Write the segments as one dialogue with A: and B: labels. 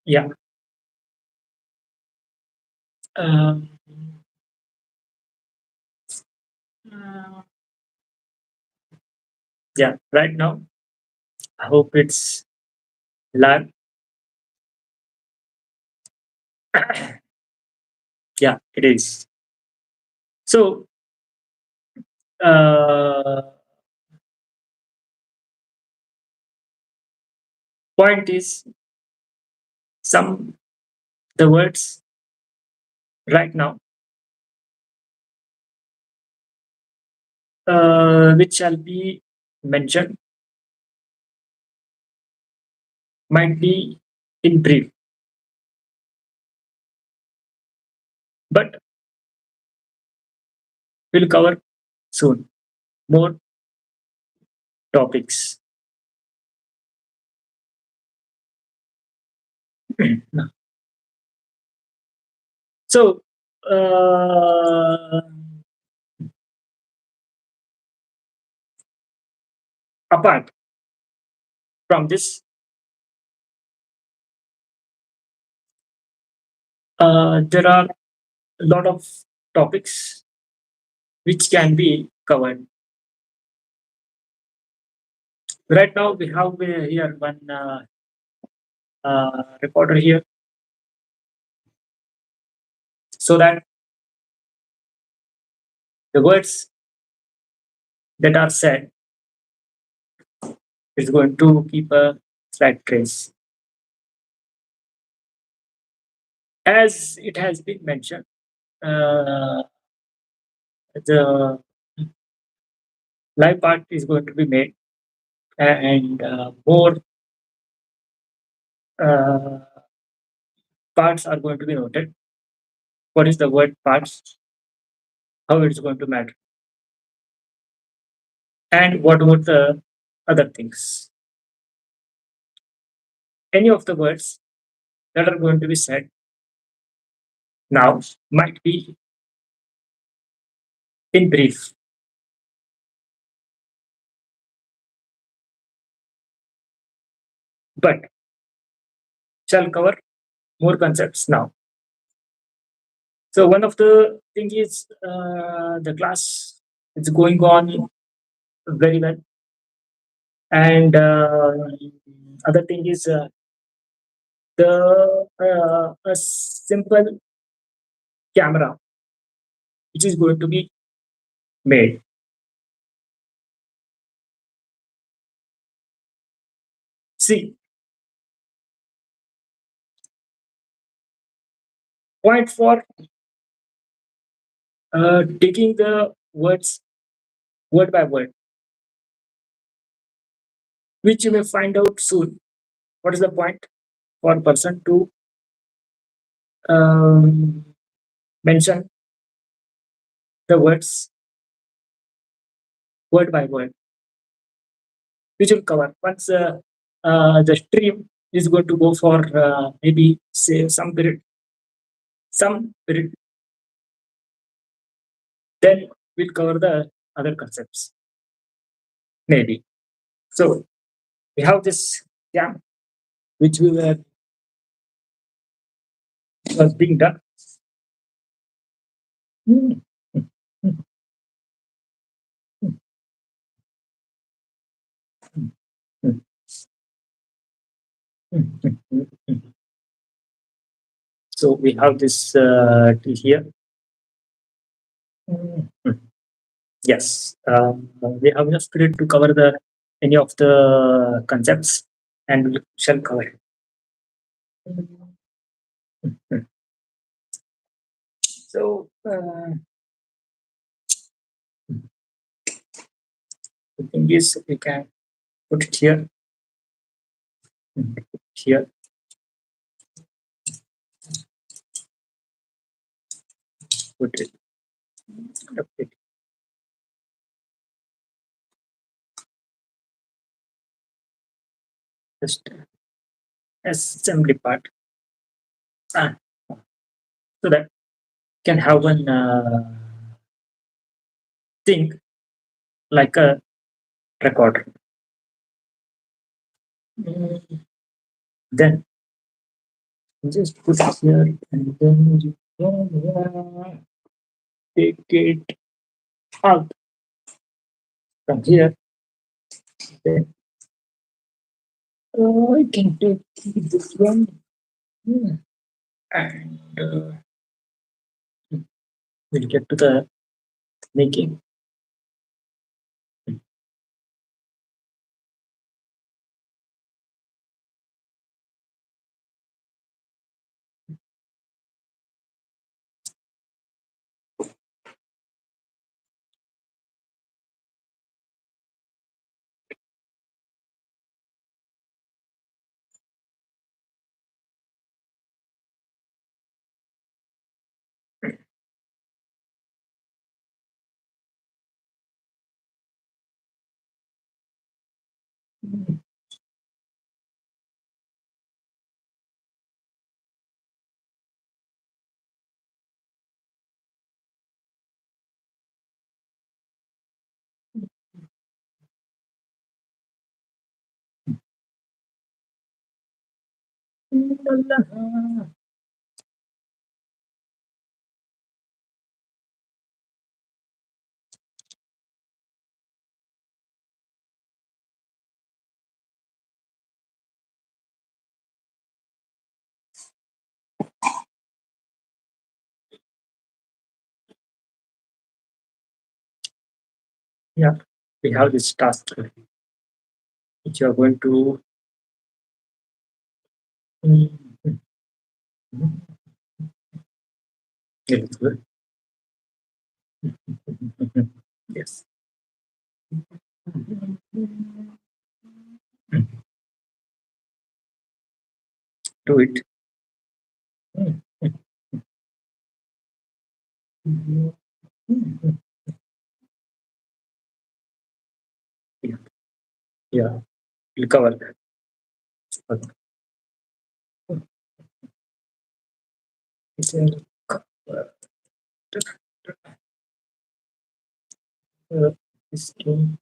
A: Yeah. Um, uh, yeah. Right now, I hope it's live. Yeah, it is. So, uh, point is some the words right now, which shall be mentioned, might be in brief, but we'll cover soon more topics. So, uh, apart from this, there are a lot of topics which can be covered. Right now, we have here one recorder here, so that the words that are said is going to keep a slight trace. As it has been mentioned, uh, the live part is going to be made, and more uh, parts are going to be noted. What is the word parts? How it's going to matter, and what about the other things? Any of the words that are going to be said now might be in brief, but shall cover more concepts now. So one of the thing is the class is going on very well, and other thing is the a simple camera which is going to be made. See, point for taking the words word by word, which you may find out soon. What is the point for a person to um, mention the words word by word, which will cover once the stream is going to go for maybe say some period, then we'll cover the other concepts maybe. So we have this camp which we were was being done. Mm, mm, mm, mm, mm, mm. So we have this tree here. Mm, mm. Yes, we have enough period to cover the any of the concepts, and we shall cover it. Mm, mm. So the thing is, we can put it here, here, put it, okay. Just assembly part, ah, so that can have one thing like a recorder. Mm, then Just put it here and then you can take it out from here. Then I can take this one. Hmm. And we'll get to the making. Yeah, we have this task which you are going to. Mm, get it good. Yes. Do it. Yeah, yeah. We'll cover that. Okay. This game.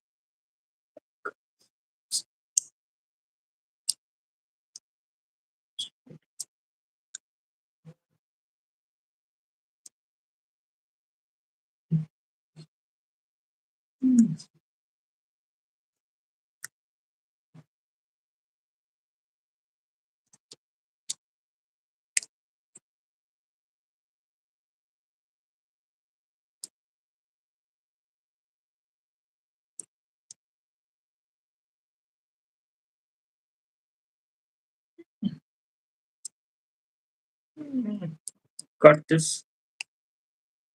A: Got this.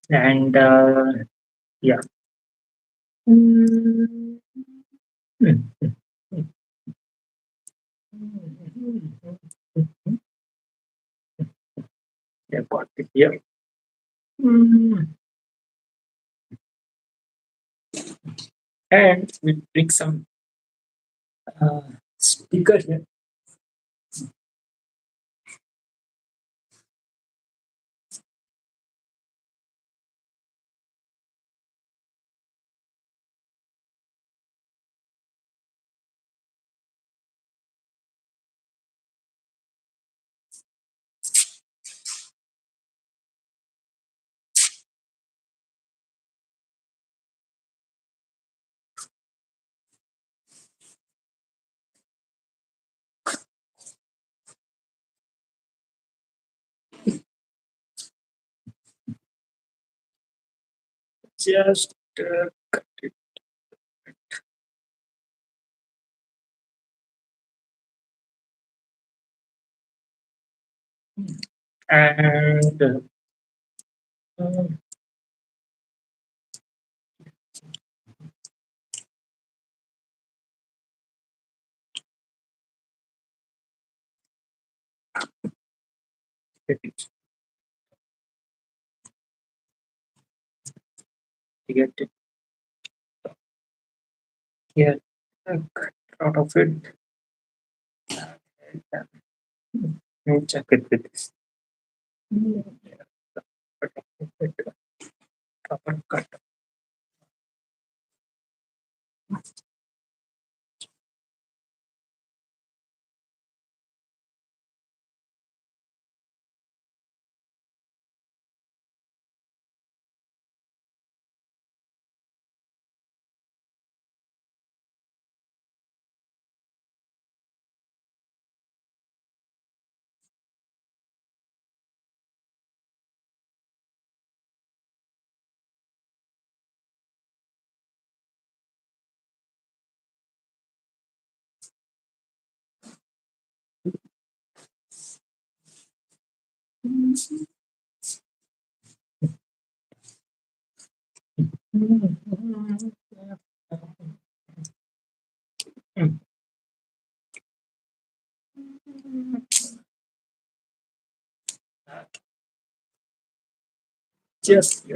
A: And yeah. Mm. Yeah, got it here. Mm. And we bring some uh, speaker here. Just cut it. And get it. You get it here. Cut out of it. And check it with this. Cut off it. Proper cut. Just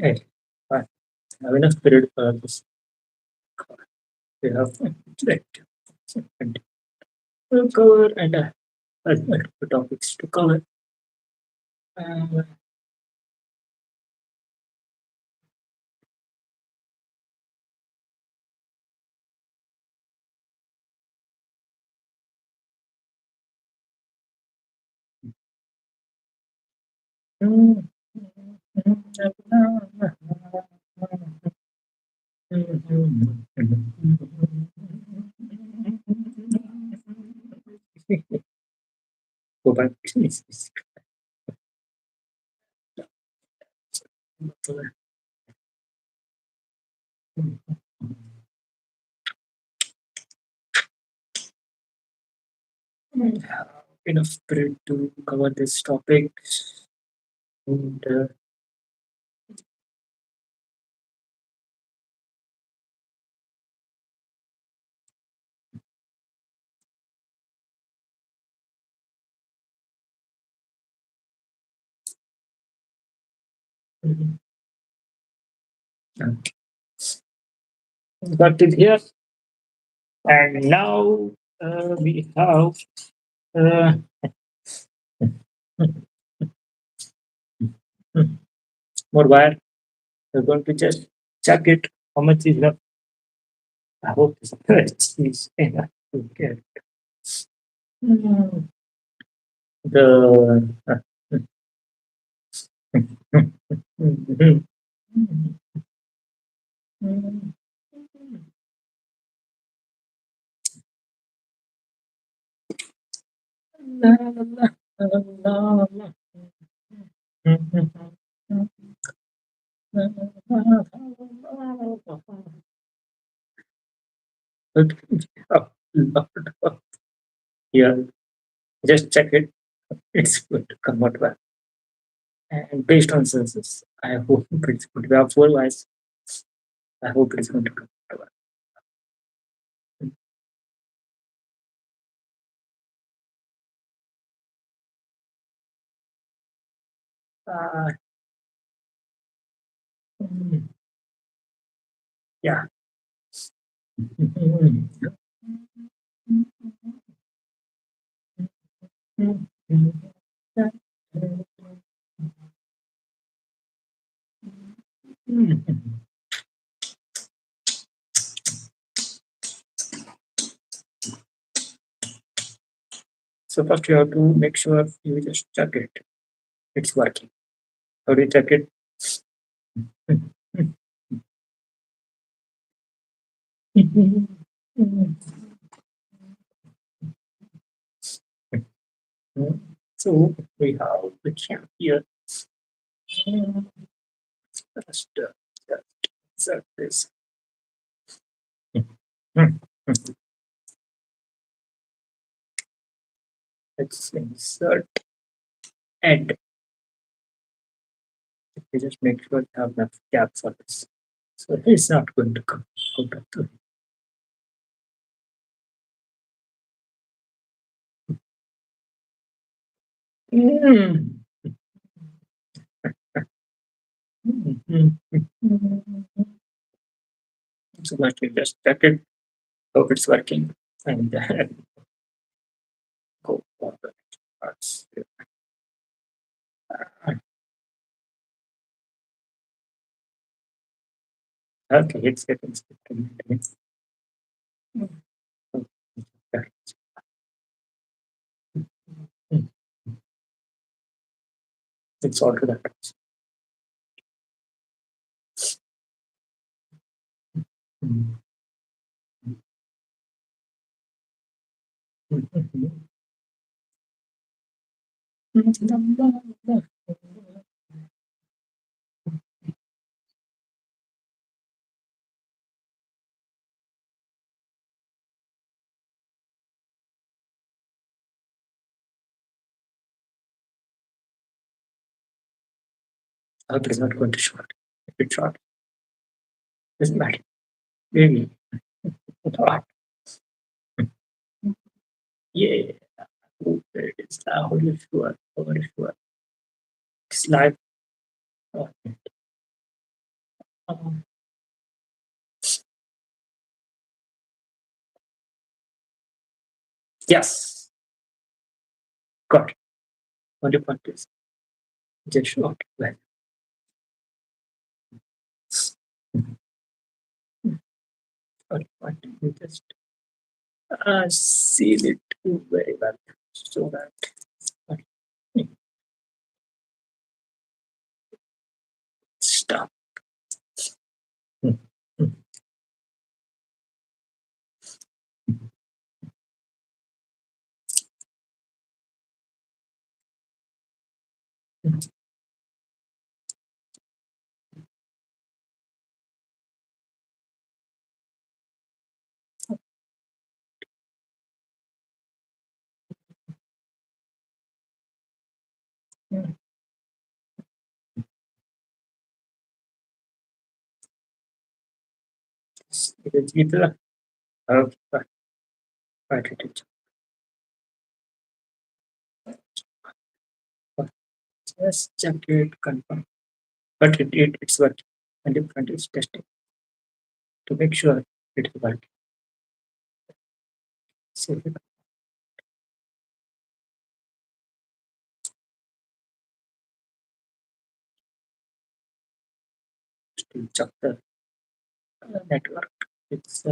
A: Hey, I have enough period for this. We have and cover and multiple topics to cover. Uh, Go back. Enough period to cover this topic. And, got it here. And now we have uh, more wire. We're going to just check it. How much is left? I hope it's is enough to get the. Yeah, just check it. It's going to come out well. And based on census, I hope it's going to be up four wise. I hope it's going to come out well. Uh, yeah. So first you have to make sure you just check it. It's working. How do you check it? So we have the champ here. Just insert this. Let's insert and we just make sure you have enough gap for this. So it's not going to come out of the. Mm. So let me just check it. Hope it's working. and go for the next parts. Okay, it's getting skipped. It's all to that. Okay, it's not going to short. If it's short, doesn't matter. Maybe. What? Yeah. Oh, there it is. Holy sure. Holy sure. It's live. Oh, um, yes. Got it. Only point is just short. Well, only point is just seal it very well so that stop. It's either right, right, just check it, confirm. But it's working. And different is testing to make sure it is working. So we still check the network. It's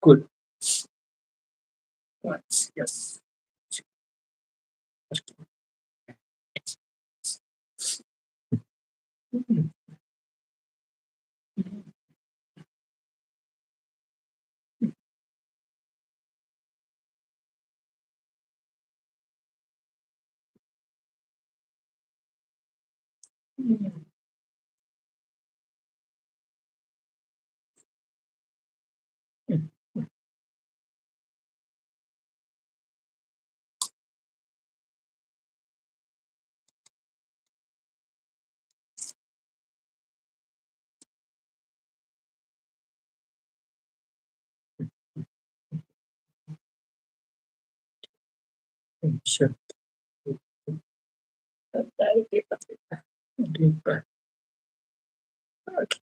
A: good. Once, yes. Sure. Deeper. Okay.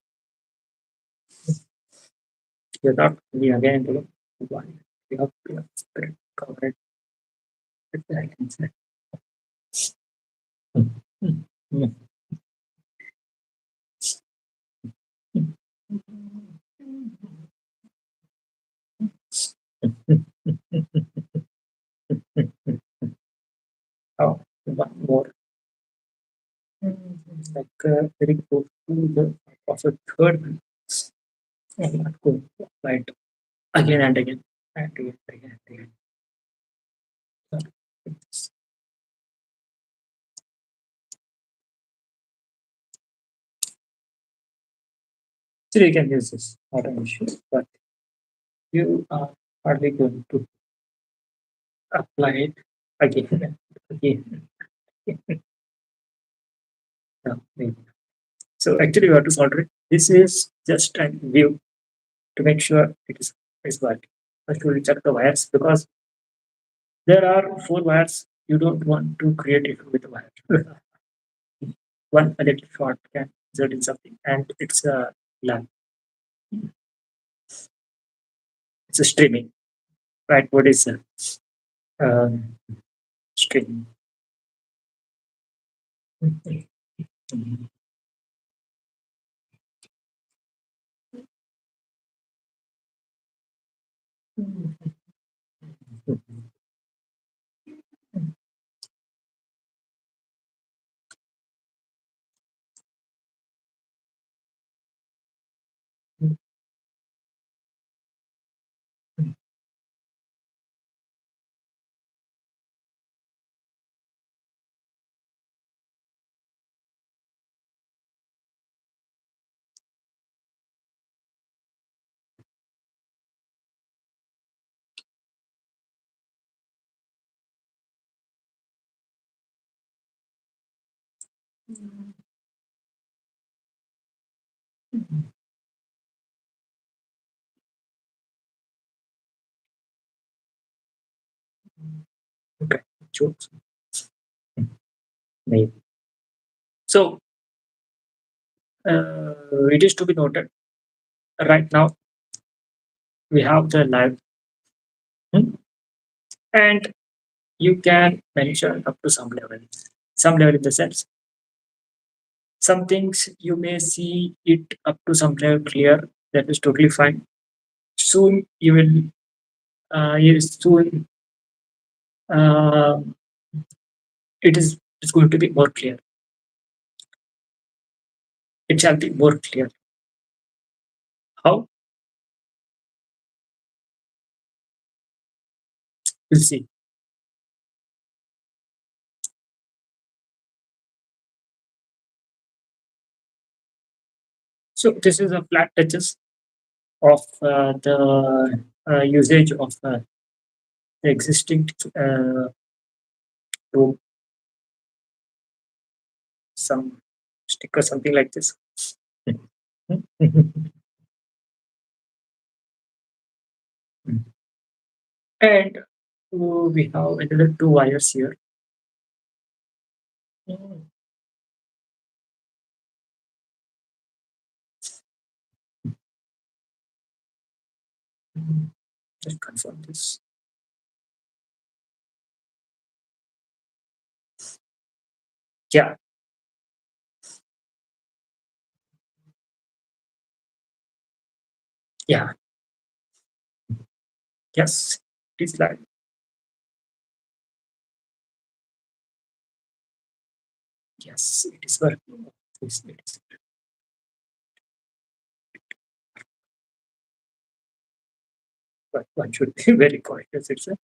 A: You're not me again. Why? You have spirit covered with that inside. Oh, one more. Like very close to the also third one. I'm not going to apply it again and again and again and again and again. So, still you can use this, not an issue, but you are hardly going to apply it again and again. No, maybe. So actually you have to solder it. This is just a view to make sure is working. First we will check the wires because there are four wires. You don't want to create it with a wire. One a little short can result in something, and it's a lamp. It's a streaming. right? What is um, string? Okay, jokes. Maybe. So it is to be noted. Right now we have the live, hmm, and you can mention up to some level. Some level in the sense, some things you may see it up to some level clear. That is totally fine. Soon you will. Soon uh, it is. It's going to be more clear. It shall be more clear. How? We'll see. So this is a flat touches of the usage of the existing to some sticker, something like this. And we have another two wires here. Just confirm this. Yeah, yeah, yes. It is like yes, it is working. Yes, it is. But one should be very cautious. It's a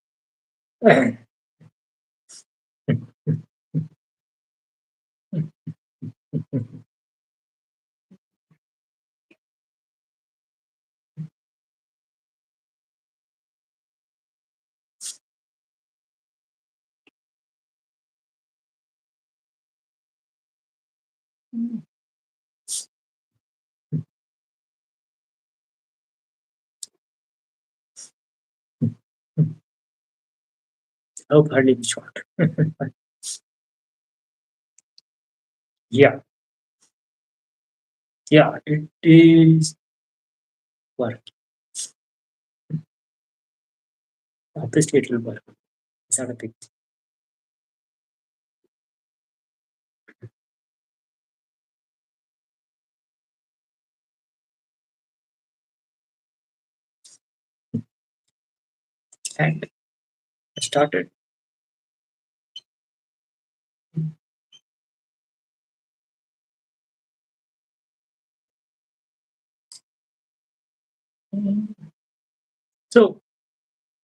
A: hope hardly short. Yeah, yeah, it is work. Obviously, it will work. It's not a big and I started. So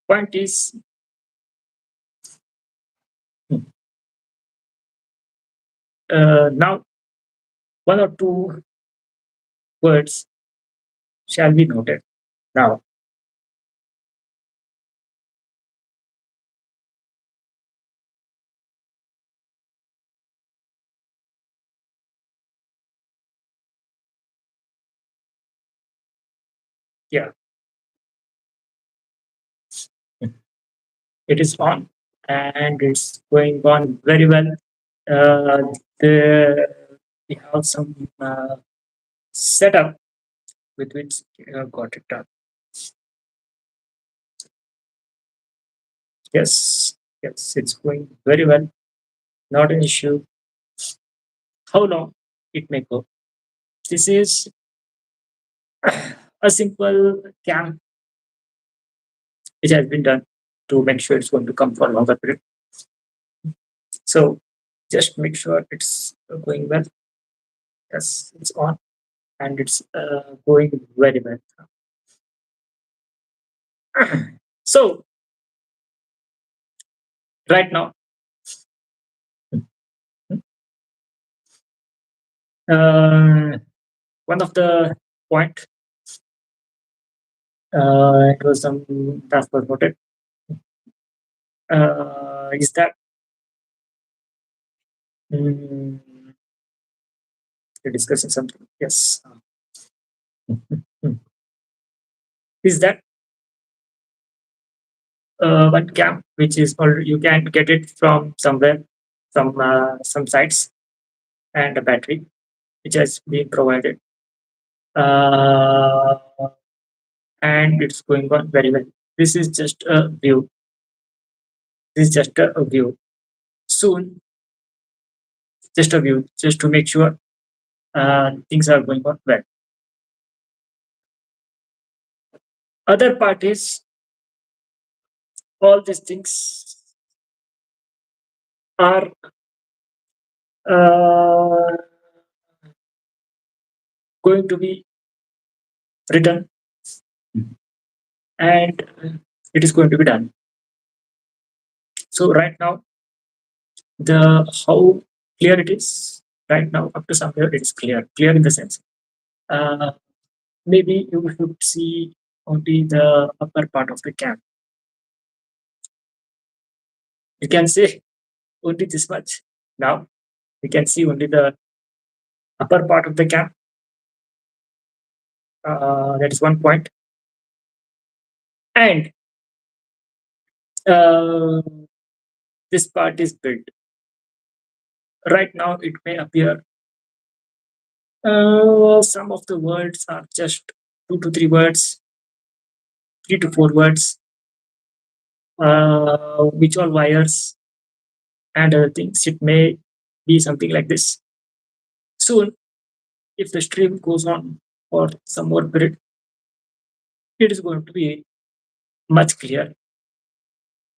A: point is now one or two words shall be noted. Now, yeah, it is on and it's going on very well. The we have some setup with which got it done. Yes, yes, it's going very well. Not an issue. How long it may go? This is a simple cam which has been done to make sure it's going to come for a longer period. So just make sure it's going well. Yes, it's on and it's going very well. So right now, uh, one of the point it was some that was noted is that mm, we're discussing something. Yes, is that one cam which is already you can get it from somewhere, some sites, and a battery which has been provided, uh, and it's going on very well. This is just a view. This is just a view. Soon, just a view, just to make sure things are going on well. Other part is all these things are uh, going to be written and it is going to be done. So right now, the how clear it is right now up to somewhere it is clear. Clear in the sense, uh, maybe you should see only the upper part of the cam. You can say only this much. Now you can see only the upper part of the cam. That is one point. And uh, this part is built. Right now, it may appear some of the words are just 2 to 3 words, 3 to 4 words, which are wires and other things. It may be something like this. Soon, if the stream goes on for some more period, it is going to be much clear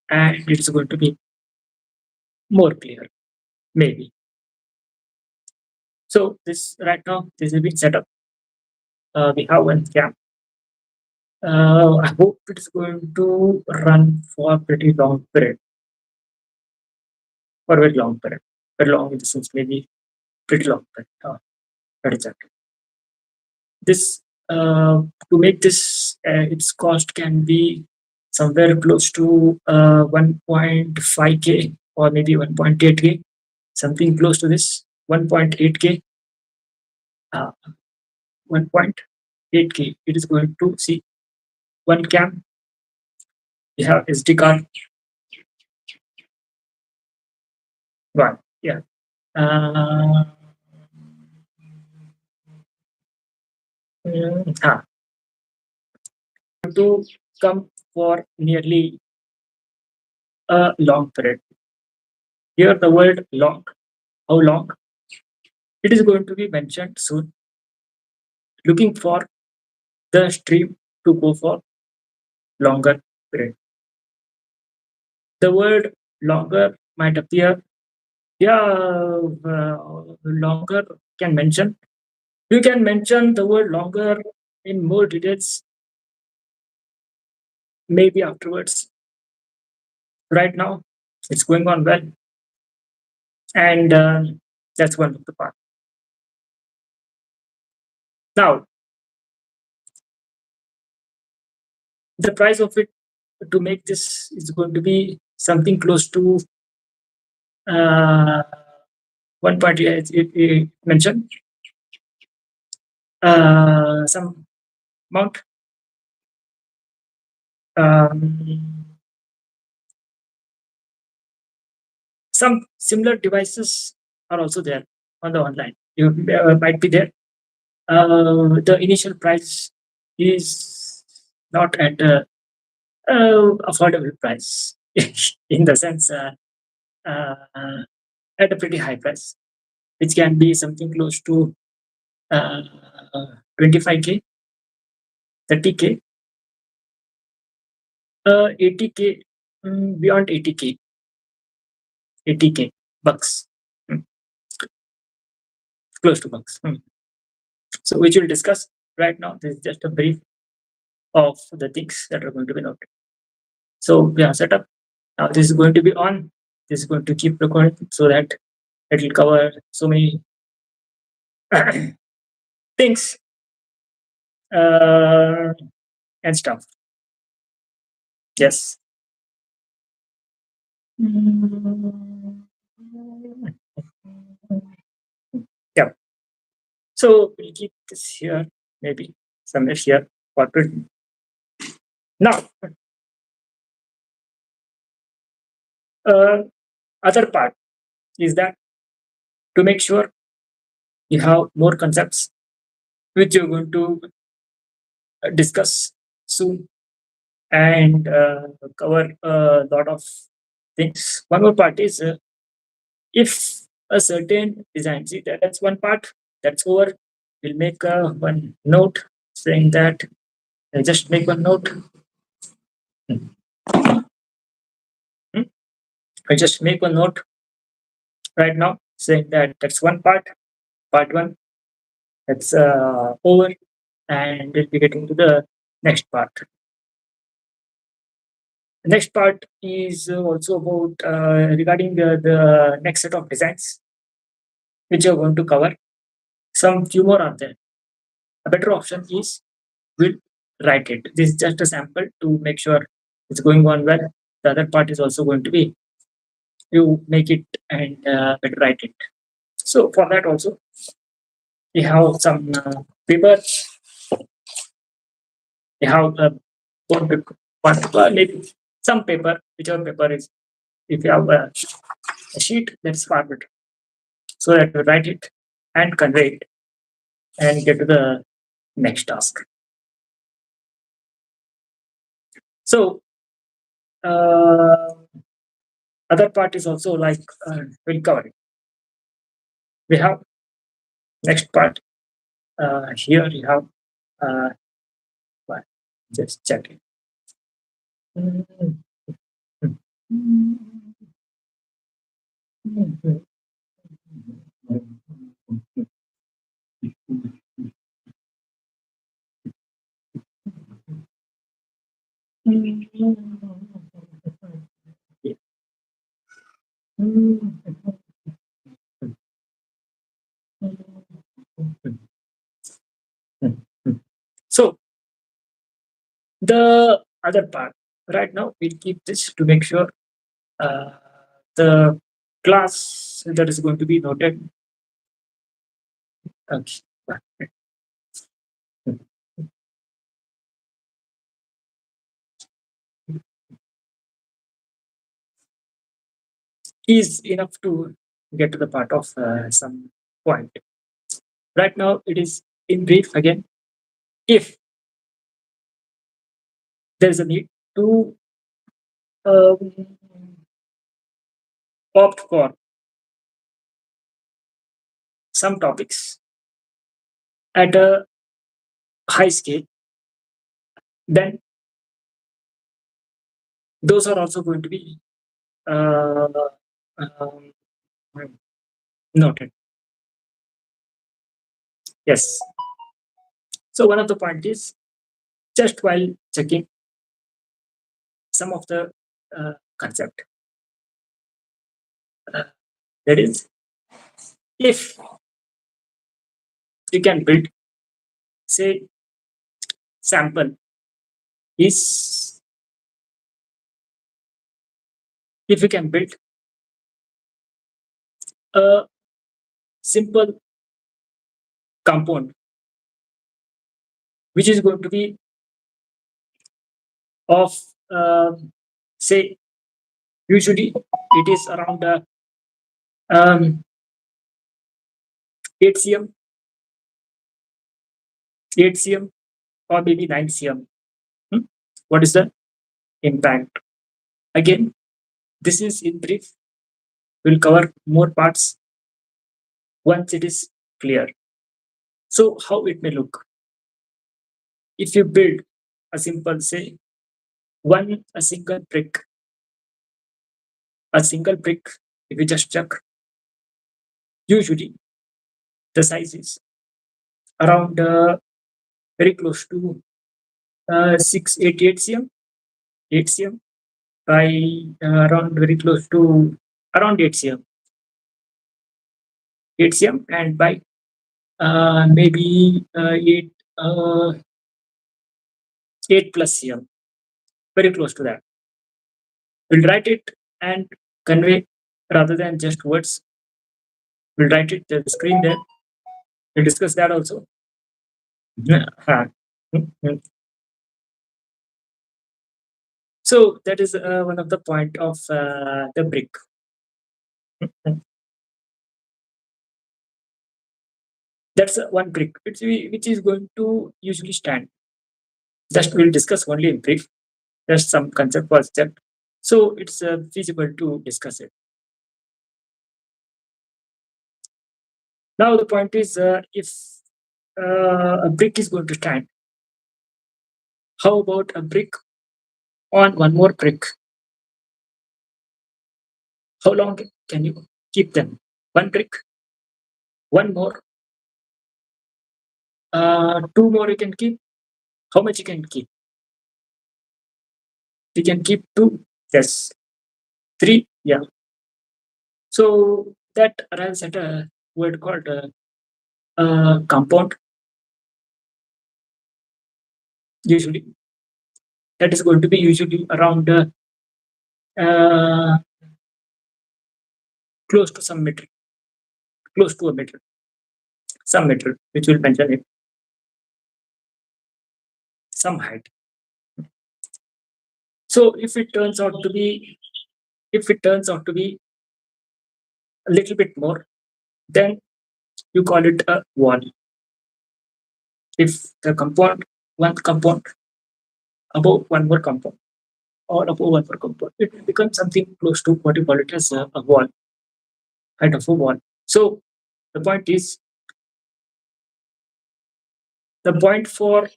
A: and it is going to be more clear, maybe. So this right now, this has been set up. We have one cam. I hope it is going to run for a pretty long period, for a very long period. Very long in the sense, maybe pretty long period. That is that. This to make this its cost can be somewhere close to 1.5k or maybe 1.8k, something close to this 1.8k, uh, 1.8k. It is going to see one cam. We have SD card one. Yeah. Uh, ah, to come for nearly a long period. Here the word long, how long? It is going to be mentioned soon. Looking for the stream to go for longer period. The word longer might appear. Yeah, longer can mention. You can mention the word longer in more details maybe afterwards. Right now, it's going on well, and that's one of the part. Now, the price of it to make this is going to be something close to uh, one party as it mentioned some amount. Um, some similar devices are also there on the online. You might be there. The initial price is not at a affordable price. in the sense uh, at a pretty high price, which can be something close to uh, 25K, 30K, 80K, beyond 80K, 80K bucks, mm, close to bucks. So, which we'll discuss right now. This is just a brief of the things that are going to be noted. So, yeah, setup. Now, this is going to be on. This is going to keep recording so that it will cover so many things uh, and stuff. Yes. Yeah. So we'll keep this here, maybe somewhere here. What will now? Uh, Other part is that to make sure you have more concepts which you're going to discuss soon and cover a lot of things. One more part is if a certain design, see that's one part that's over. We'll make one note saying that. Just make one note. Hmm? I just make one note right now saying that that's one part, part one. That's over, and we'll be getting to the next part. The next part is also about regarding the next set of designs which you're going to cover. Some few more are there. A better option is we'll write it. This is just a sample to make sure it's going on well. The other part is also going to be you make it and better write it. So for that also we have some paper. We have one paper, maybe some paper, whichever paper is. If you have a sheet, that's far better. So that you write it and convey it and get to the next task. So uh, other part is also like we'll cover it. We have next part here. You have uh, what? Just check it. So the other part right now we'll keep this to make sure uh, the class that is going to be noted okay, is enough to get to the part of some point. Right now, it is in brief again. If there is a need to um, opt for some topics at a high scale, then those are also going to be uh, um, noted. Yes. So one of the point is just while checking some of the concept. That is, if you can build, say, sample is if you can build a simple compound which is going to be of say usually it is around 8 cm, 8 cm or maybe 9 cm. Hmm? What is the impact? Again, This is in brief. We'll cover more parts once it is clear. So, how it may look if you build a simple, say, a single brick, a single brick. If you just check, usually the size is around very close to 688 cm, 8 cm by around very close to around 8 cm, 8 cm, and by maybe 8 plus cm, very close to that. We'll write it and convey rather than just words. We'll write it the screen there. We'll discuss that also. Huh. So that is one of the point of the brick. That's one brick which is going to usually stand. Just we'll discuss only in brief. Just some concept was checked. So it's feasible to discuss it. Now the point is if a brick is going to stand, how about a brick on one more brick? How long can you keep them? One brick, one more, two more you can keep. How much you can keep? You can keep two. Yes. Three. Yeah. So that arrives at a word called compound. Usually, that is going to be usually around uh, close to some meter, close to a meter, some meter, which will mention it, some height. So if it turns out to be a little bit more, then you call it a wall. If the compound, one compound above one more compound, or above one more compound, it becomes something close to what you call it as a wall, height of a wall. So the point is, the point for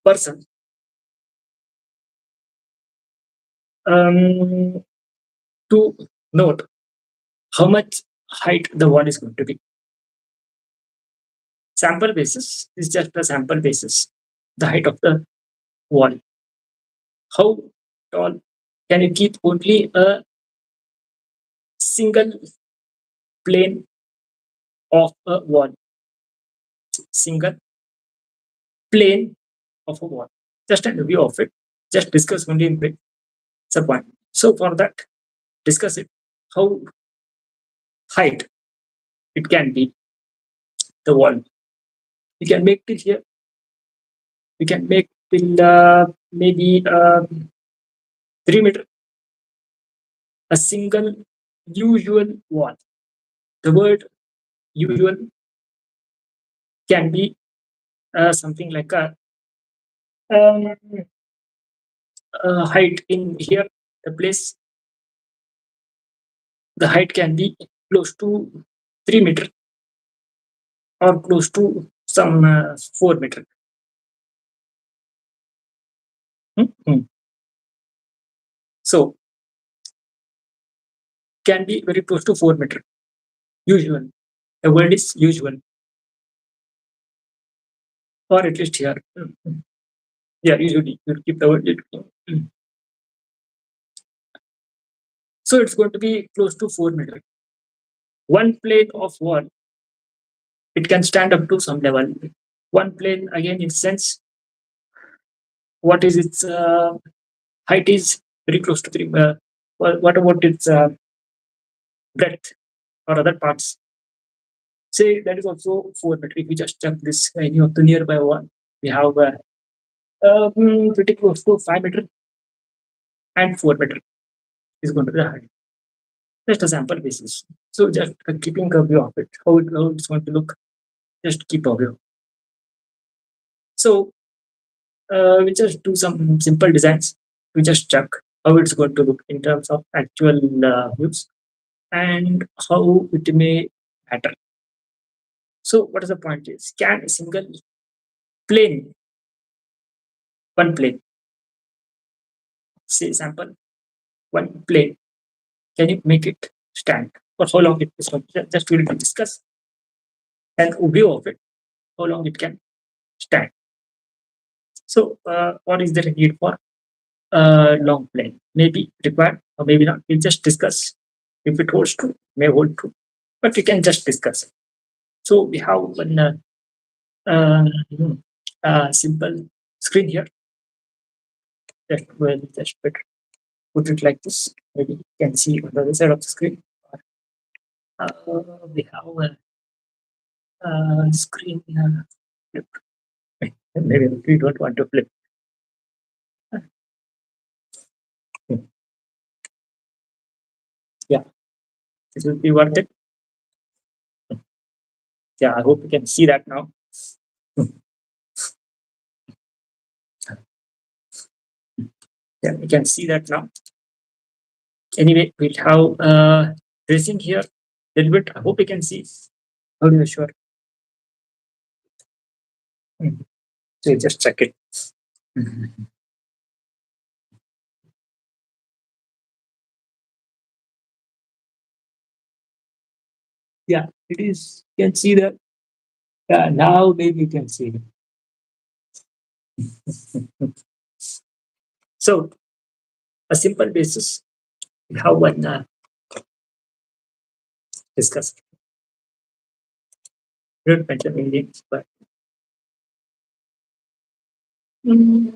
A: person um, to note how much height the wall is going to be. Sample basis is just a sample basis, the height of the wall. How tall can you keep only a single plane of a wall? Single plane of a wall. Just a review of it. Just discuss only in brief. It's a point. So for that, discuss it. How height it can be the wall. We can make till here. We can make till maybe 3 meter. A single usual wall. The word usual can be something like um, a height in here. The place, the height can be close to 3 meter or close to some 4 meter. Mhm. So can be very close to 4 meter. Usual. The word is usual, or at least here. Mhm. Yeah, usually you keep the word. Mhm. So it's going to be close to 4 meter. One plane of wall, it can stand up to some level. One plane again in sense, what is its height is very close to 3. What about its breadth or other parts? Say that is also 4 meter. If we just check this any of the nearby one, we have pretty close to 5 meter and 4 meter is going to be the height. Just a sample basis. So just keeping a view of it, how it's going to look. Just keep a view. So we just do some simple designs. We just check how it's going to look in terms of actual views and how it may matter. So what is the point is, can a single plane, one plane, say sample, one plane, can you make it stand? For how long it is going to, just we will discuss an view of it, how long it can stand. So what is the need for long plane? Maybe required or maybe not. We'll just discuss. If it holds true, may hold true. But we can just discuss. So we have one uh, simple screen here. That will just put it like this. Maybe you can see on the other side of the screen. Uh, we have a screen. Flip. Maybe we don't want to flip. Yeah, this will be worth it. Yeah, I hope you can see that now. Yeah, you can see that now. Anyway, we'll have tracing here a little bit. I hope you can see. How do you sure? Hmm. So you just check it. Mhm. Yeah, it is. You can see that. Yeah, now maybe you can see it. So a simple basis. We have one discuss. Don't mention Indians, but mm,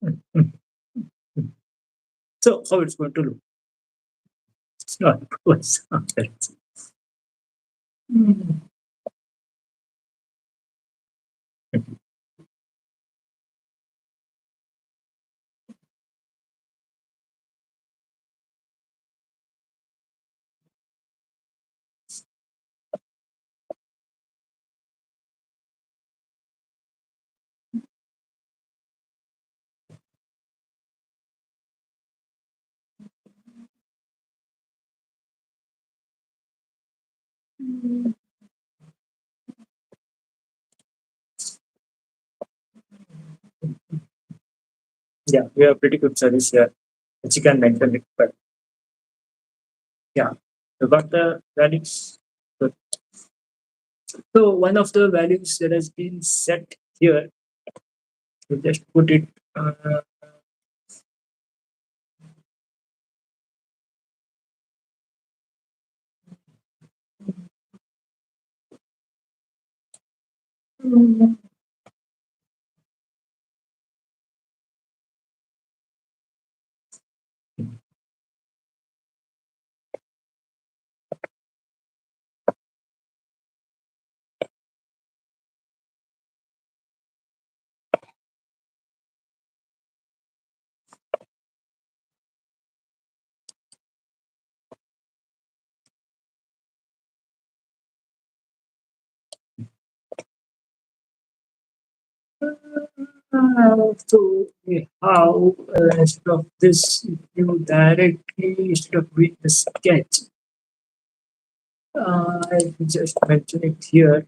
A: mm, mm, mm. So how it's going to look? It's not worse. Mm. Yeah, we have pretty good service here. Which you can mention it, but yeah, we got the values. Good. So one of the values that has been set here, we just put it. So we have instead of this, if you directly instead of with the sketch, I will just mention it here.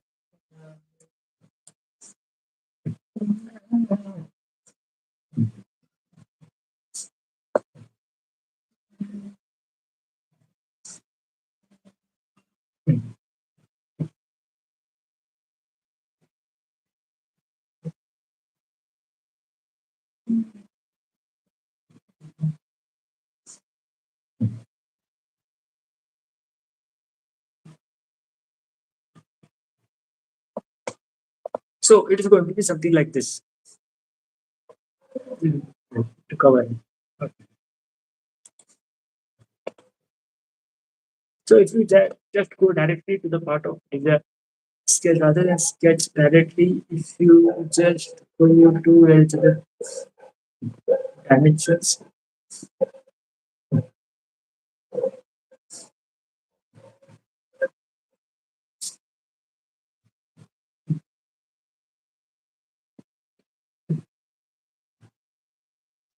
A: So it is going to be something like this to cover. Okay. So if you just go directly to the part of design sketch rather than sketch directly. If you just go to the dimensions,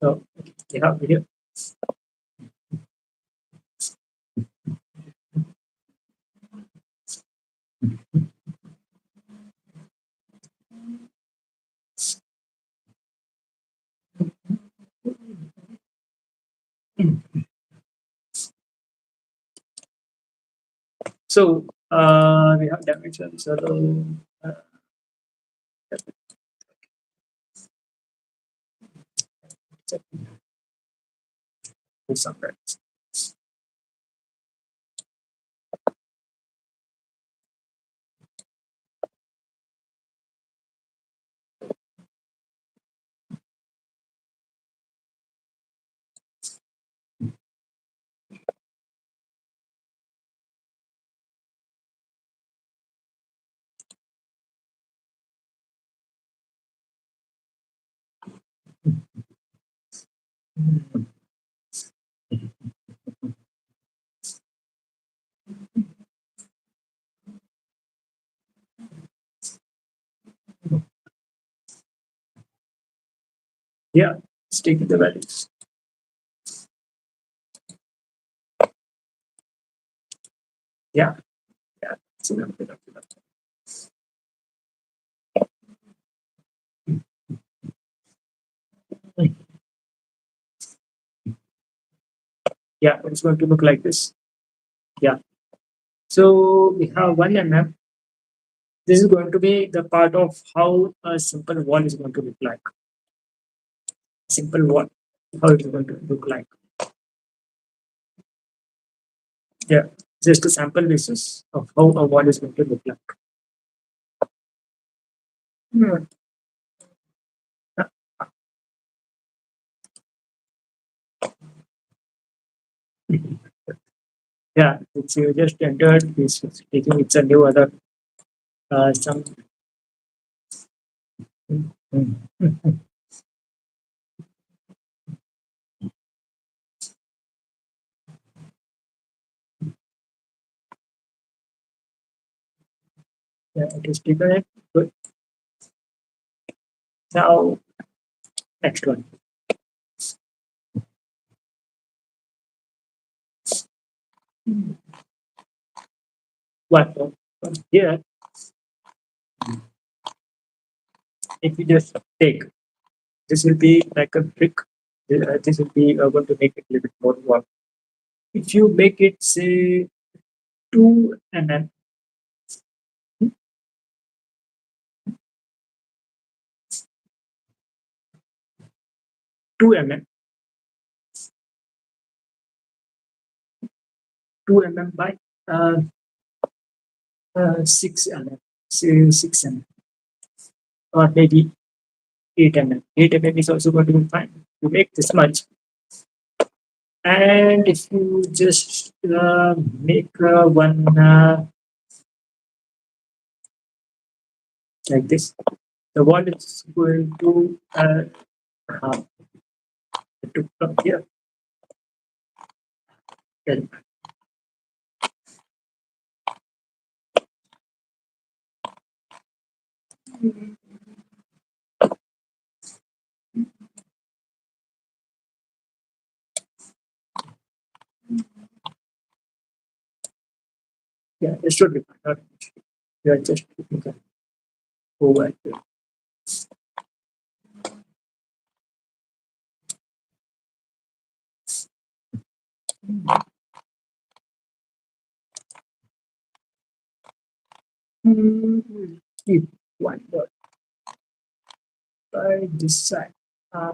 A: so you have here. So we have dimensions. So uh, somewhere. Yeah, it's taking the values. Yeah, yeah. It's enough, enough, enough. Yeah, it's going to look like this. Yeah. So we have 1 mm. This is going to be the part of how a simple wall is going to look like. Simple wall, how it is going to look like. Yeah, just a sample basis of how a wall is going to look like. Hmm. Yeah, it's you just entered this taking it's a new other some. Yeah, it is taken it. Good. Now next one. One more. Here, if you just take this will be like a brick. This will be going to make it a little bit more work. If you make it say 2 mm, 2 mm, 2 mm by uh, 6 mm, say 6 mm, or maybe 8 mm. 8 mm is also going to be fine. You make this much, and if you just make one like this, the wall is going uh, to come here. Then, yeah, it should be fine. Not an issue. You are just looking at over here. Keep one dot by this side. Uh,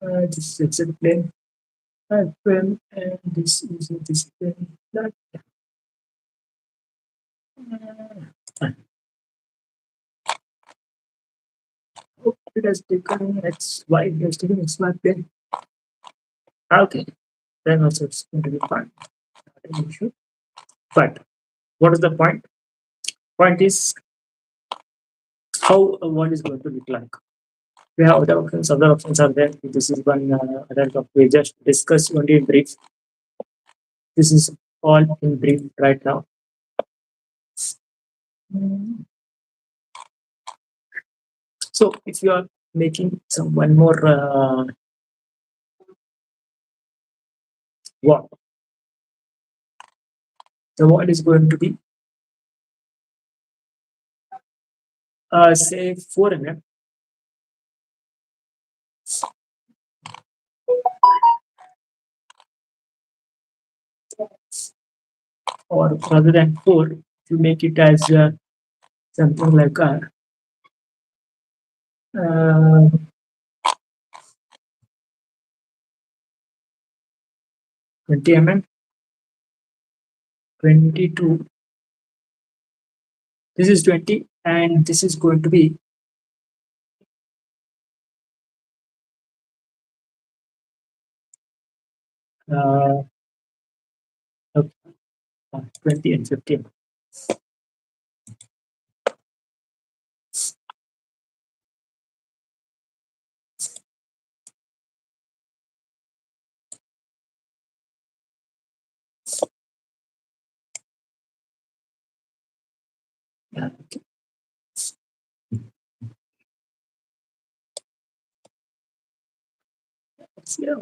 A: this is a plane. Frame, and this is a displane. That it has taken X, Y, it has taken X Y plane. Okay, then also it's going to be fine. Not an issue. But what is the point? Point is how a world is going to look like. We have other options are there. This is one other topic we just discussed only in brief. This is all in brief right now. Mm. So if you are making some one more wall, the wall is going to be say 4 mm or rather than 4, you make it as something like 20 mm, 22. This is 20, and this is going to be uh, uh, 20 and 15. Yeah, okay. Yeah,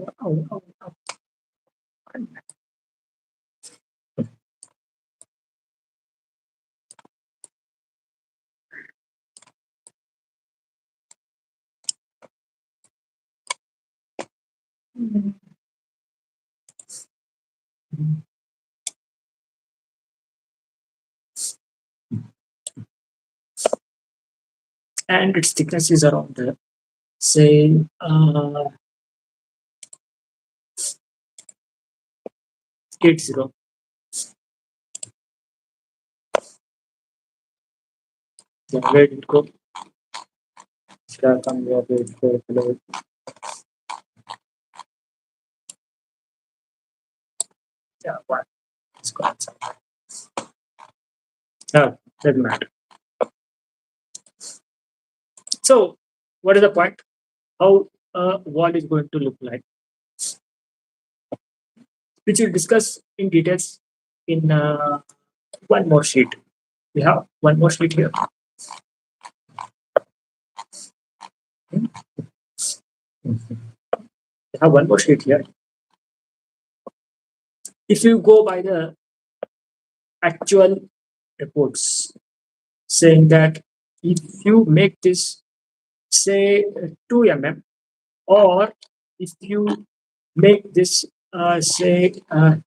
A: and its thickness is around say 80. Yeah, where did it go? Should I come here? Where did it go? Below? Yeah, one. It's gone somewhere. No, doesn't matter. So, what is the point? How a wall is going to look like, which we'll discuss in details in one more sheet. We have one more sheet here. Hmm? We have one more sheet here. If you go by the actual reports saying that if you make this say 2 mm, or if you make this say 10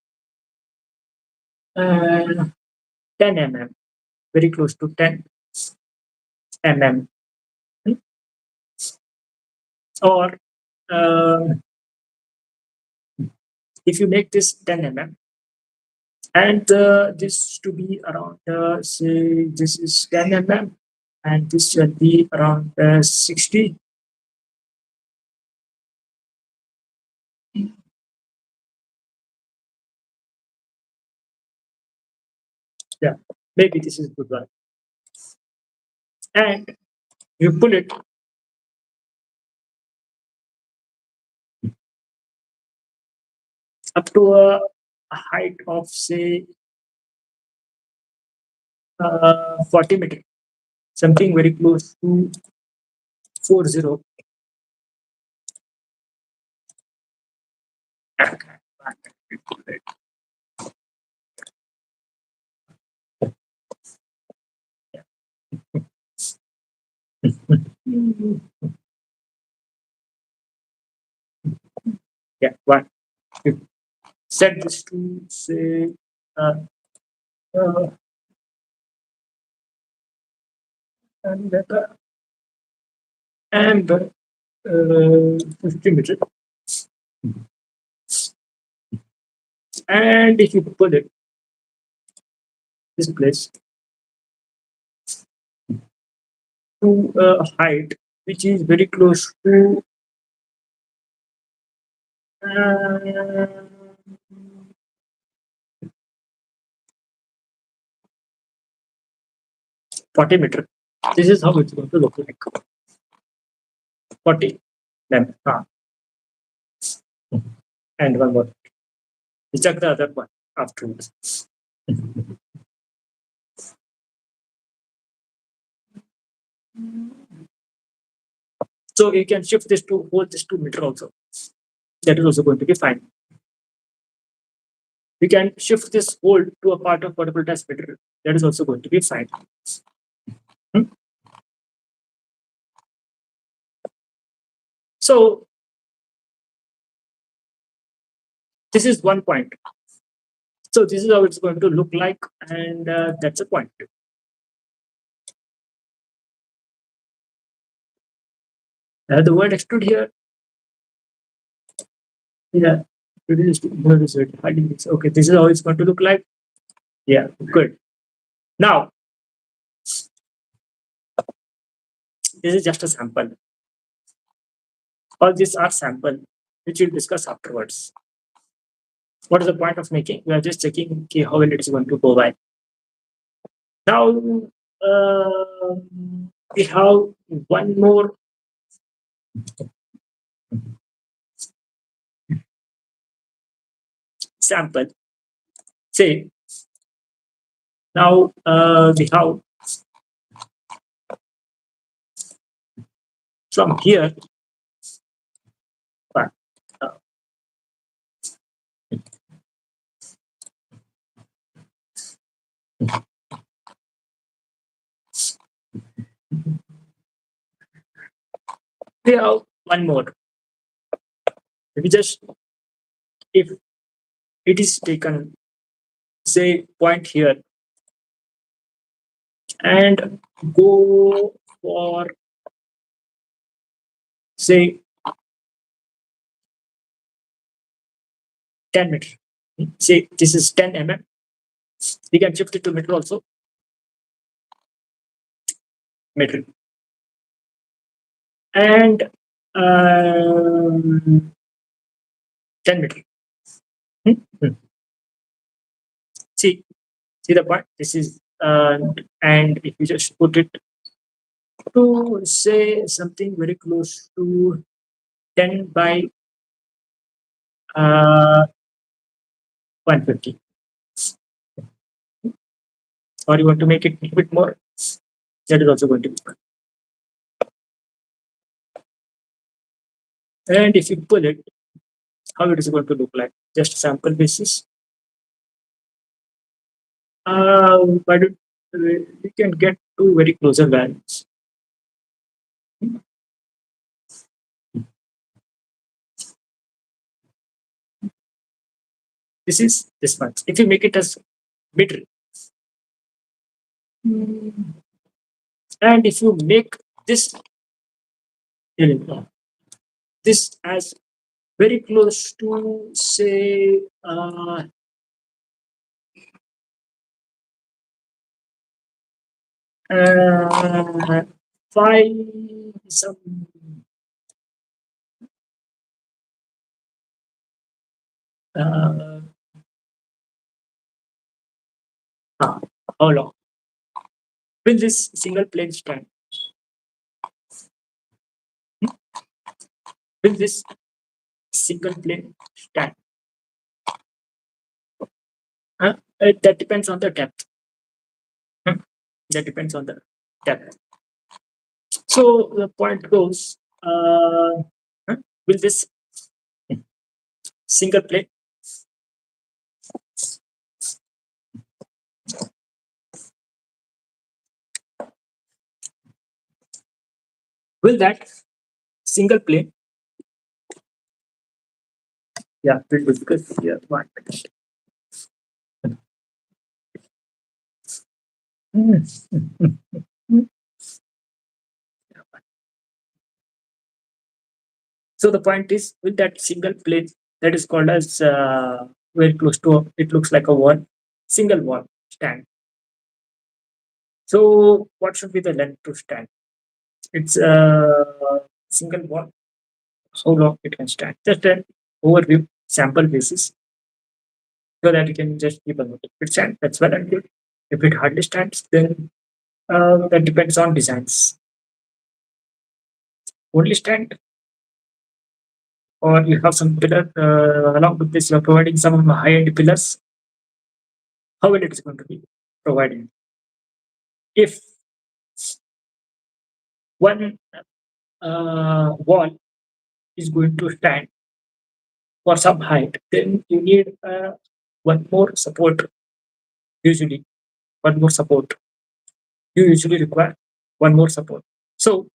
A: mm, very close to 10 mm, or uh, if you make this 10 mm, and this to be around say this is 10 mm, and this should be around 60. Yeah, maybe this is good one, and you pull it up to a height of say 40 meters, something very close to 40. Yeah, one. You set this to say uh, uh, and and 50 meters, and if you put it this place to a height which is very close to uh, 40 meter. This is how it's going to look like. 40. Then, and one more. We check the other one afterwards. So you can shift this to hold this 2 meter also. That is also going to be fine. We can shift this hold to a part of portable transmitter. That is also going to be fine. Hmm? So this is one point. So this is how it's going to look like, and that's a point. The word extrude here, yeah, okay, this is how it's going to look like. Yeah, good. Now, this is just a sample. All these are sample, which we'll discuss afterwards. What is the point of making? We are just checking okay, how well it is going to go by. Now, we have one more sample. Say, now we have from here, uh, we have one more. We just, if it is taken, say, point here and go for, say, 10 meter. Say, this is 10 mm. We can shift it to meter also. Meter. And 10 meter. Hmm? Hmm. See the point? This is, and if you just put it to say something very close to 10 by 150, or you want to make it a bit more, that is also going to be fun. And if you pull it, how it is going to look like? Just sample basis. But we can get to very closer values. This is this much. If you make it as meter, and if you make this this as very close to say 5 some uh, how long will this single plane stand? Will this single plane stand? That depends on the depth. Hmm. That depends on the depth. So the point goes, will this single plane will that single plane, yeah, we'll discuss here one minute. So the point is, with that single plane that is called as very close to, it looks like a wall, single wall stand. So what should be the length to stand? It's a single wall. How long it can stand? Just an overview sample basis so that you can just keep a note. If it stands, that's well and good. If it hardly stands, then that depends on designs. Only stand, or you have some pillar along with this. You are providing some high-end pillars. How well it is going to be provided? If one wall is going to stand for some height, then you need one more support. Usually, one more support. You usually require one more support. So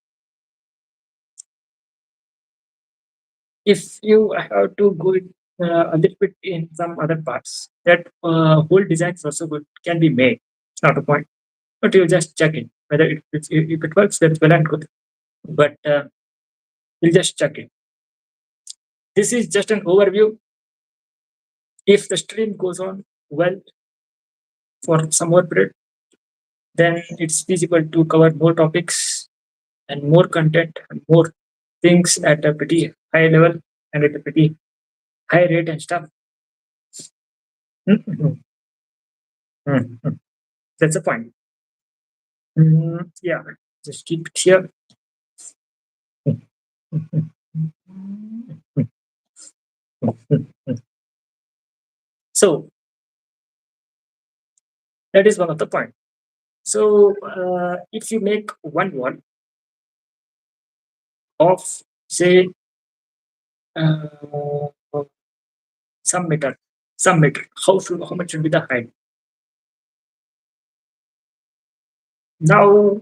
A: if you have to go a little bit in some other parts, that whole design is also good can be made. It's not a point, but you just check it whether if it works, then it's well and good. But we'll just check it. This is just an overview. If the stream goes on well for some more period, then it's feasible to cover more topics and more content and more things at a pretty high level and at a pretty high rate and stuff. Mhm. Mhm. That's the point. Yeah, just keep it here. So that is one of the point. So if you make one wall of say uh, some meter, how much should be the height? Now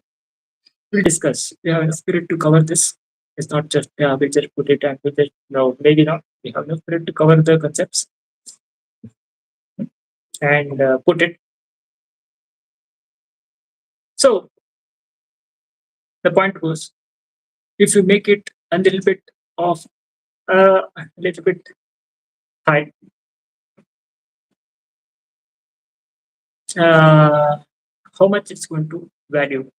A: we'll discuss. We have enough spirit to cover this. It's not just we just put it and we just no maybe not. We have enough spirit to cover the concepts and put it. So the point was, if you make it a little bit of a little bit high, uh, how much it's going to value.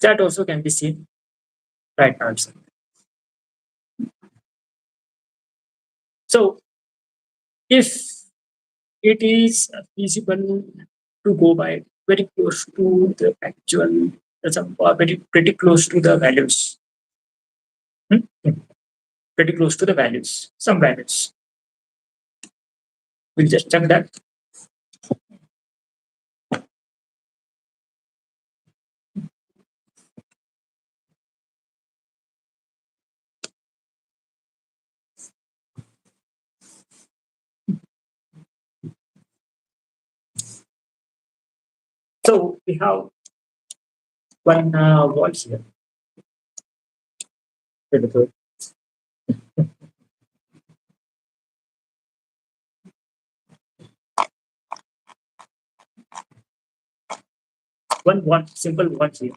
A: That also can be seen right now. So if it is feasible to go by very close to the actual, very pretty close to the values. Hmm? Pretty close to the values, some values. We'll just check that. So we have one wall here. One wall, simple wall here.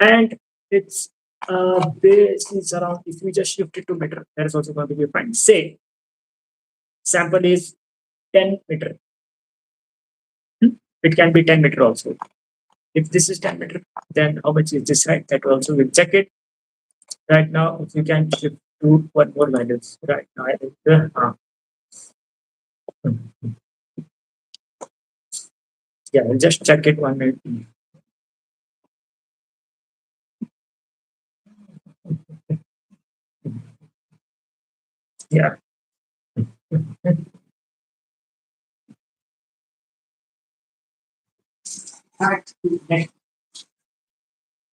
A: And its base is around, if we just shift it to meter, that is also going to be fine. Say sample is 10 meter. It can be 10 meter also. If this is 10 meter, then how much is this, right? That also will check it. Right now, if you can shift to one more values. Right now, I think yeah, we'll just check it 1 minute. Yeah.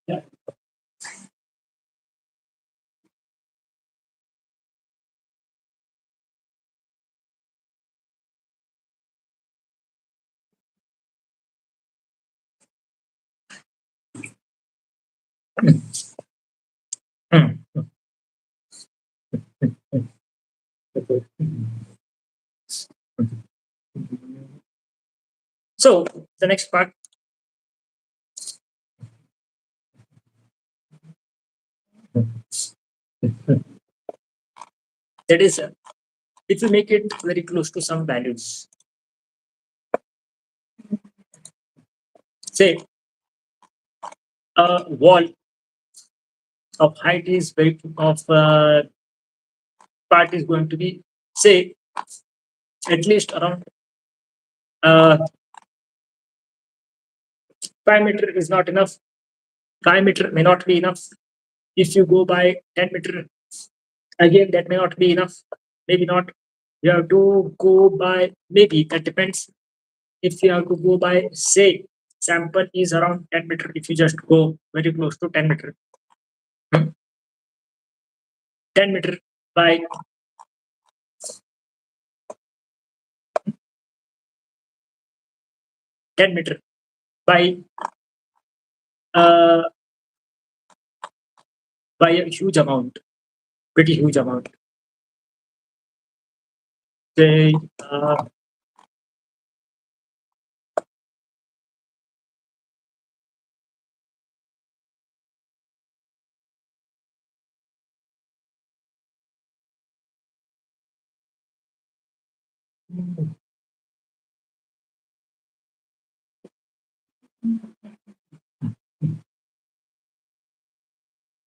A: Yeah. Hmm. Okay. So the next part, that is, if you make it very close to some values, say a wall of height is very of part is going to be, say, at least around uh, 5 meter is not enough. 5 meter may not be enough. If you go by 10 meter, again that may not be enough. Maybe not. You have to go by, maybe that depends. If you have to go by, say, sample is around 10 meter. If you just go very close to 10 meter, 10 meter by 10 meter by uh, by a huge amount, pretty huge amount. Say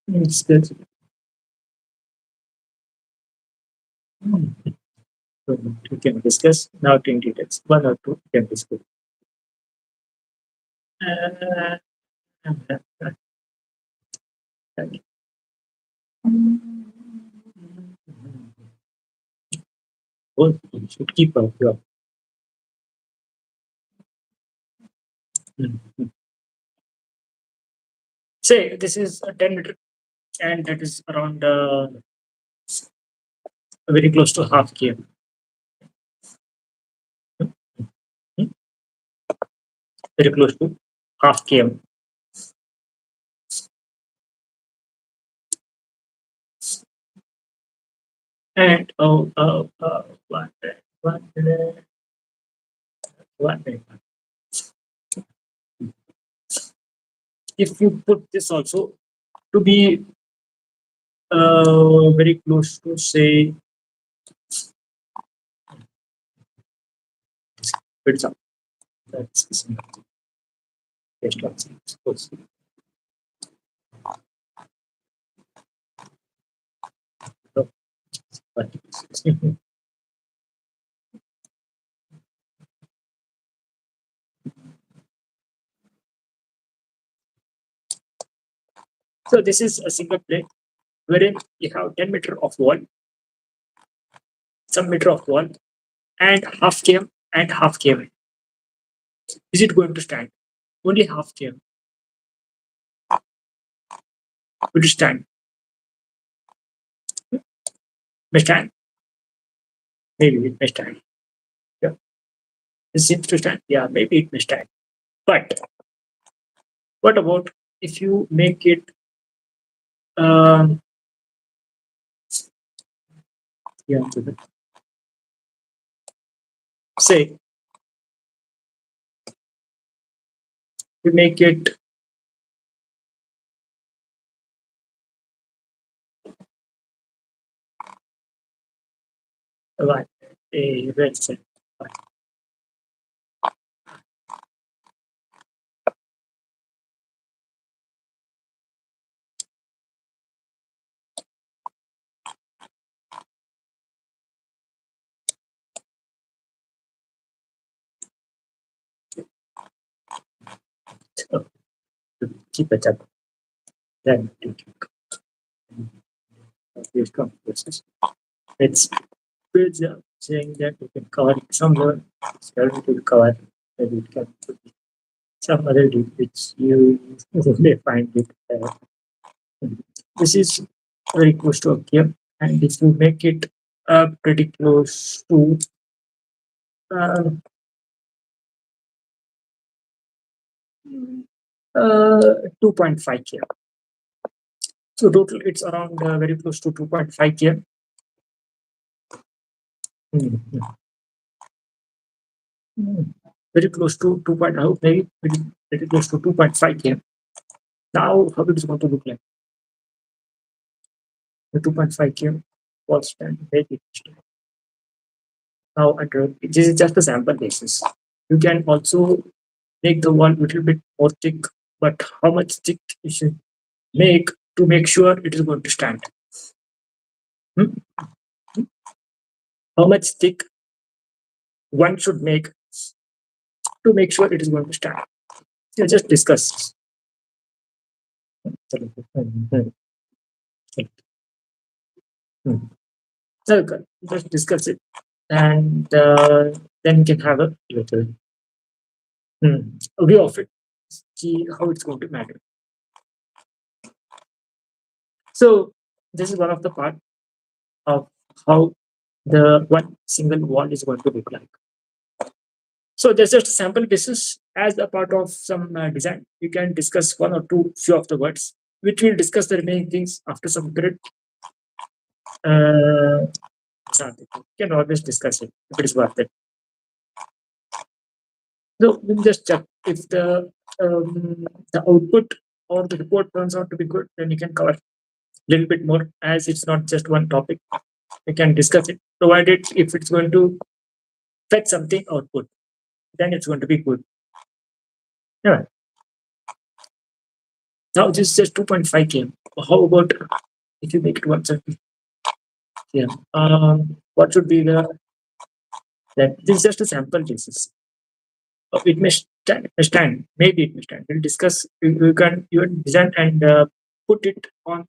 A: it's that we can discuss now in details. One or two we can discuss. Uh, well, you should keep up your. Say this is a 10 meter, and that is around very close to half km. Very close to half km. And one minute, one minute, one minute. If you put this also to be very close to, say, it's up. That's suppose. But- So this is a single plate wherein you have 10 meter of wall, some meter of wall, and half km and half km. Is it going to stand? Only half km. Would it stand? May stand? Maybe it may stand. Yeah. It seems to stand. Yeah, maybe it may stand. But what about if you make it um yeah, say we make it what a red cell. So, to keep it up, then to use computers. It's good job saying that you can cover it somewhere. It's better to cover that it can be some other deep which you may find it. This is very close to a game, and if you make it pretty close to uh, 2.5 km. So total, it's around very close to 2.5 km. Mm, mm. Very close to 2.0, maybe very close to 2.5 km. Now, how it is going to look like? The 2.5 km wall stand, maybe. Now, under this is just a sample basis. You can also make the wall a little bit more thick but how much thick you should make to make sure it is going to stand. Hmm? How much thick one should make to make sure it is going to stand. Yeah, just discuss. Okay, just discuss it, and then you can have a little view of it. See how it's going to matter. So this is one of the part of how the one single wall is going to look like. So there's just a sample basis as a part of some design. You can discuss one or two few of the words, which will discuss the remaining things after some period. Uh, something. You can always discuss it if it is worth it. So we'll just check if the output or the report turns out to be good, then you can cover a little bit more as it's not just one topic. You can discuss it, provided if it's going to fetch something output, then it's going to be good. Yeah. Now this is just 2.5 km. How about if you make it 170? Yeah. What should be the that this is just a sample basis. It may stand, maybe it may stand. We'll discuss. You can even design and put it on.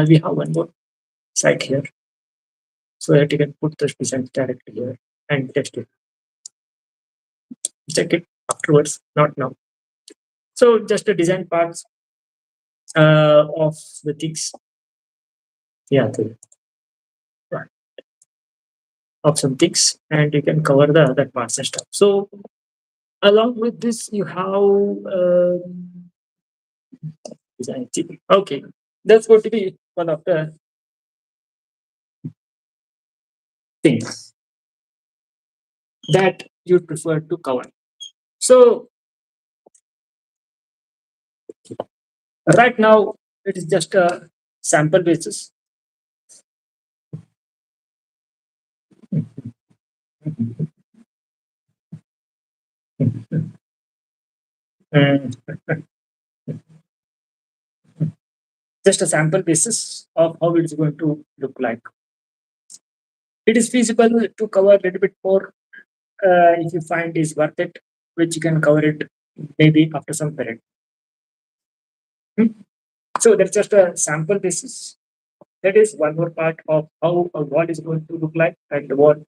A: We have one more site here, so that you can put the design directly here and test it. Check it afterwards, not now. So just the design parts of the things. Yeah, right, of some things, and you can cover the other parts and stuff. So along with this, you have design. Okay, that's going to be one of the things that you prefer to cover. So right now it is just a sample basis. Mm, just a sample basis of how it is going to look like. It is feasible to cover a little bit more if you find is worth it, which you can cover it maybe after some period. Hmm. So that's just a sample basis. That is one more part of how a wall is going to look like and what.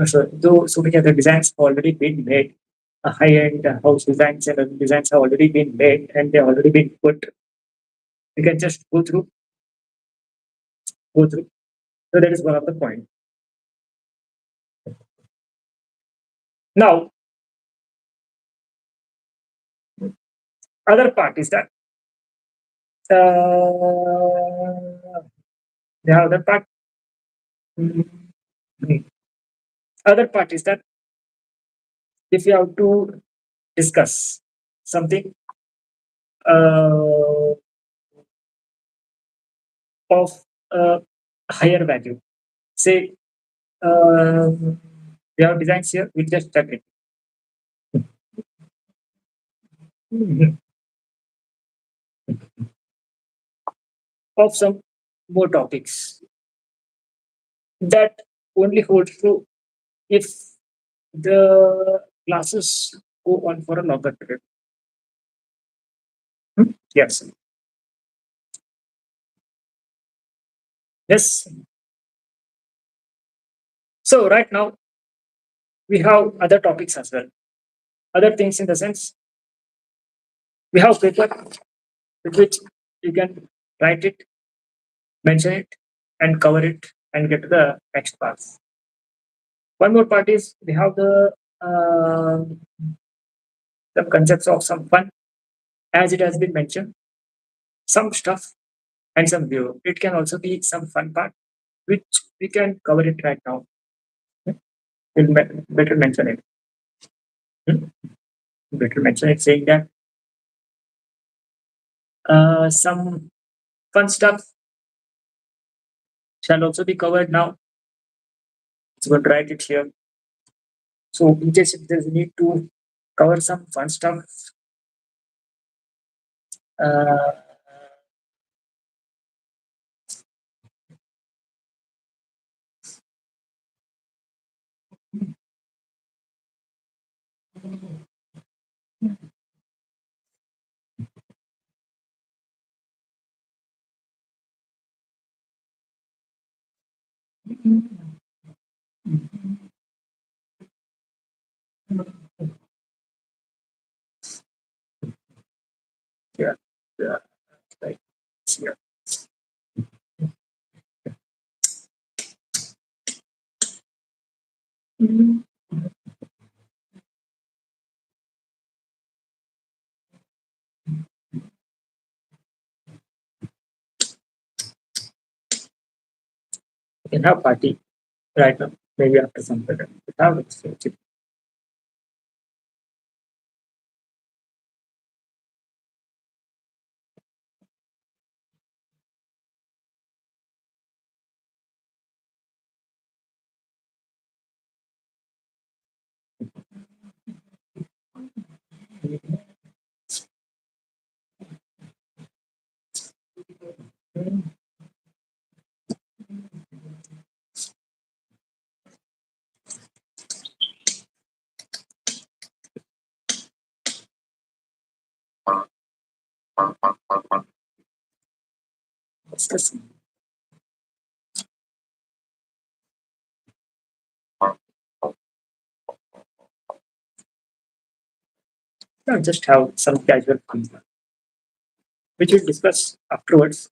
A: So, though so many other designs have already been made, high-end house designs and other designs have already been made and they have already been put. You can just go through. So that is one of the points. Now, other part is that the other part, mm, other part is that if you have to discuss something uh, of higher value, say we have designs here, we'll just check it. Mhm. Of some more topics that only holds true if the classes go on for a longer period. Yes. Yes. So right now we have other topics as well. Other things in the sense we have paper with which you can write it, mention it, and cover it and get to the next parts. One more part is we have the concepts of some fun, as it has been mentioned, some stuff and some view. It can also be some fun part, which we can cover it right now. We'll better mention it. Hmm? Better mention it, saying that some fun stuff shall also be covered now. It's going to write it here. So in case if there's a need to cover some fun stuff, Uh, yeah, yeah, right. Yeah. You can have party right now, maybe after some time. Have it. So, discuss. No, just have some casual fun, which we'll discuss afterwards.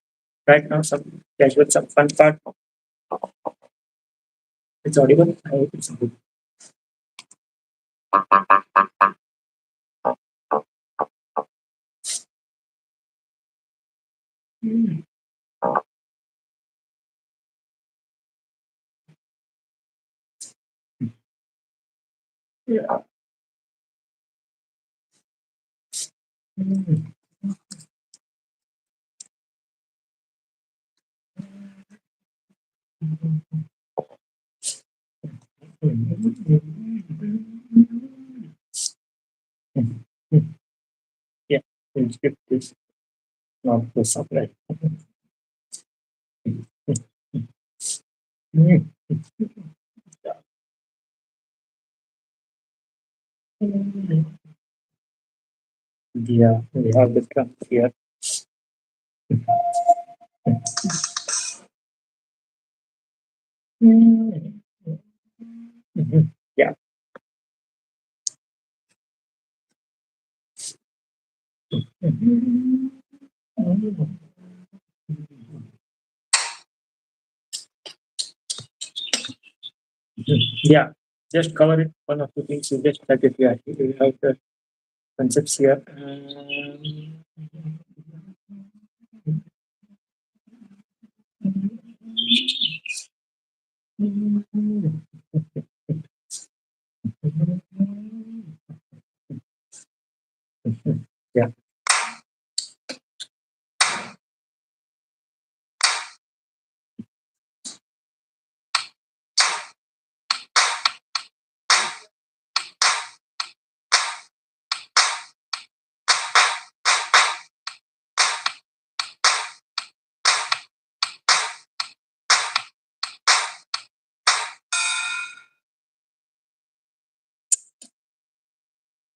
A: Right now, some casual, some fun part. It's audible. I hope it's good. Mm. Yeah. Mm. Yeah, we'll skip this. Not the supply. Yeah, we have the trunk here. Mhm. Yeah. Yeah. Just cover it. One of the things you just like it. Yeah, we have the concepts here. Yeah.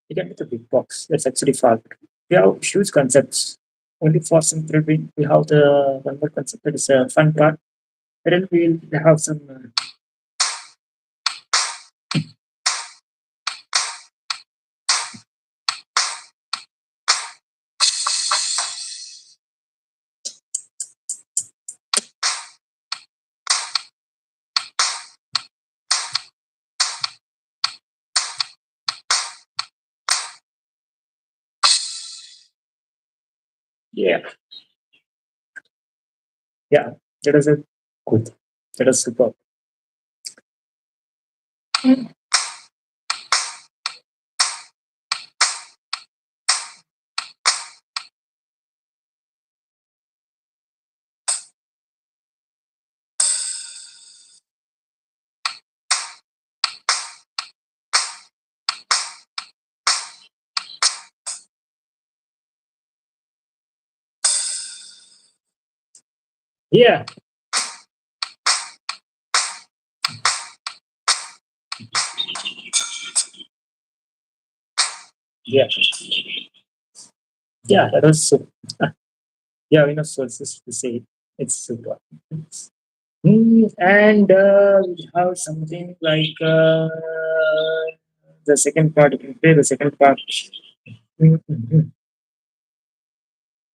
A: You can get the big box. That's actually far. We have huge concepts. Only for simple, we have the one more concept that is a fun part. Then we'll have some. Yeah. Yeah. That is a good. That is super. Yeah, yeah, yeah. That was so. Yeah, we know sources to say it's super. And we have something like the second part. You can play the second part. Mhm.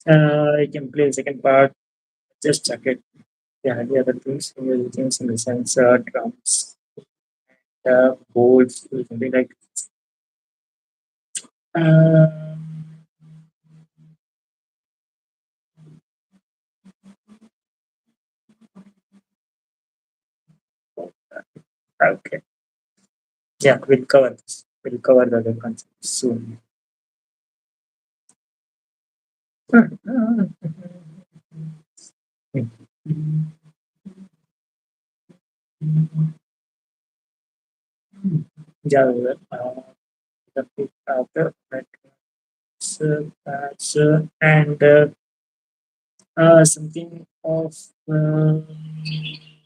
A: I can play the second part. Just check it. Yeah, the other things in the sense drums, boards, something like. Uh, okay. Yeah, we'll cover this. We'll cover the other concepts soon. Yeah, the after that's and something of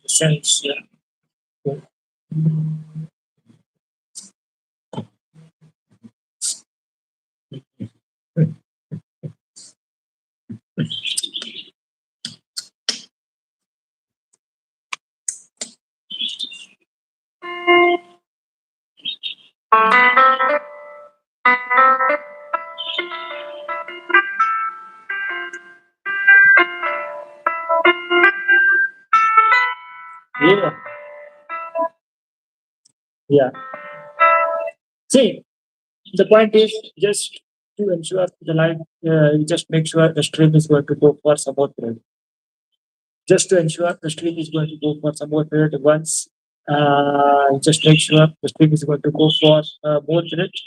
A: sense. Yeah, yeah. See, the point is just to ensure the line. You just make sure the stream is going to go for support period. Just to ensure the stream is going to go for support period once. Just make sure the stream is going to go for more minutes.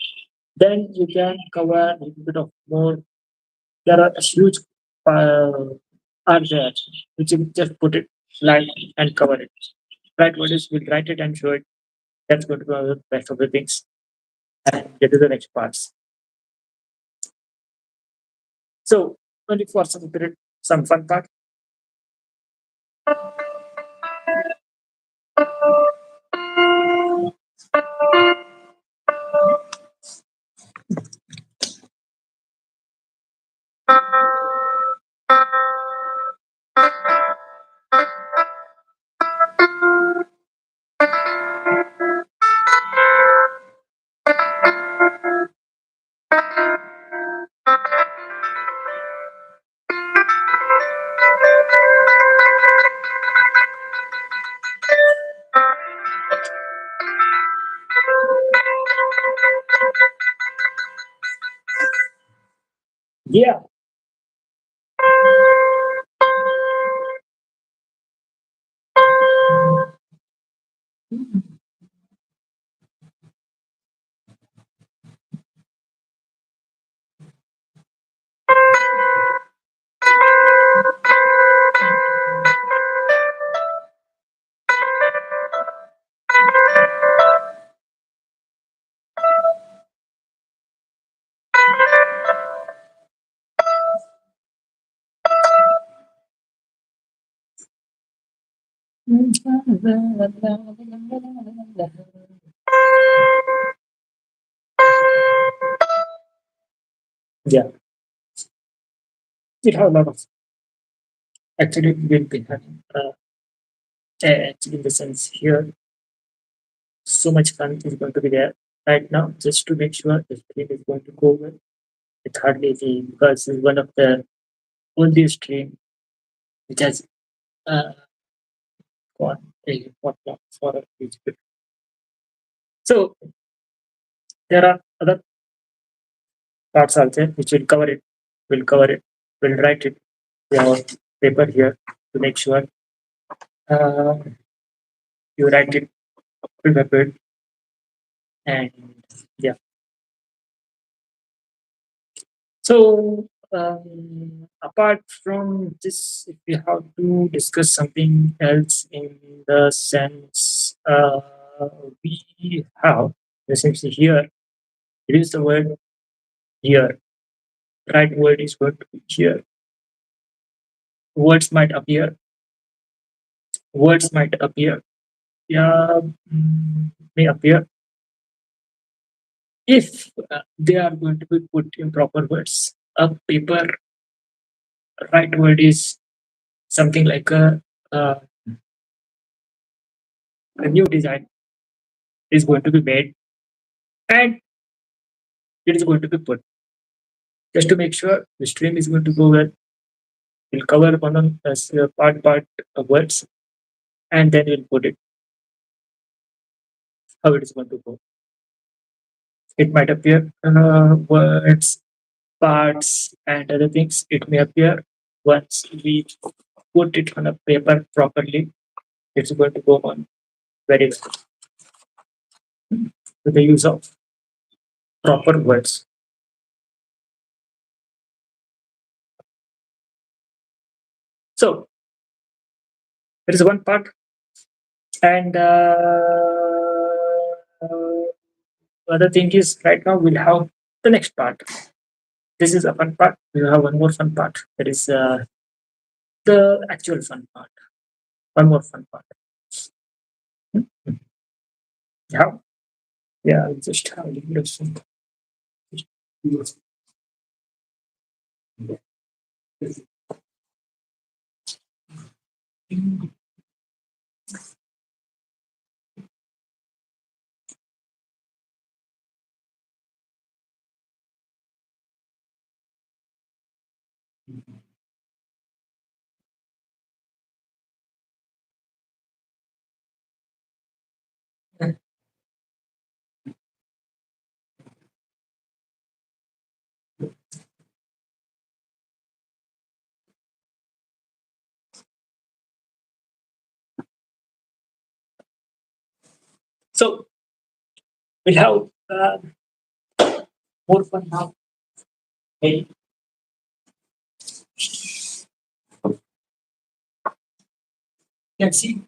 A: Then you can cover a little bit of more. There are a huge are there, which you just put it line and cover it. Right, what is we'll write it and show it. That's going to be the rest of the things. And get to the next parts. So only for some period, some fun part. Yeah, yeah. We have a lot of actually we'll be having actually in the sense here so much fun is going to be there right now just to make sure the stream is going to go well. It's hardly easy because it's one of the only stream which has uh, gone a whatnot for a huge bit. So there are other parts also which will cover it. We'll cover it. We'll write it. We have paper here to make sure uh, you write it prepared and yeah. So apart from this, if we have to discuss something else in the sense we have essentially here, it is the word here. Right word is going to be here. Words might appear. words might appear. Yeah, may appear if they are going to be put in proper words. A paper right word is something like a new design is going to be made and it is going to be put just to make sure the stream is going to go well. We'll cover one on as part of words and then we'll put it how it is going to go. It might appear words, parts, and other things. It may appear once we put it on a paper properly. It's going to go on very well with the use of proper words. So there is one part, and other thing is right now we'll have the next part. This is a fun part. We'll have one more fun part. That is the actual fun part. One more fun part. Yeah, yeah. I'll just have a little bit of some. So we'll have more fun now. Hey, let's see.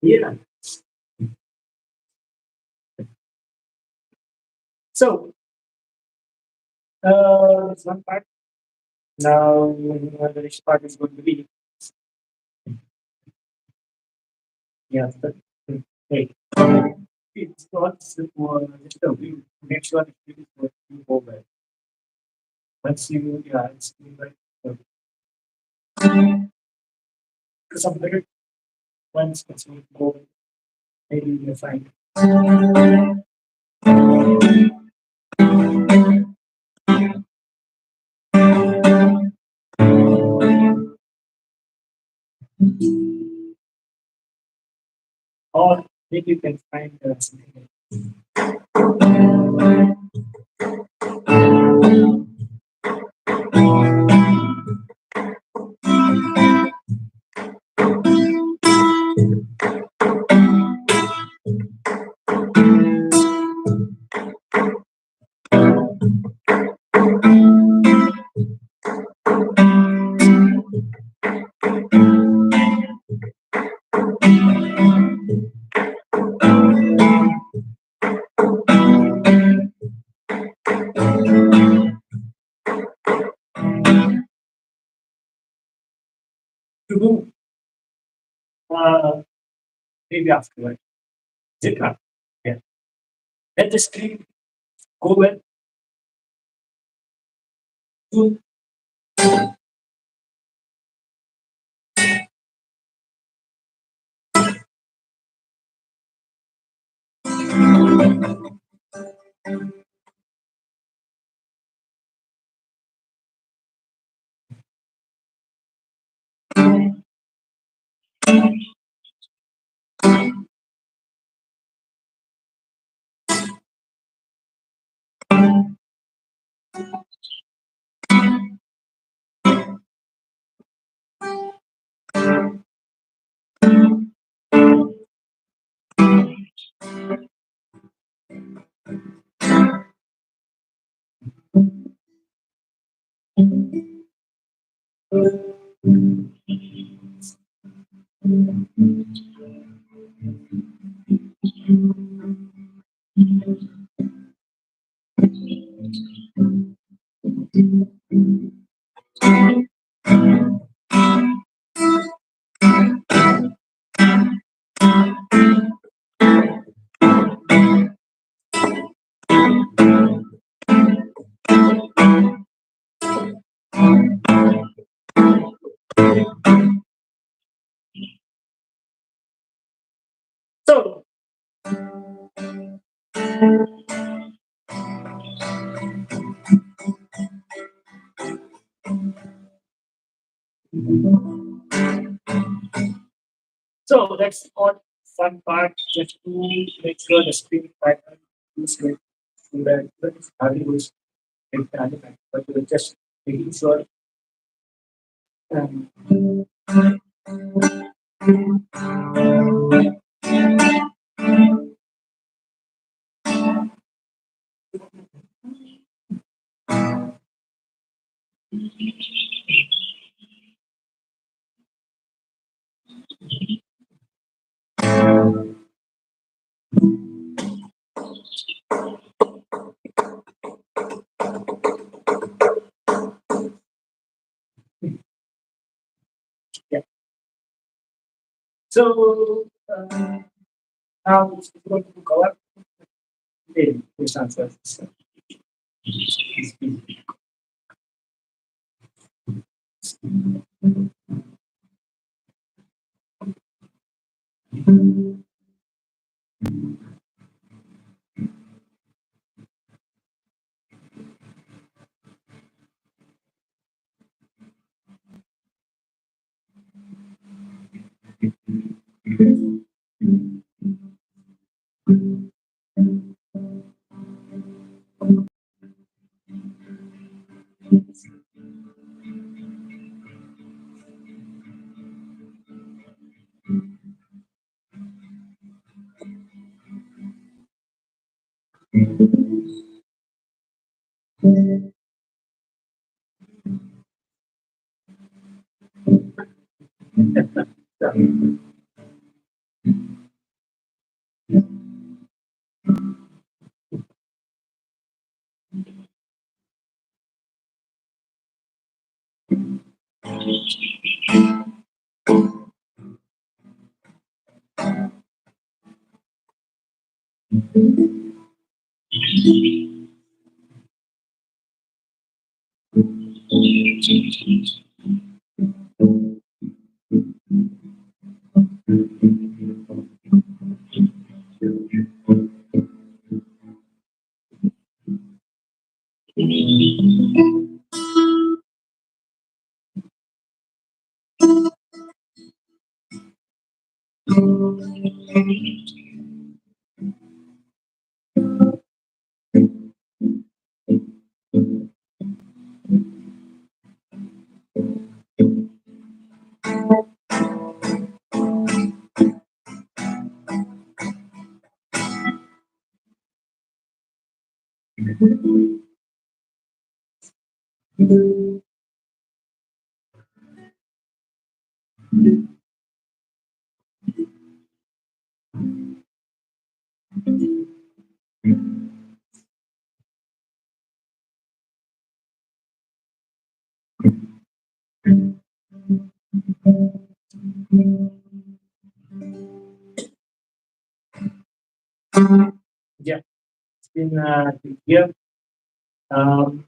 A: Yeah. So that's one part. Now the next part is going to be yeah. Hey, it's not just a view. Make sure it is what you go by. Once you yeah, it's like some better once you go maybe you find or maybe you can find something. To do maybe afterward. Sit up. Yeah. Let the screen go well to so so that's all fun part just to make sure the screen pattern is good so that it's valuable. it's an artifact, but just making sure. Um, yeah. So now it's going to cover the this answer. Yeah, it's been good here. Um,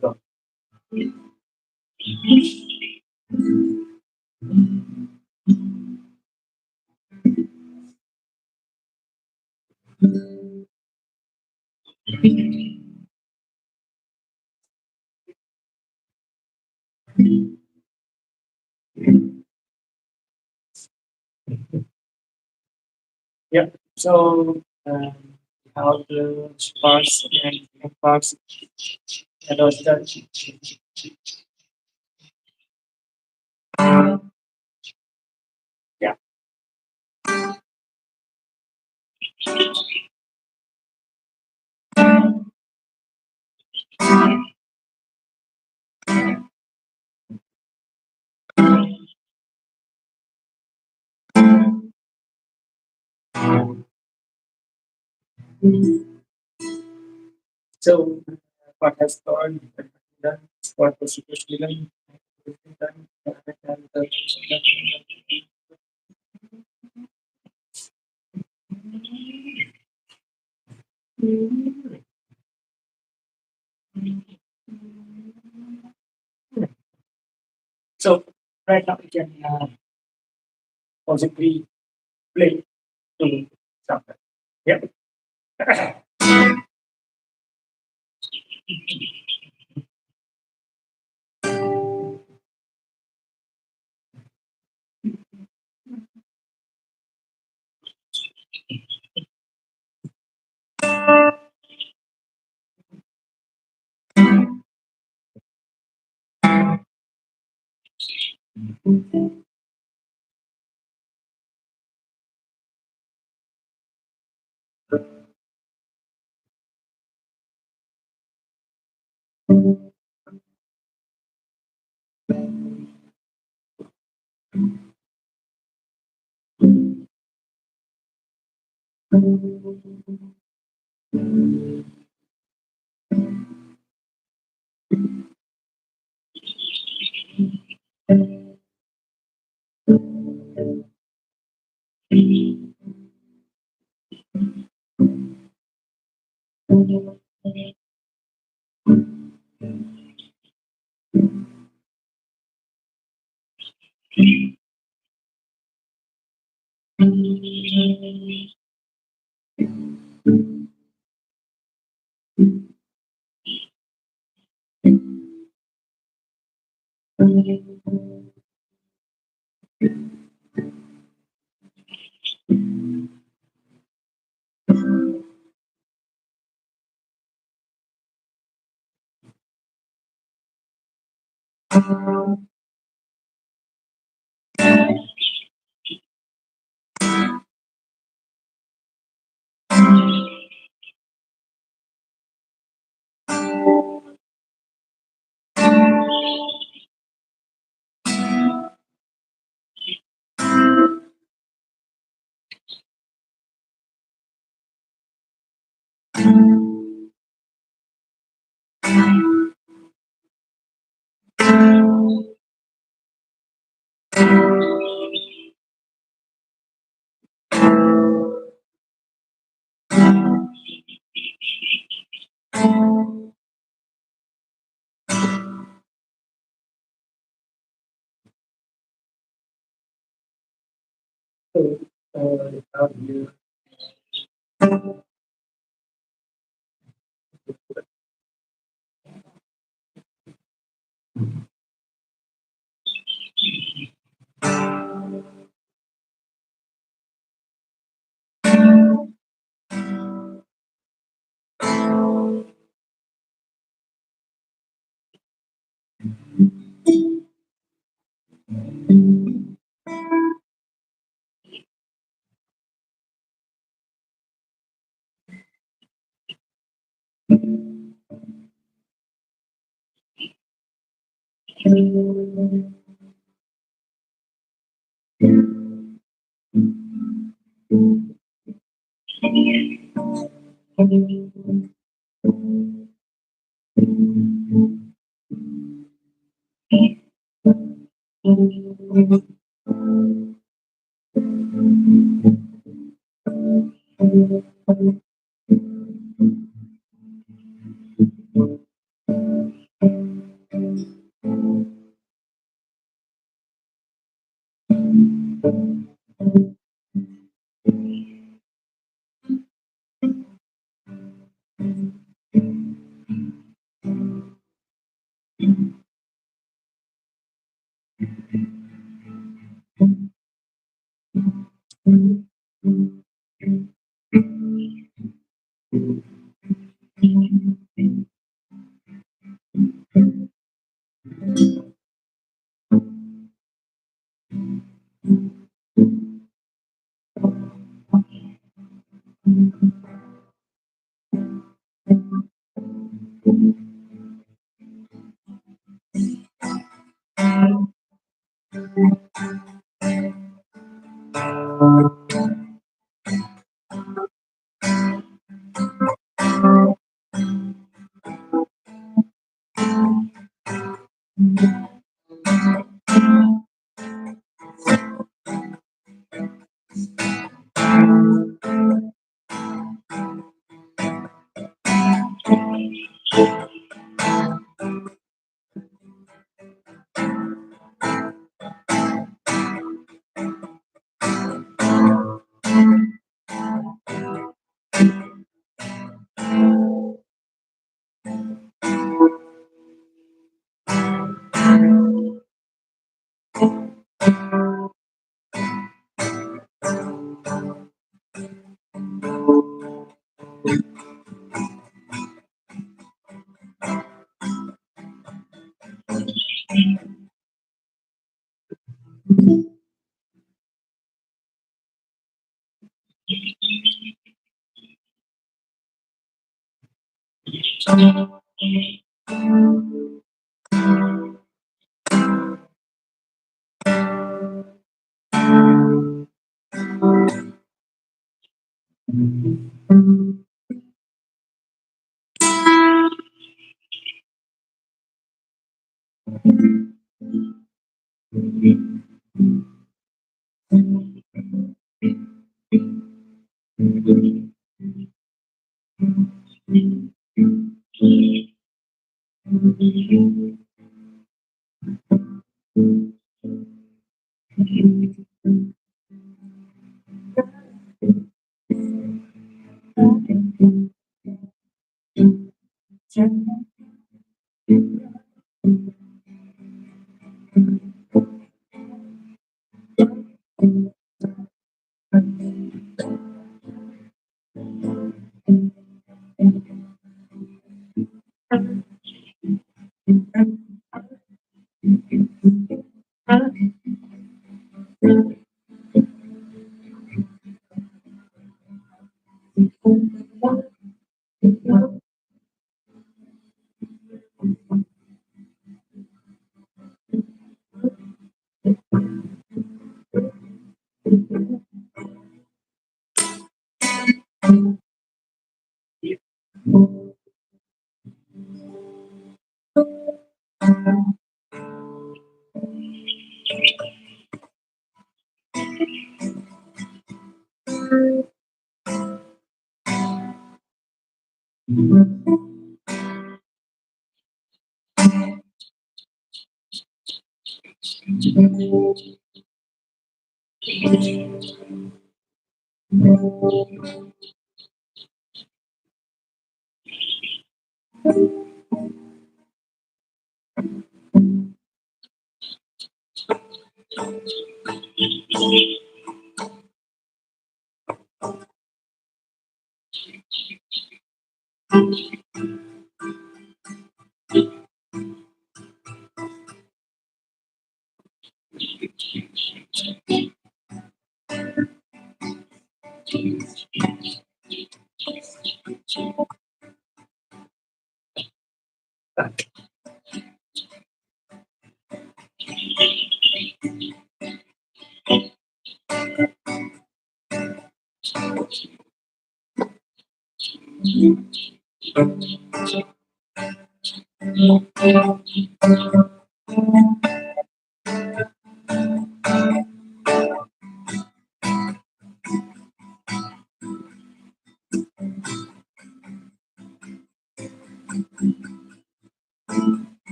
A: so, yeah, so how the parts and parts and all that. Yeah, so what has gone done, what was supposed to be done, done, and, So right now we can possibly play to something. Yep. So, how you-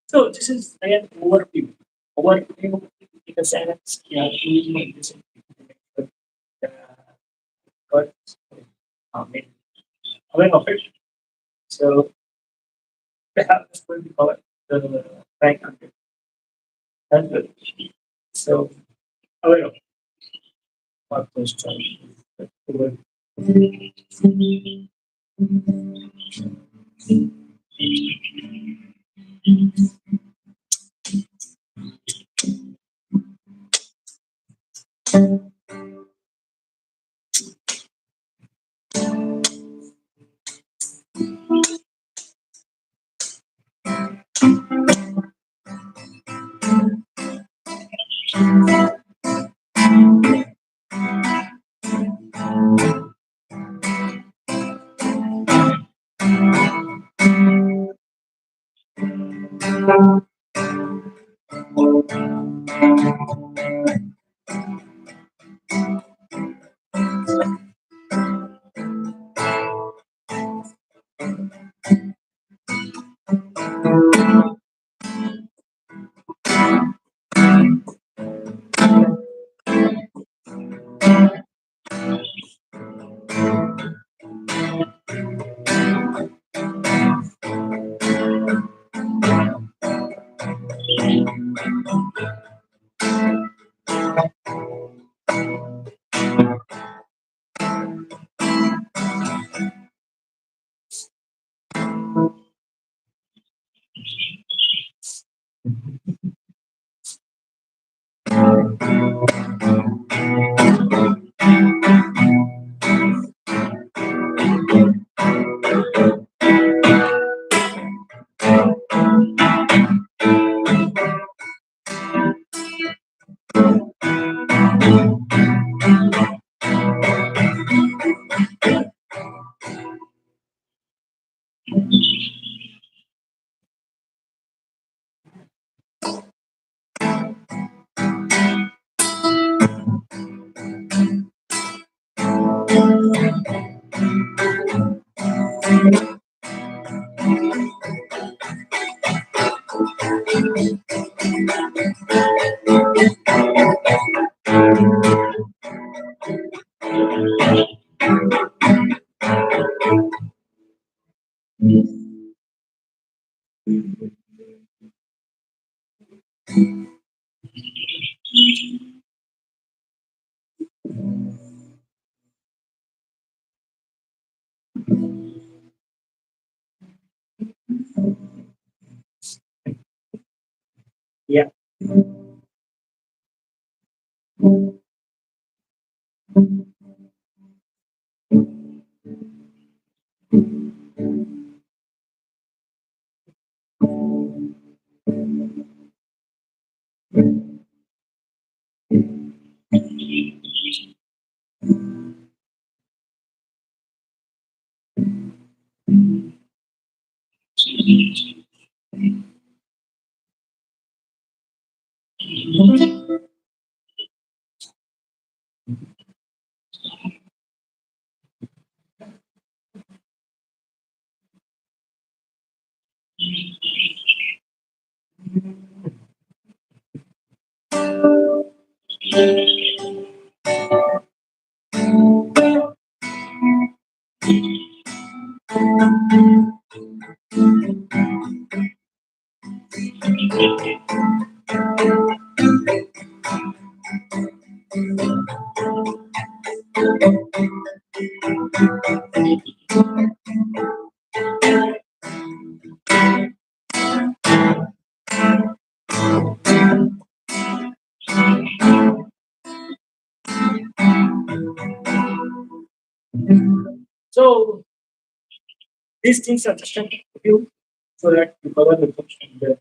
A: So this is an overview. Overview in the sense you have to listen to the words, mean, aware of it. So we have this going to cover the rank content as well. So aware of what those terms. Yeah. So these things are just a few so that you cover the function there.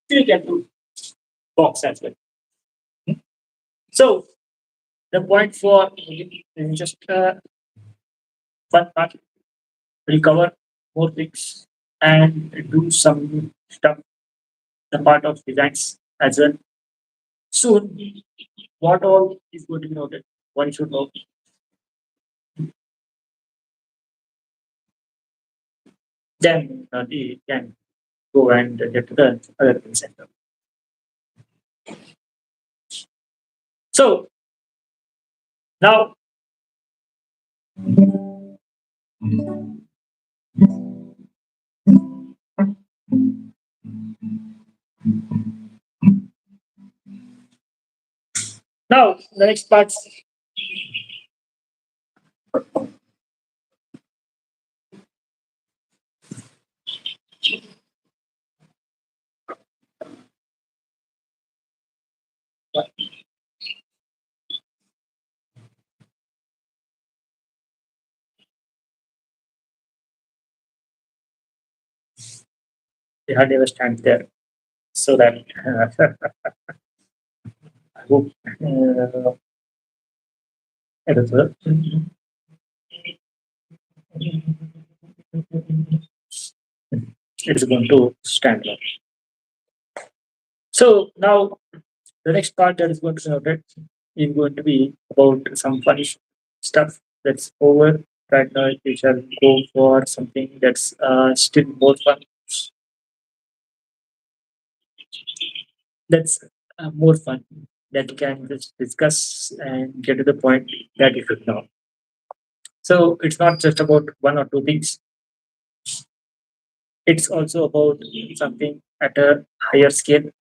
A: You can do box as well. So the point for is just one part. We'll cover more things and do some stuff, the part of designs as well. Soon, what all is going to be noted? One should know. Then they can go and get to the other center. So now, now the next part. They had never stand there, so that I hope it is it is going to stand up. So now the next part that is going to be noted is going to be about some funny stuff that's over Right now, we shall go for something that's still more fun. That's more fun that you can just discuss and get to the point that you should know. So it's not just about one or two things. It's also about something at a higher scale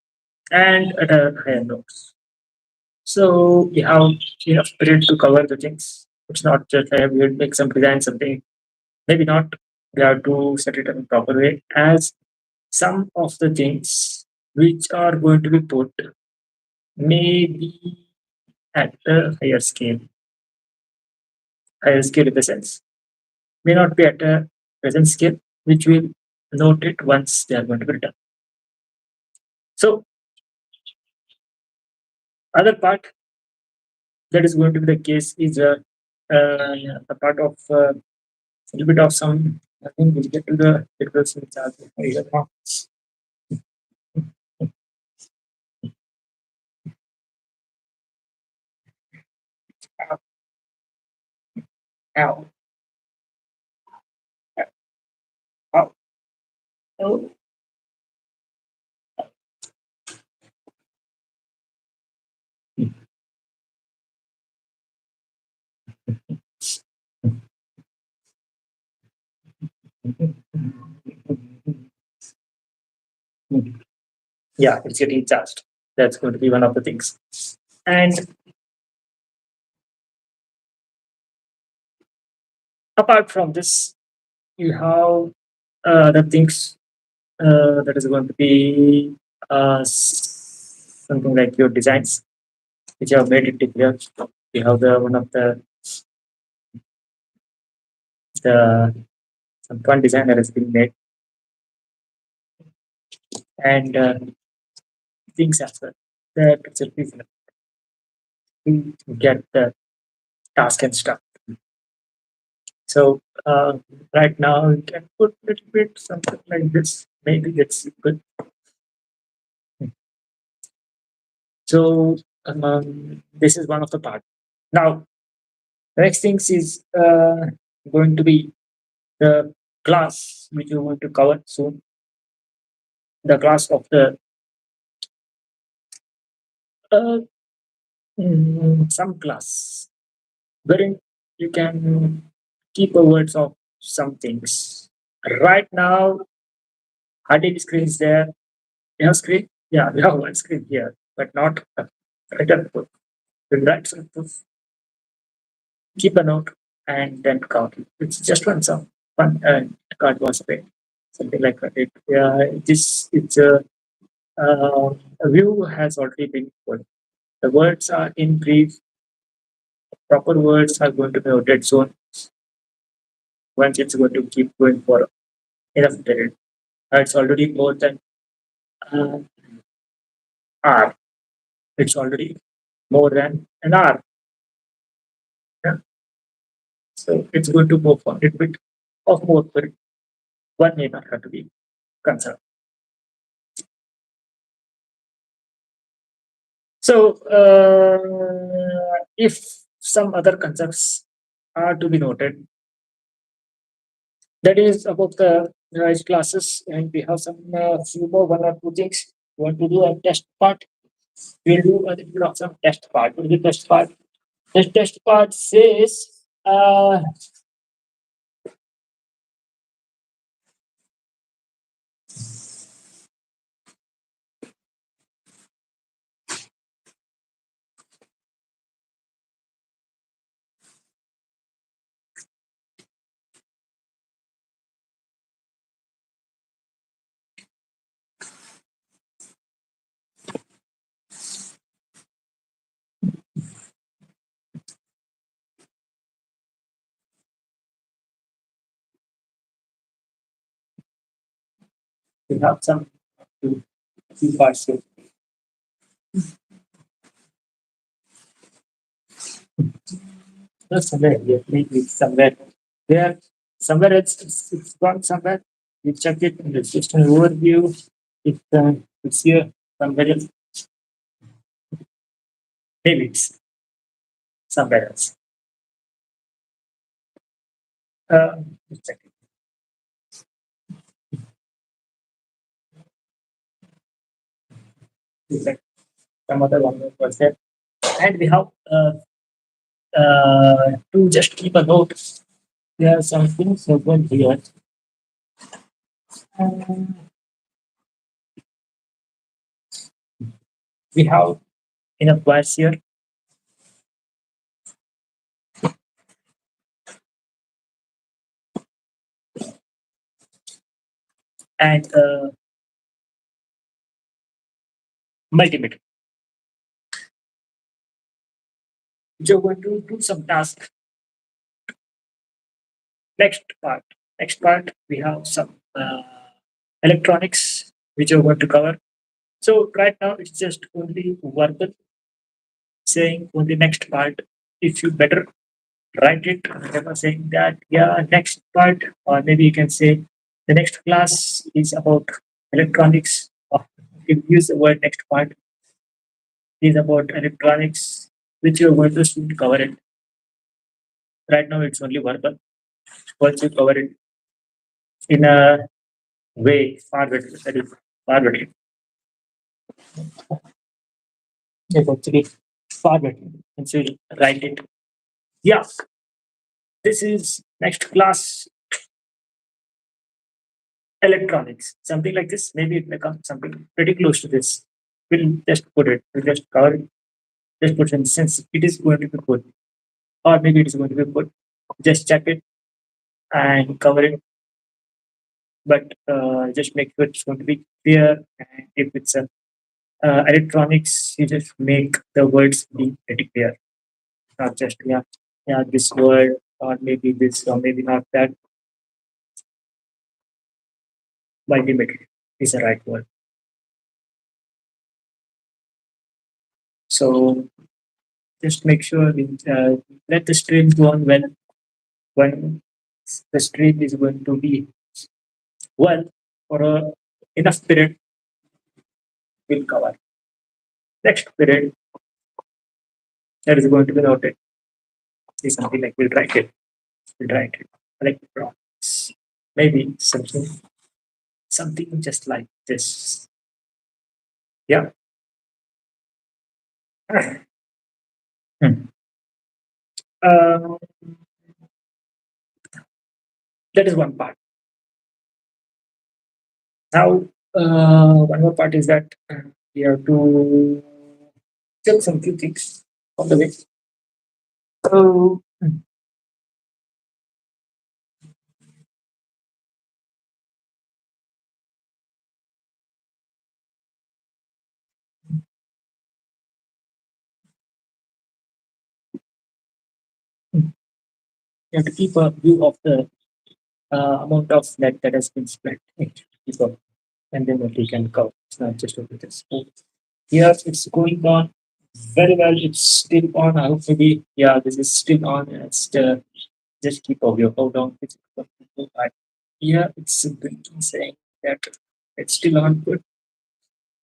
A: and at a higher notes. So we have enough period to cover the things. It's not just we will make some design something. Maybe not. We have to set it in a proper way. As some of the things which are going to be put may be at a higher scale in the sense, may not be at a present scale, which will note it once they are going to be done. So other part that is going to be the case is a part of a little bit of some. I think we'll get to the difference in charge. Ow, ow, ow. Yeah, it's getting charged. That's going to be one of the things. And apart from this, you have the things that is going to be something like your designs, which you have made it clear. You have the one of the some fun design that has been made, and things as well. That itself is enough to get the task and stuff. So right now you can put a little bit something like this. Maybe that's good. So this is one of the part. Now the next things is going to be the class which you want to cover soon. The class of the uh, some class wherein you can keep a words of some things. Right now, hardly screen is there. You have screen? Yeah, we have one screen here, but not a written book. The right side of keep a note and then count it. It's just one some one card was paid. Something like that. A view has already been put. The words are in brief. Proper words are going to be noted soon. Once it's going to keep going for enough period. It's already more than uh, hour. It's already more than an hour. Yeah? So it's going to go for a little bit of more period. One may not have to be concerned. So if some other concepts are to be noted, that is about the rise classes, and we have some few more one or two things. We want to do a test part. We'll do a little bit of some test part. What is the test part? The test part says we have some few few parts here. Not somewhere here, maybe somewhere there, somewhere it's gone somewhere. You check it in the just an overview. It's here somewhere else. Maybe it's somewhere else. Exactly. Exactly. Some other one was there. And we have to just keep a note. There are some things over here. Um, we have enough bars here and multimeter. You're going to do some task. Next part. Next part, we have some electronics which you're going to cover. So right now it's just only verbal saying on the next part. If you better write it, whatever saying that, yeah, next part, or maybe you can say the next class is about electronics. Or you can use the word next part is about electronics, which you're going to soon cover it. Right now it's only verbal. Once you cover it in a way forward, that is forward. Yes, actually forward. And so you write it. Yeah, this is next class electronics. Something like this. Maybe it may come something pretty close to this. We'll just put it. We'll just cover it. Just put it since it is going to be put. Or maybe it is going to be put. Just check it and cover it. But just make sure it's going to be clear. And if it's a electronics, you just make the words be pretty clear. Not just yeah, this word or maybe this or maybe not that. Multimeter is the right word. So just make sure we let the stream go on when the stream is going to be well for a enough period will cover. Next period that is going to be noted is something like we'll write it. We'll write it. Electrons. Maybe something just like this. Yeah. Hmm. Uh, that is one part. Now, one more part is that we have to check some few things on the way. So, you have to keep a view of the amount of net that has been spent. Keep up, and then what you can cover. It's not just over this. So here it's going on very well. It's still on. I hope maybe yeah, this is still on. It's just keep a view. Hold on. It's here it's blinking saying that it's still on. Good.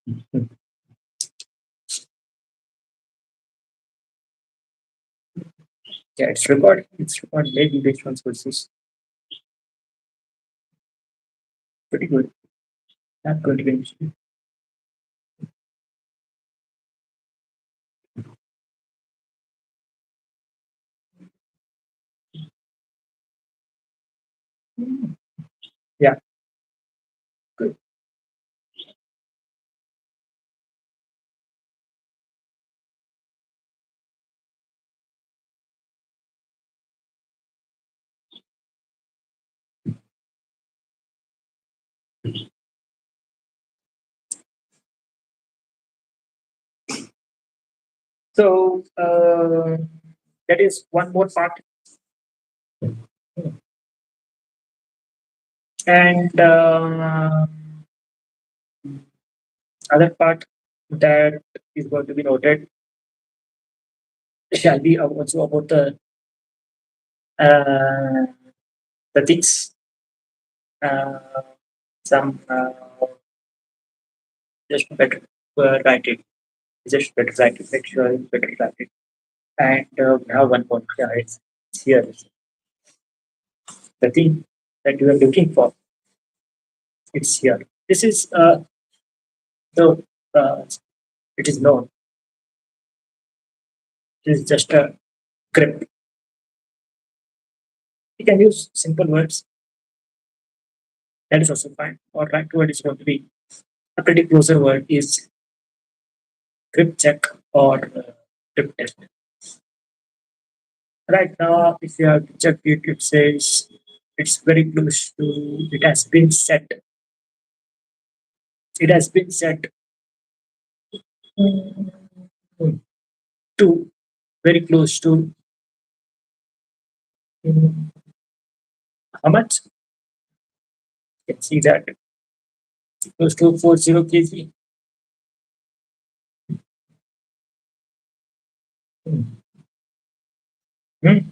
A: Mhm. Yeah, it's recording. It's recording. Maybe which one's was this? Pretty good. Not going to be an issue. Yeah, good. So that is one more part, and other part that is going to be noted shall be also about uh, the things. Uh, some just better write it. Just better write it. Make sure you better write it. And we have one more. Yeah, it's here. the thing that you are looking for. It's here. This is the it is known. It is just a script. You can use simple words. That is also fine. Or right word is going to be a pretty closer word is script check or script test. Right now, if you have to check it, it says it's very close to. It has been set. It has been set to very close to mm, how much? You can see that close to 40 kg. Mm. Mm.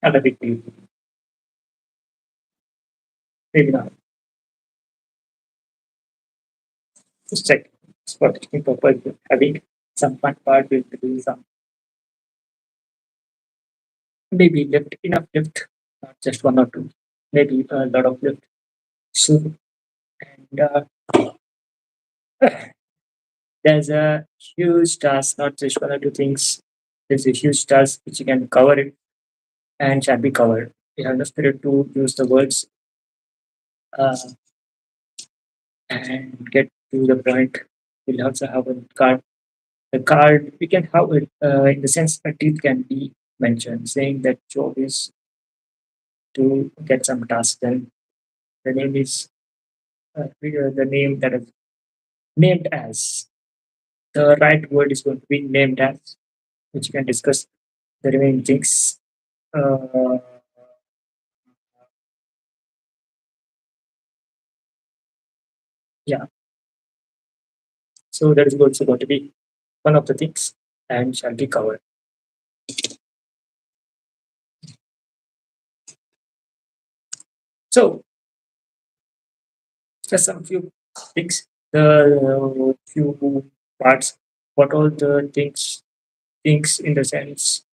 A: Not a big deal. Maybe not. Just check. It's for teaching purpose. Having some fun part will do some maybe lift enough lift, not just one or two. Maybe a lot of lift. So and there's a huge task, not just one or two things. There's a huge task which you can cover it and shall be covered. You have the spirit to use the words uh, and get to the point. We'll also have a card. The card we can have it in the sense that it can be mentioned, saying that job is to get some task done. The name is the name that is named as. The right word is going to be named as, which you can discuss the remaining things. Uh, yeah, so that is also going to be one of the things and shall be covered. So just some few things, the few parts, what all the things in the sense,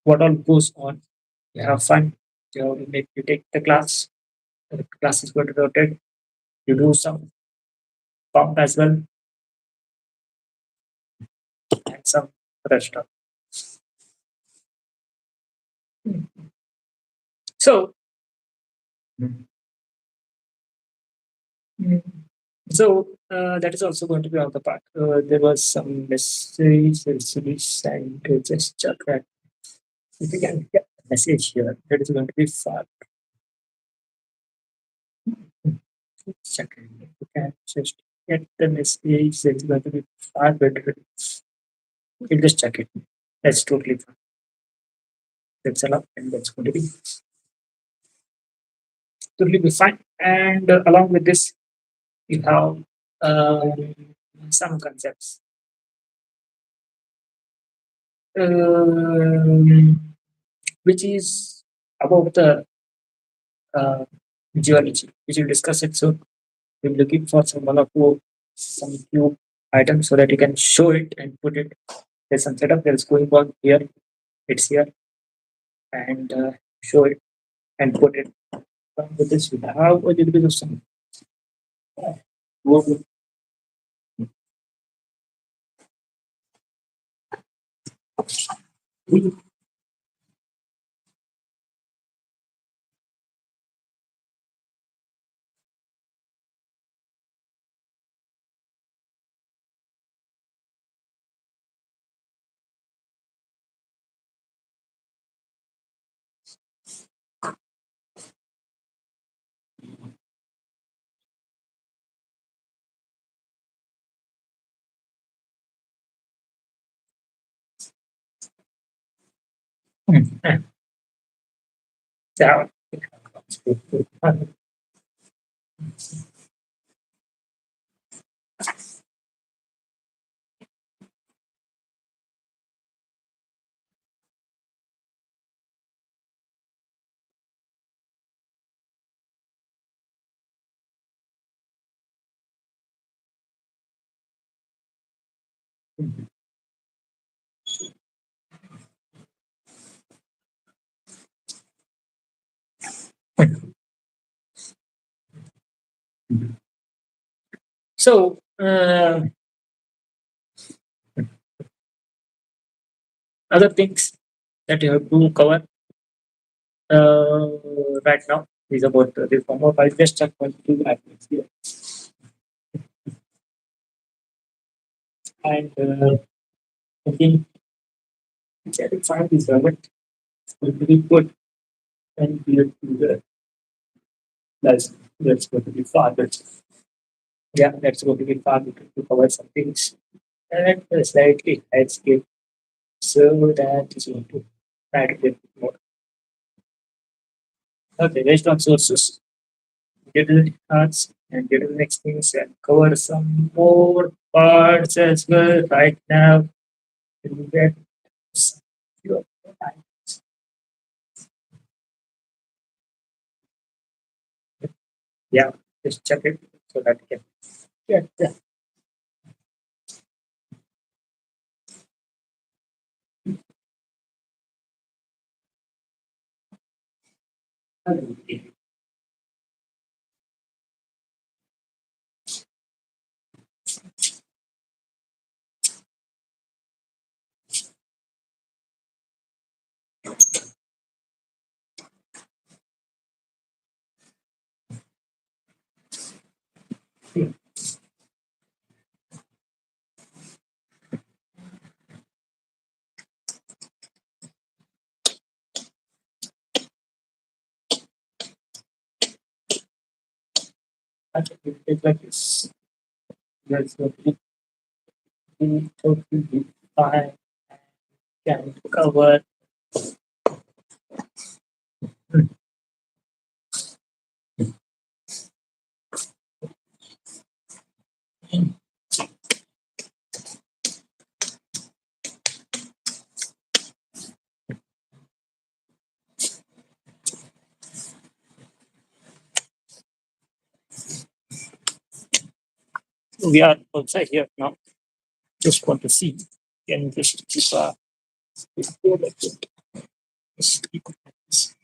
A: what all goes on. You have fun. You take the class. The class is going to rotate. You do some pump as well and some rest stuff. So, mm, that is also going to be on the part. There was some message and just check that if you can get the message here, that is going to be far. Check it. You can just get the message. It's going to be far better. You just check it. That's totally fine. That's enough, and that's going to be totally be fine. And along with this, you have um, some concepts, um, which is about the uh, geology, which we'll discuss it soon. We're looking for some one or two, some few items so that you can show it and put it. There's some setup that is going on here. It's here and show it and put it. With this, we have a little bit of some work. Yeah. So, other things that you have to cover right now is about the form of I just check one two items here. And I think getting five is relevant. Will be good and we have to that's going to be far. That's going to be far to cover some things. And slightly higher scale so that is going to try to get more. Okay, based on sources, get to the charts and get to the next things and cover some more parts as well. Right now, we'll get some few time. Yeah, just check it so that you can get the it like this. That's what we totally fine can cover. We are outside here now. Just want to see. Can just keep this here like this. Just keep it like this.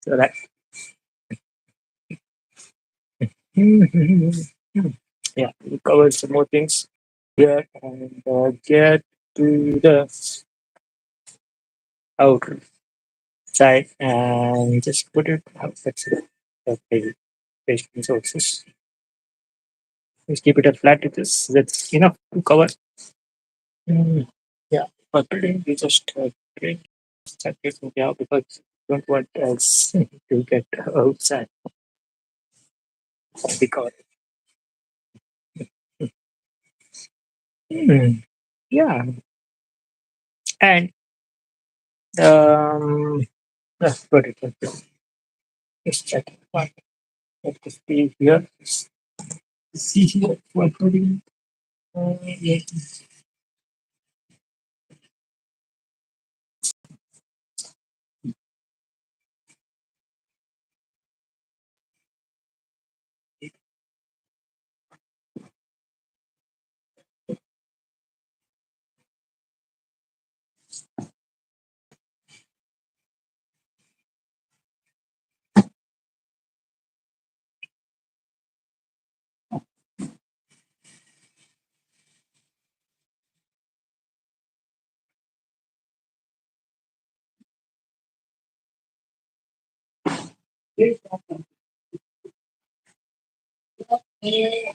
A: So that yeah, we covered some more things here and get to the outer side and just put it out. That's it. Okay, patient sources. Just keep it as flat. It is that's enough to cover. Mm, yeah, for today we just create circuits yeah, because we don't want else to get outside because mm, yeah, and that's what it is. Just check it. Let us see here. See here what putting. Yeah. Yeah,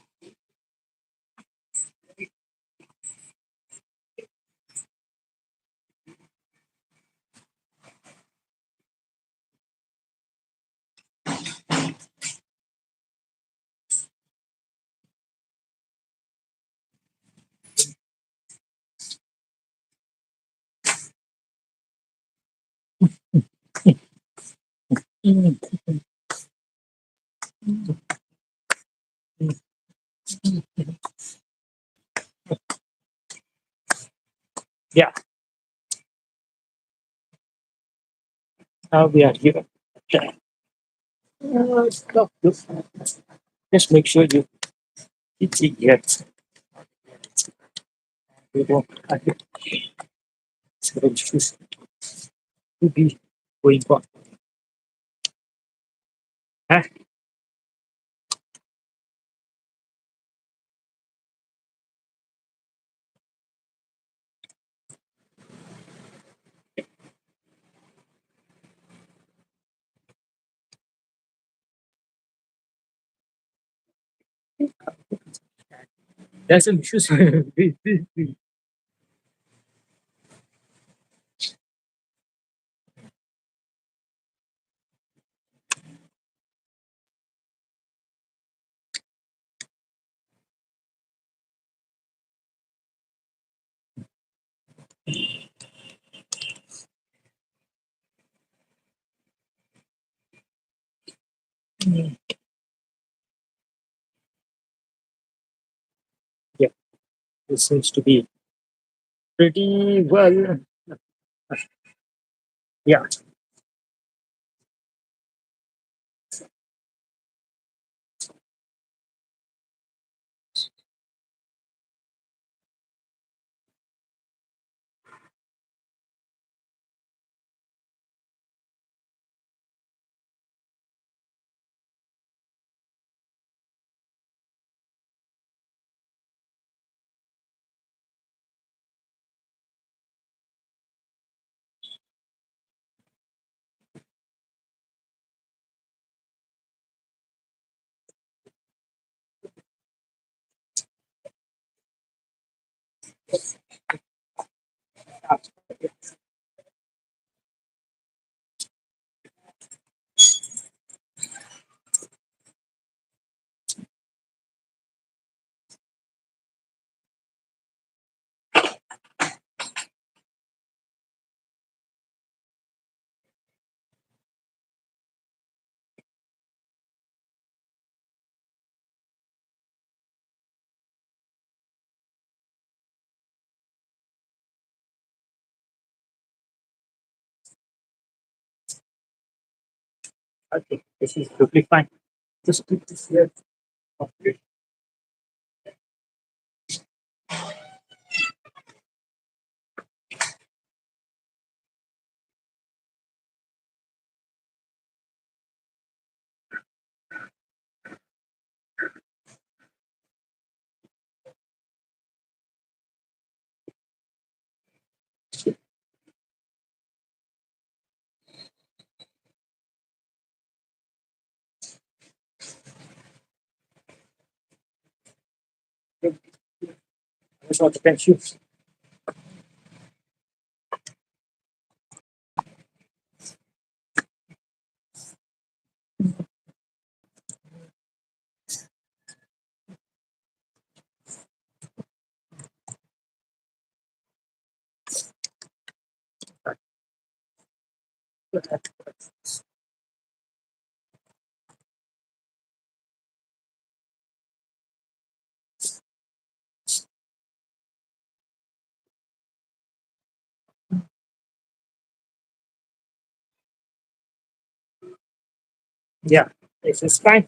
A: now we are here. Yeah. Stop this. Just make sure you eat it yet. We don't have it. So choose to be going on. Huh? There's some issues. Yeah, this seems to be pretty well. Yeah, okay, this is totally fine. Just put this here. Okay. That's what the pen shoots. Yeah, this is fine.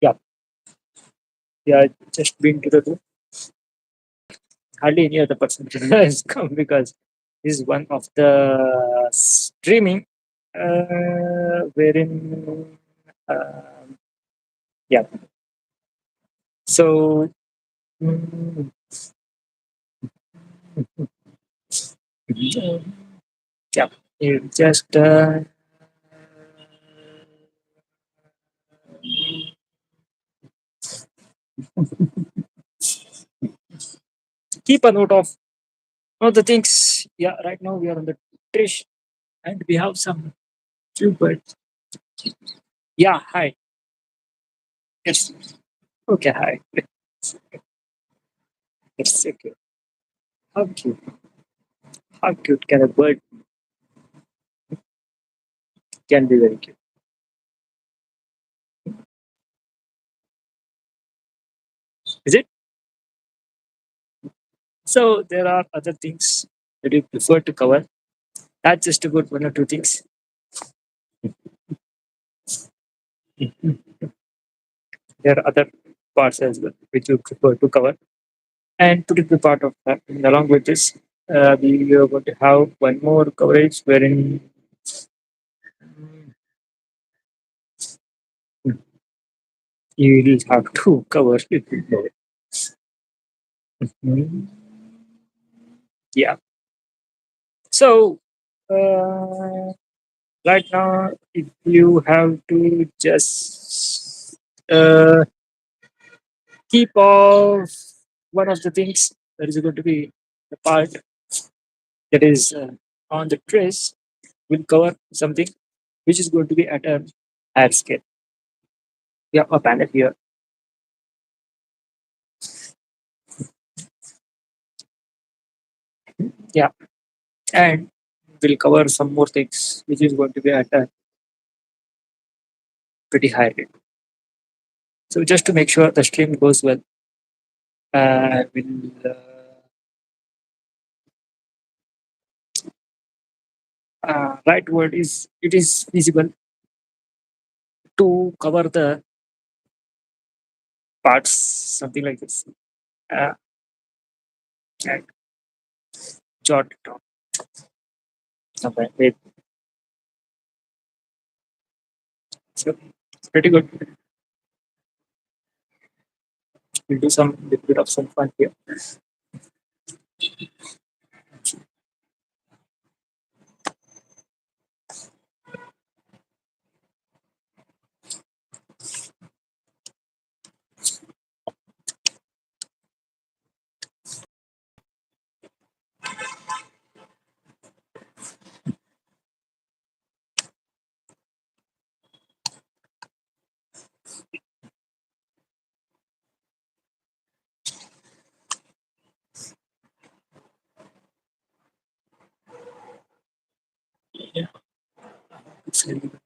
A: Yeah, yeah. Just been to the room. Hardly any other person has come because this is one of the streaming wherein yeah. So mm, yeah, you just keep a note of all the things. Yeah, right now we are on the dish and we have some few birds. Yeah, hi. Yes. Okay, hi. It's okay. How cute. How cute can a bird can be very cute. Is it? So there are other things that you prefer to cover. That's just about one or two things. There are other parts as well which you prefer to cover. And to be part of that, and along with this, we are going to have one more coverage wherein you will have to cover it. Mhm. Yeah. So, right now, if you have to just keep off one of the things that is going to be the part that is on the trace, will cover something which is going to be at a higher scale. We have a panel here. Yeah. And we'll cover some more things which is going to be at a pretty high rate. So just to make sure the stream goes well, will right word is it is feasible to cover the parts something like this uh, and jot it down somewhere. Wait, so it's pretty good. We'll do some little bit of some fun here. Yeah, it's really good.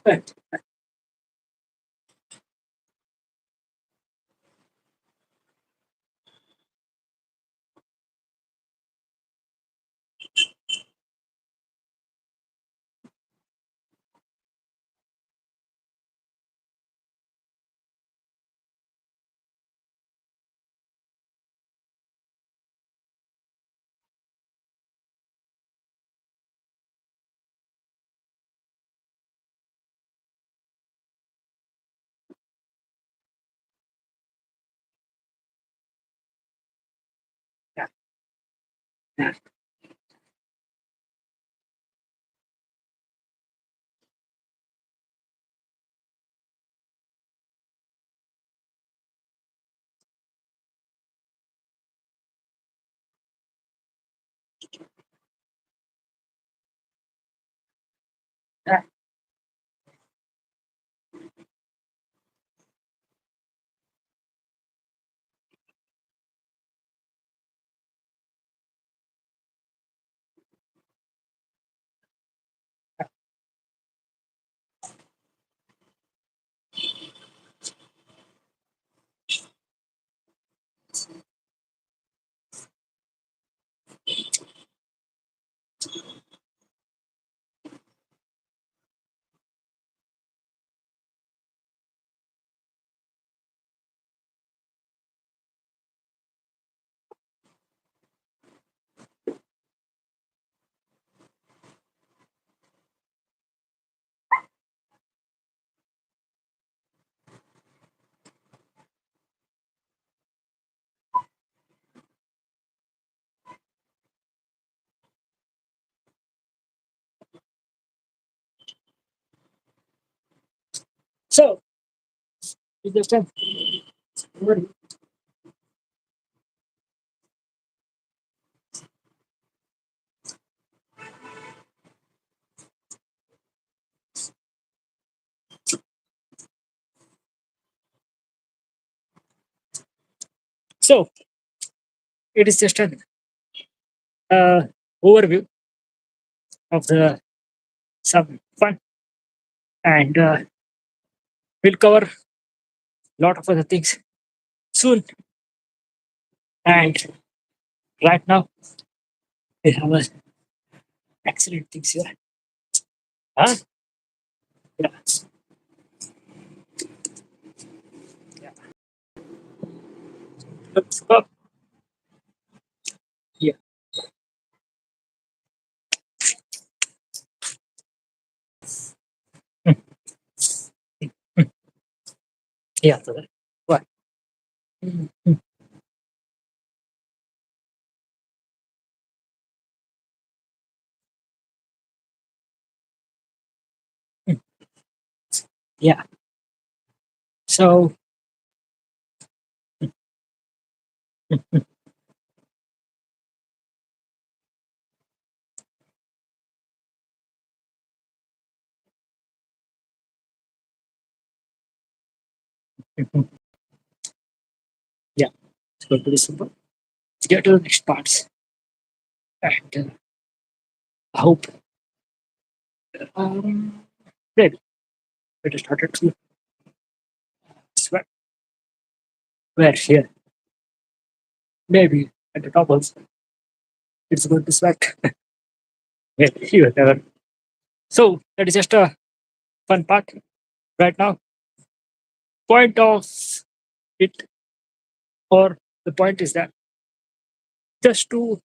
A: Right. Yeah. Yeah. Yeah. So you just have so it is just an uh, overview of the some fun, and we'll cover a lot of other things soon. And right now we have a excellent things here. Huh? Yeah. Yeah. Let's go. Yeah. Mm, mm. Yeah. So that- What? Mm, mm, mm. Yeah. So Yeah, it's going to be simple. Let's get to the next parts. And I hope um, maybe it started to sweat. Where here? Maybe at the top also. It's going to sweat. Maybe you never. So that is just a fun part right now. Point of it, or the point is that just to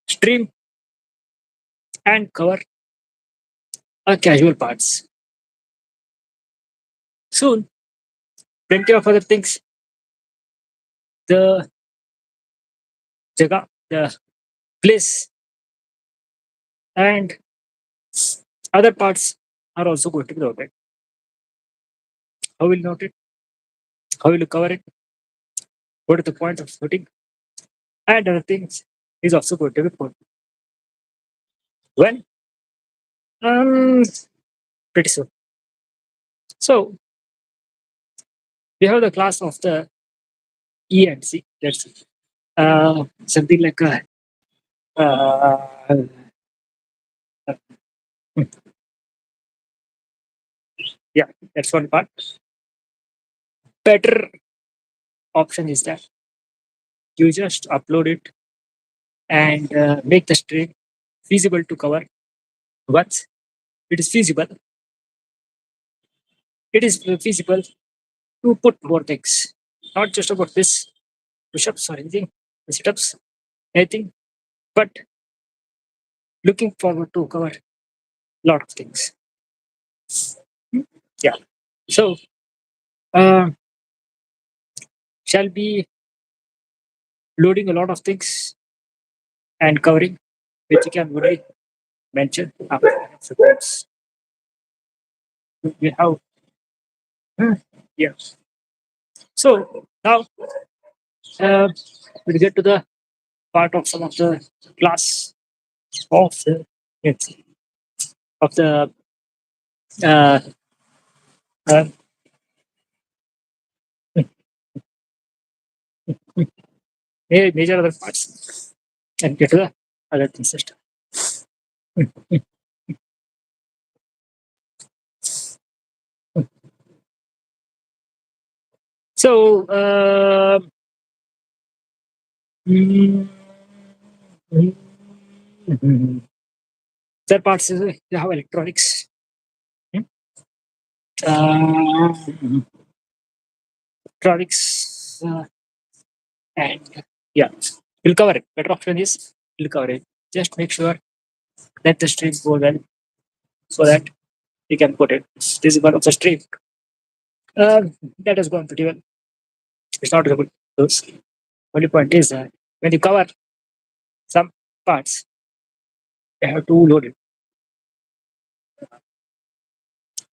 A: stream and cover our casual parts. Soon, plenty of other things. The jaga, the place, and other parts are also going to be noted. How will you note it? How will you cover it? What are the points of noting? And other things is also going to be put. When? Um, Pretty soon. So we have the class of the E and C. That's something like uh, yeah, that's one part. Better option is that you just upload it and make the stream feasible to cover. Once it is feasible, it is feasible to put more things, not just about this push-ups or anything, sit-ups, anything, but looking forward to cover a lot of things. Hmm? Yeah. So, uh, shall be loading a lot of things and covering, which you can already mention after the course. We have, hmm, yeah. So now we'll get to the part of some of the class of the yes, of the uh, uh, major other parts and get to the other thing system. So, mm, third parts is you have electronics, hmm, uh, electronics, and yeah, we'll cover it. Better option is we'll cover it. Just make sure that the streams go well so that we can put it. This is one of the stream. That has gone pretty well. It's not good. Those only point is that when you cover some parts, you have to load it.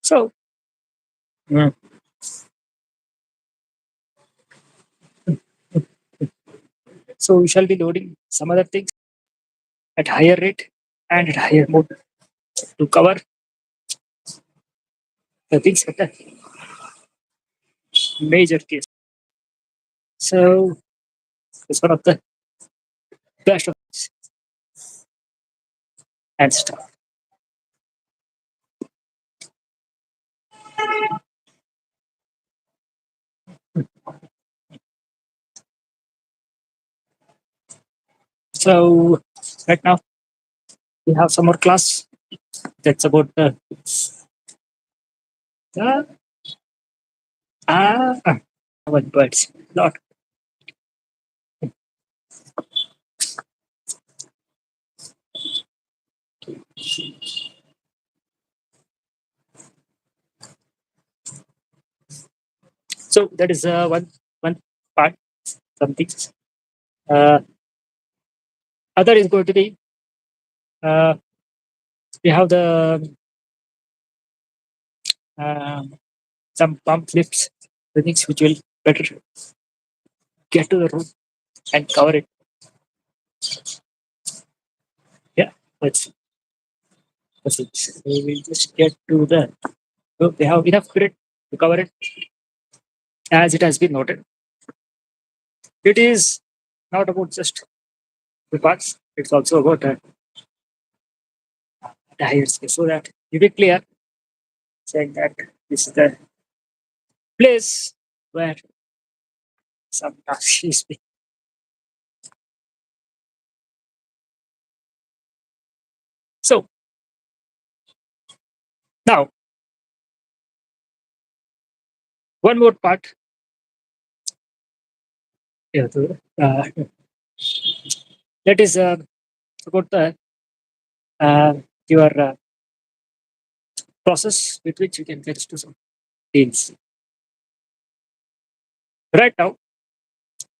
A: So, mm, so we shall be loading some other things at higher rate and at higher mode to cover the things at the major case. So it's one of the best of things and stuff. So right now we have some more class that's about uh, what birds. Lot. So that is one part. Some things. Uh, Other is going to be uh, we have the um, some pump lifts, the things which will better get to the room. and cover it. Yeah, that's it. We will just get to the. So we have enough grid to cover it, as it has been noted. It is not about just the parts; it's also about the higher scale, so that you be clear, saying that this is the place where some task is being. So now one more part. Yeah, that is about the your process with which you can fetch to some deals. Right now,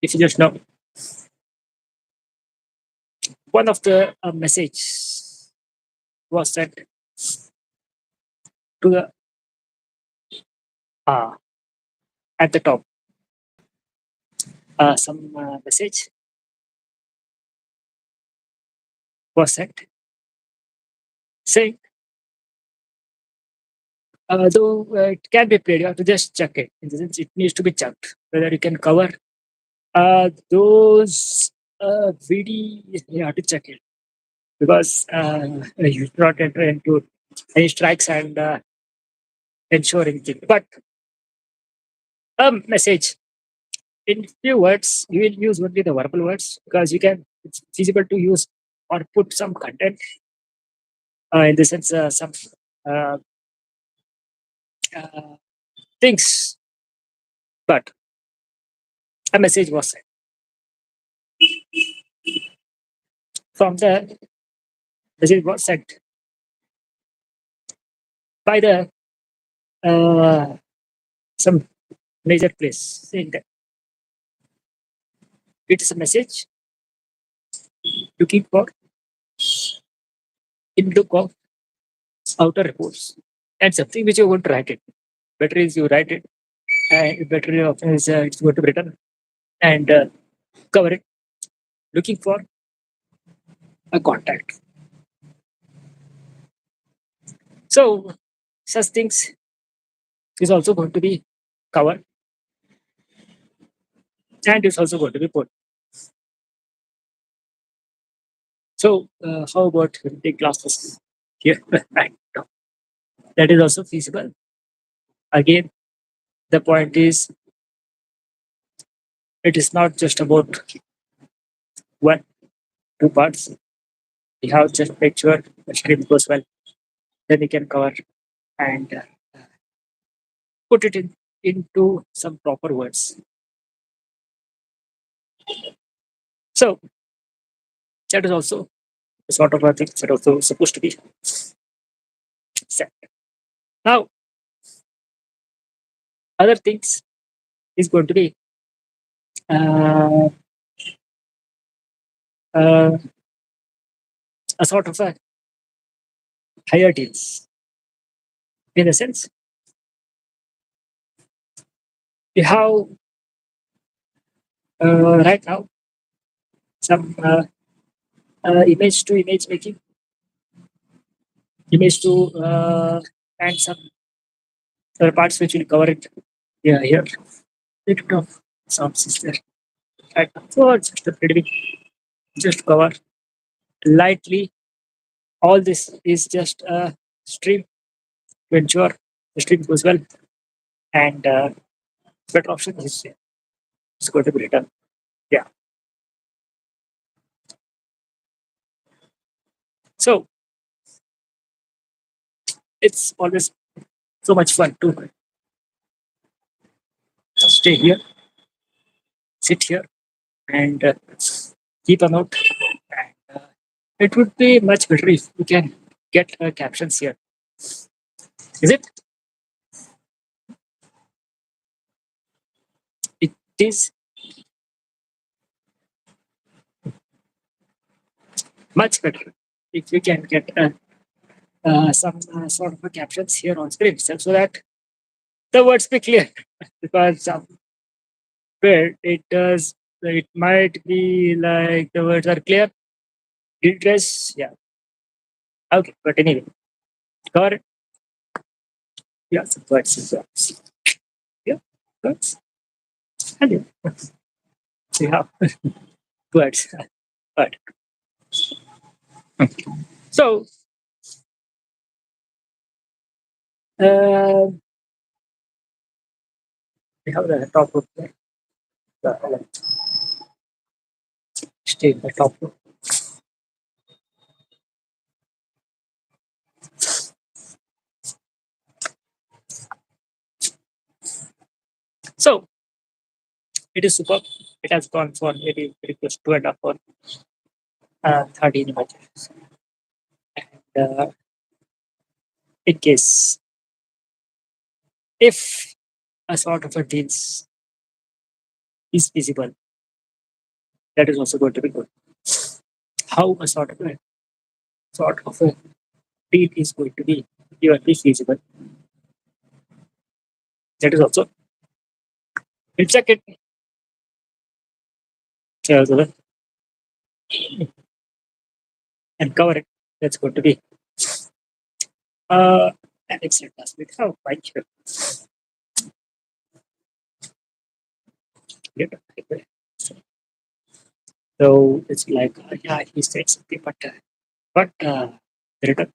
A: if you just know one of the message was sent to the uh, at the top some message was sent saying though it can be played, you have to just check it. In the sense, it needs to be checked whether you can cover those VD. You have to check it because you should not enter into any strikes and ensure anything. But message in few words, you will use only the verbal words because you can. It's feasible to use or put some content in the sense some uh, uh, things. But a message was sent from the message was sent by the uh, some major place saying that it is a message looking for in look of outer reports and something which you want to write it. Better is you write it and better often is it's going to be written and cover it looking for a contact. So such things is also going to be covered and is also going to be put. So how about the classes here? Right. That is also feasible. Again, the point is it is not just about one, two parts. You have just make sure the stream goes well. Then you can cover and put it in into some proper words. So that is also a sort of a thing that also supposed to be said. Now, other things is going to be uh, uh, a sort of a higher deals. In a sense, you have right now some image to image making, image to and some other parts which will cover it. Yeah, here. Bit of sounds is there. Right. So just a pretty bit, just cover lightly. All this is just a stream to ensure the stream goes well and better option is it's going to be written. Yeah. So it's always so much fun to stay here, sit here, and keep a note. And, it would be much better if we can get captions here. Is it? It is much better if we can get some sort of captions here on screen itself so that the words be clear because where it does So it might be like the words are clear. Interest, yeah. Okay, but anyway, got it. Yeah, so words is words. Yeah, words. And yeah, see how words. But so uh, we have the top of the stay the top. So it is superb. It has gone for maybe very close to 2.5 or 13 images. And in case if a sort of a deals is feasible, that is also going to be good. How a sort of a deal is going to be even be feasible, that is also we'll check it uh, and cover it. That's going to be an excellent task. We have quite sure. So it's like yeah, he said something, but the return,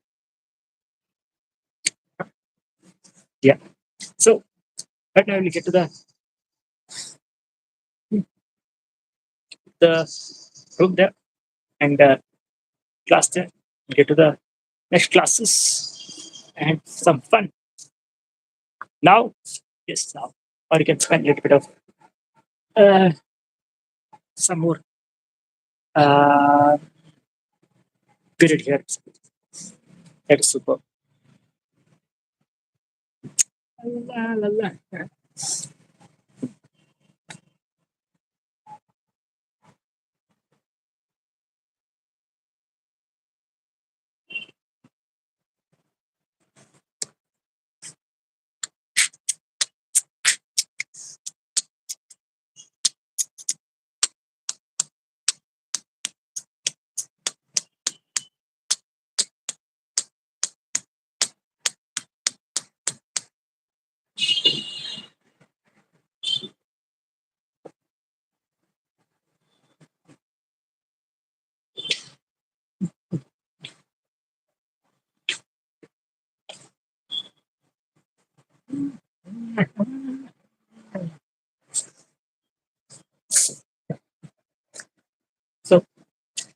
A: yeah. So right now we get to the room there and class there. Get to the next classes and some fun. Now, yes, now. Or you can spend a little bit of uh, some more uh, period here. That is super. La, la, la. So,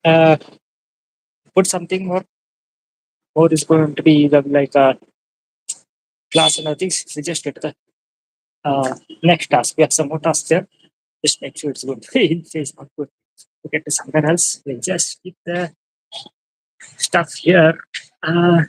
A: uh, put something more is going to be the like class and other things. We just get to the next task. We have some more tasks there. Just make sure it's going to be in phase, not good. To get to somewhere else, we just keep the stuff here. Uh,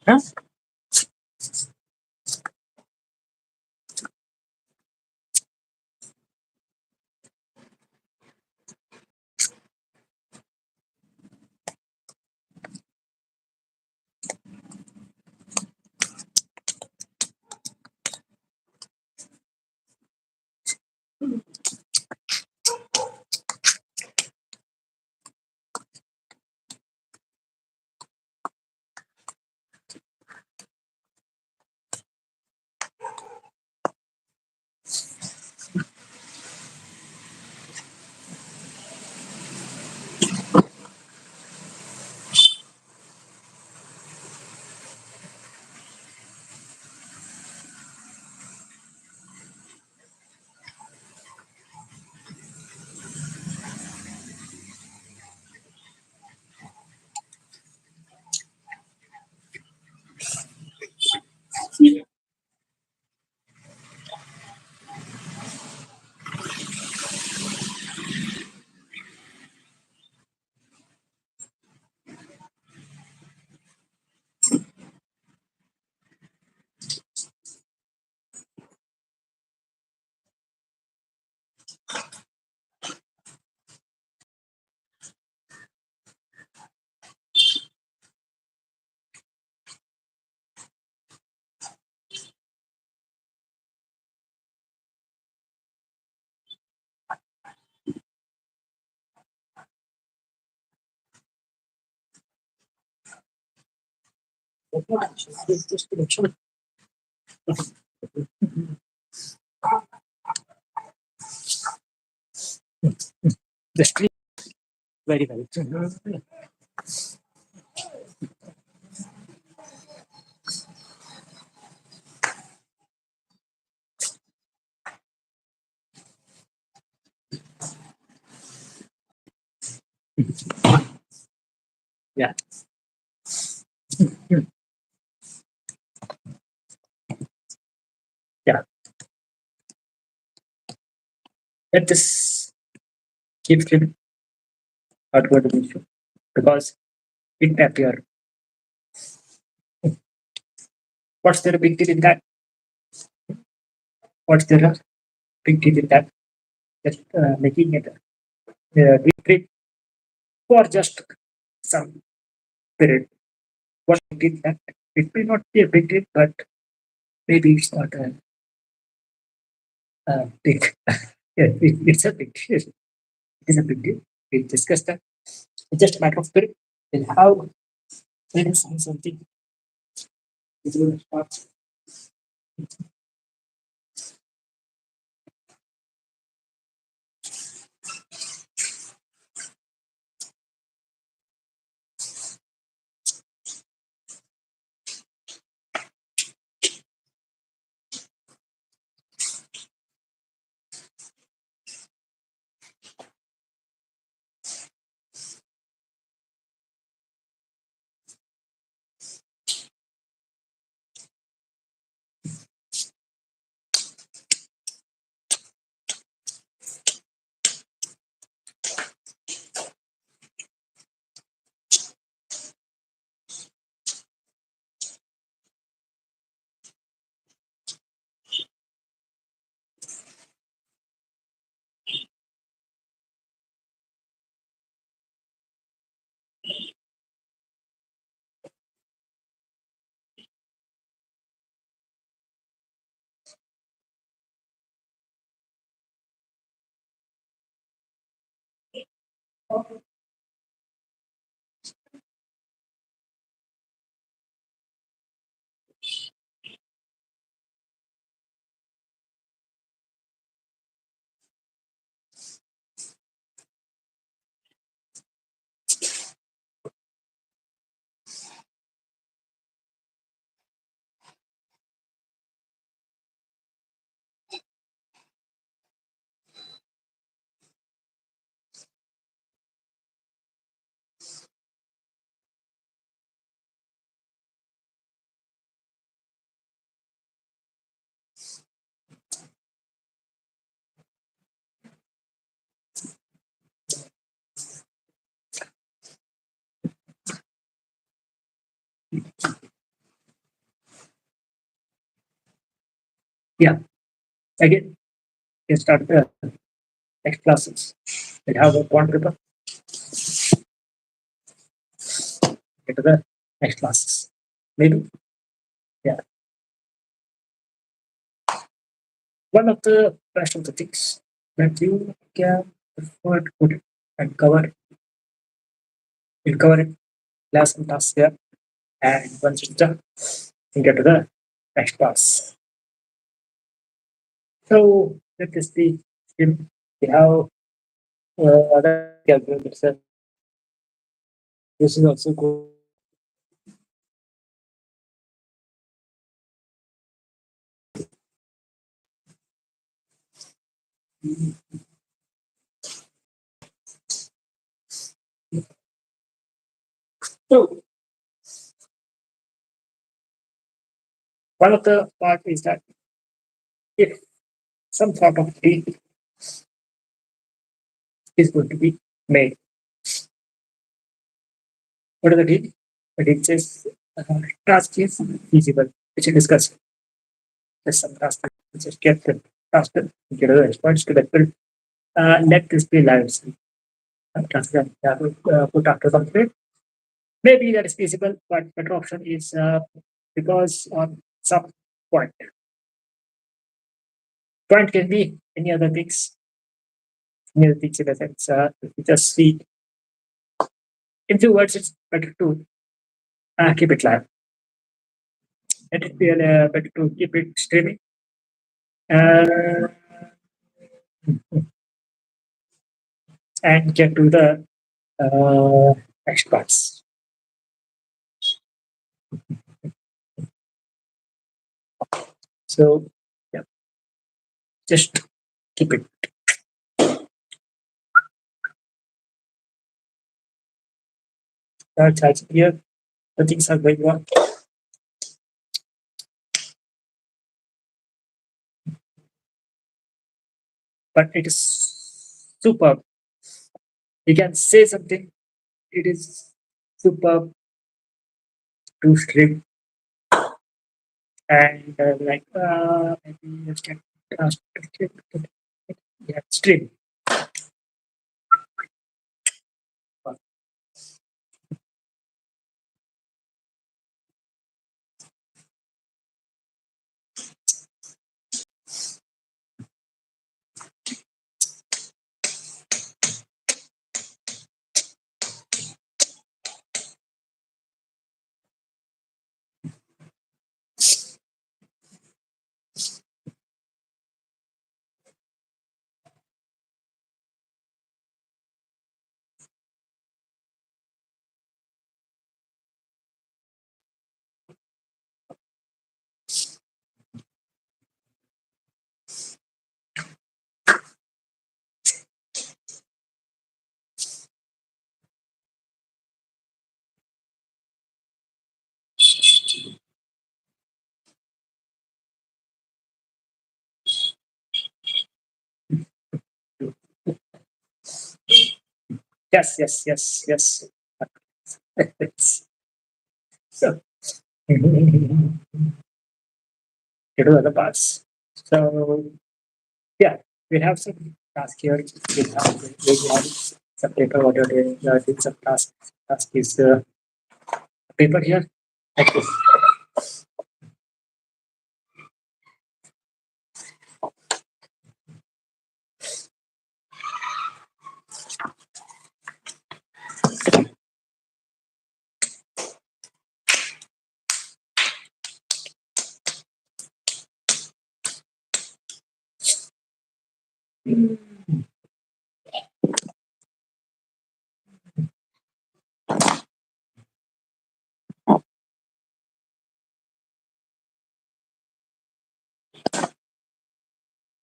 A: Huh? The street very well. Yeah. Yeah. Let us keep it not going to be issue because it may appear. What's there a big deal in that? What's there a big deal in that? Just making it retreat for just some period. What big deal in that? It may not be a big deal, but maybe it's not a big. Yeah, it's a big deal. It is a big deal. We discussed that. It's just a matter of spirit. And how there is something. It's going to start. Yeah, again, we start the next classes. We have a bond paper, get to the next classes. Maybe, yeah. One of the best of the things that you can afford put it and cover, you cover it, last and task there, and once it's done, you get to the next class. So let us see if we have other calculators. This is also good. So one of the part is that if some sort of deal is going to be made, what are the deal? The deal says task is feasible, which we discussed. There's some task which is get the task done, get the response to that build. Let this be live. Task that put after complete. Maybe that is feasible, but better option is because on some point. Point can be any other things, any other things in a sense. We just see in few words, it's better to keep it live. Let it be better to keep it streaming uh, and get to the next parts. So yeah, just keep it. Charging here, the things are going on, but it is superb. You can say something. It is superb to stream and maybe let's get uh, yeah, stream. Yes, yes, yes, yes. So you do other parts. So yeah, we have some task here. We have some paper what you're doing. Did some task. Task is paper here. Like this.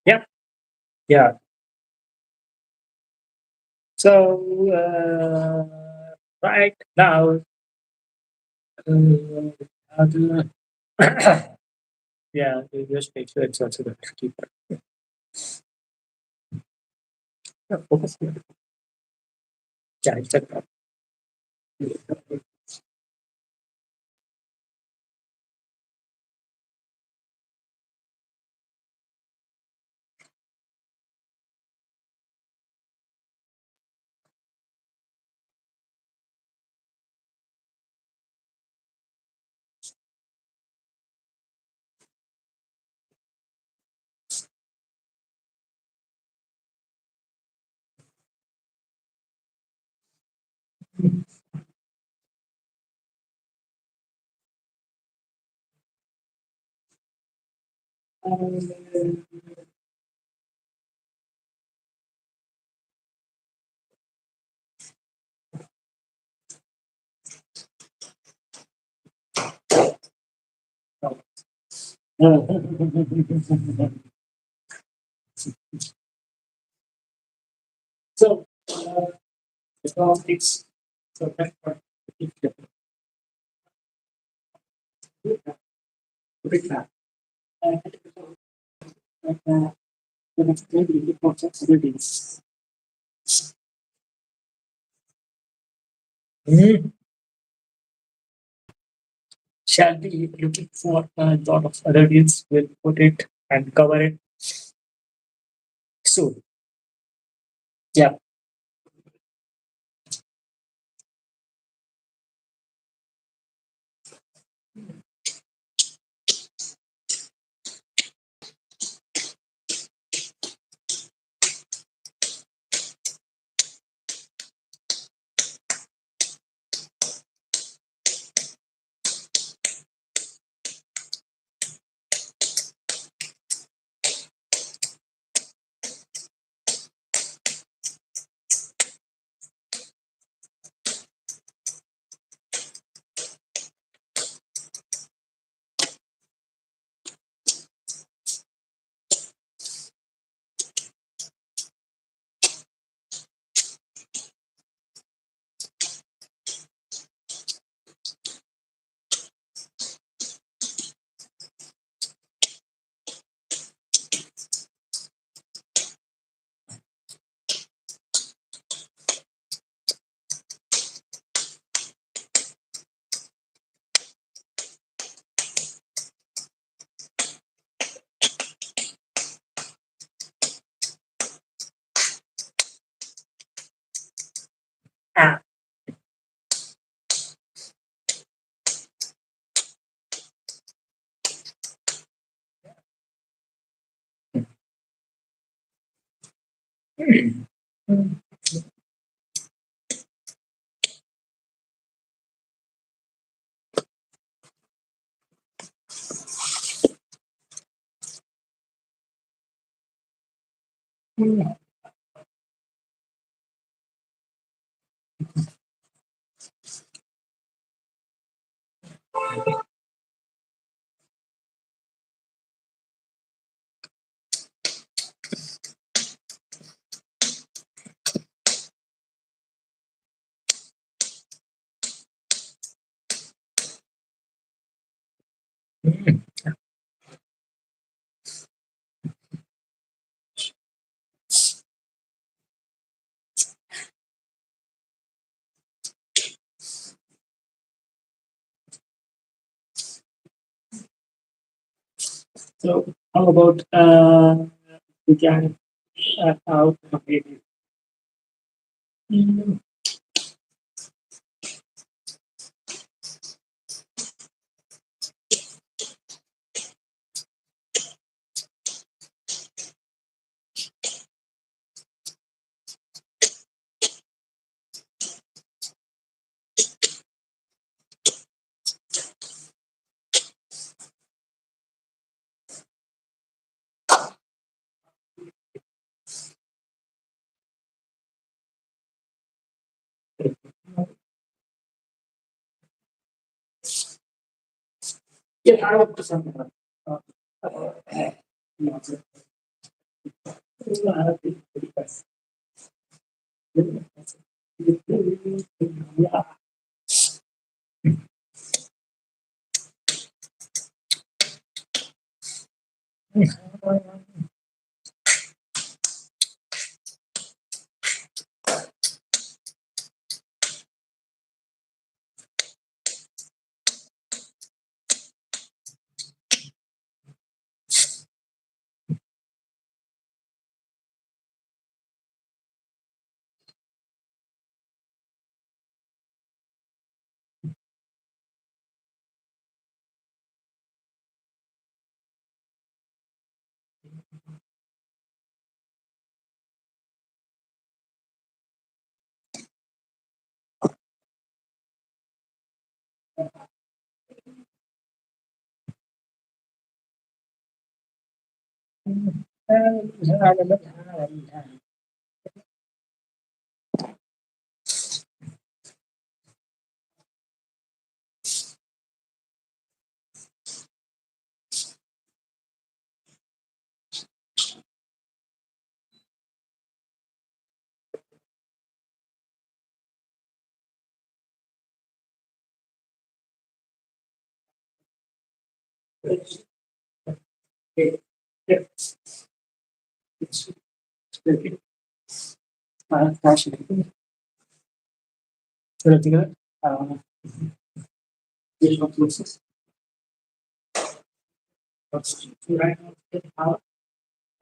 A: Yeah, yeah. So right now, other yeah, we just make sure it's also the keep yeah, focus here. Yeah, check that. So, the topics. So that's what it's the the next day we look for possibilities. Mm. Shall be looking for a lot of other deals. We'll put it and cover it soon. Yeah. Ah. Hmm. So how about we can out completely. Mm. Yeah, I want to something. Uh, yeah. Yeah.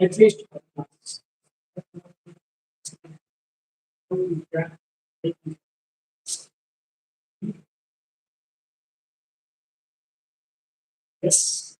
A: At least yes.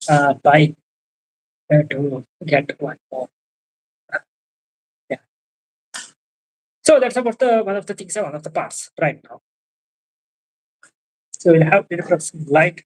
A: So, buy to get one more. Yeah. So that's about the one of the things, one of the parts right now. So we'll have a bit of some light.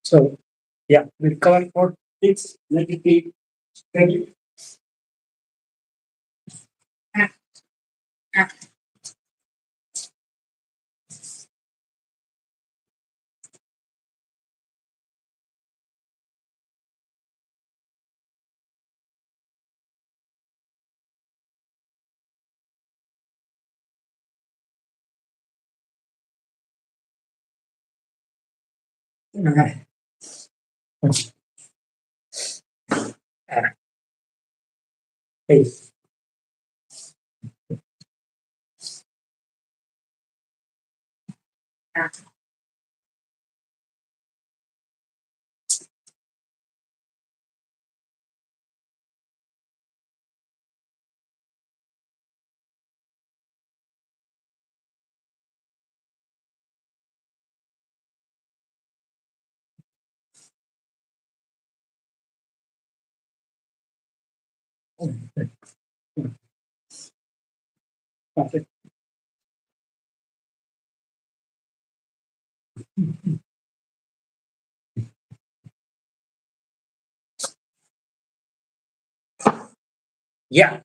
A: So yeah, we'll cover for things. Let it be very hey. Yeah.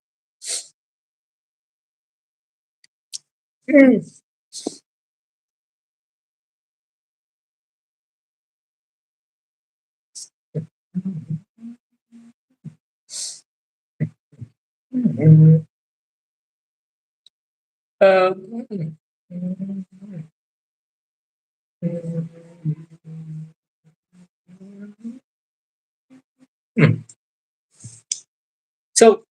A: Uh, so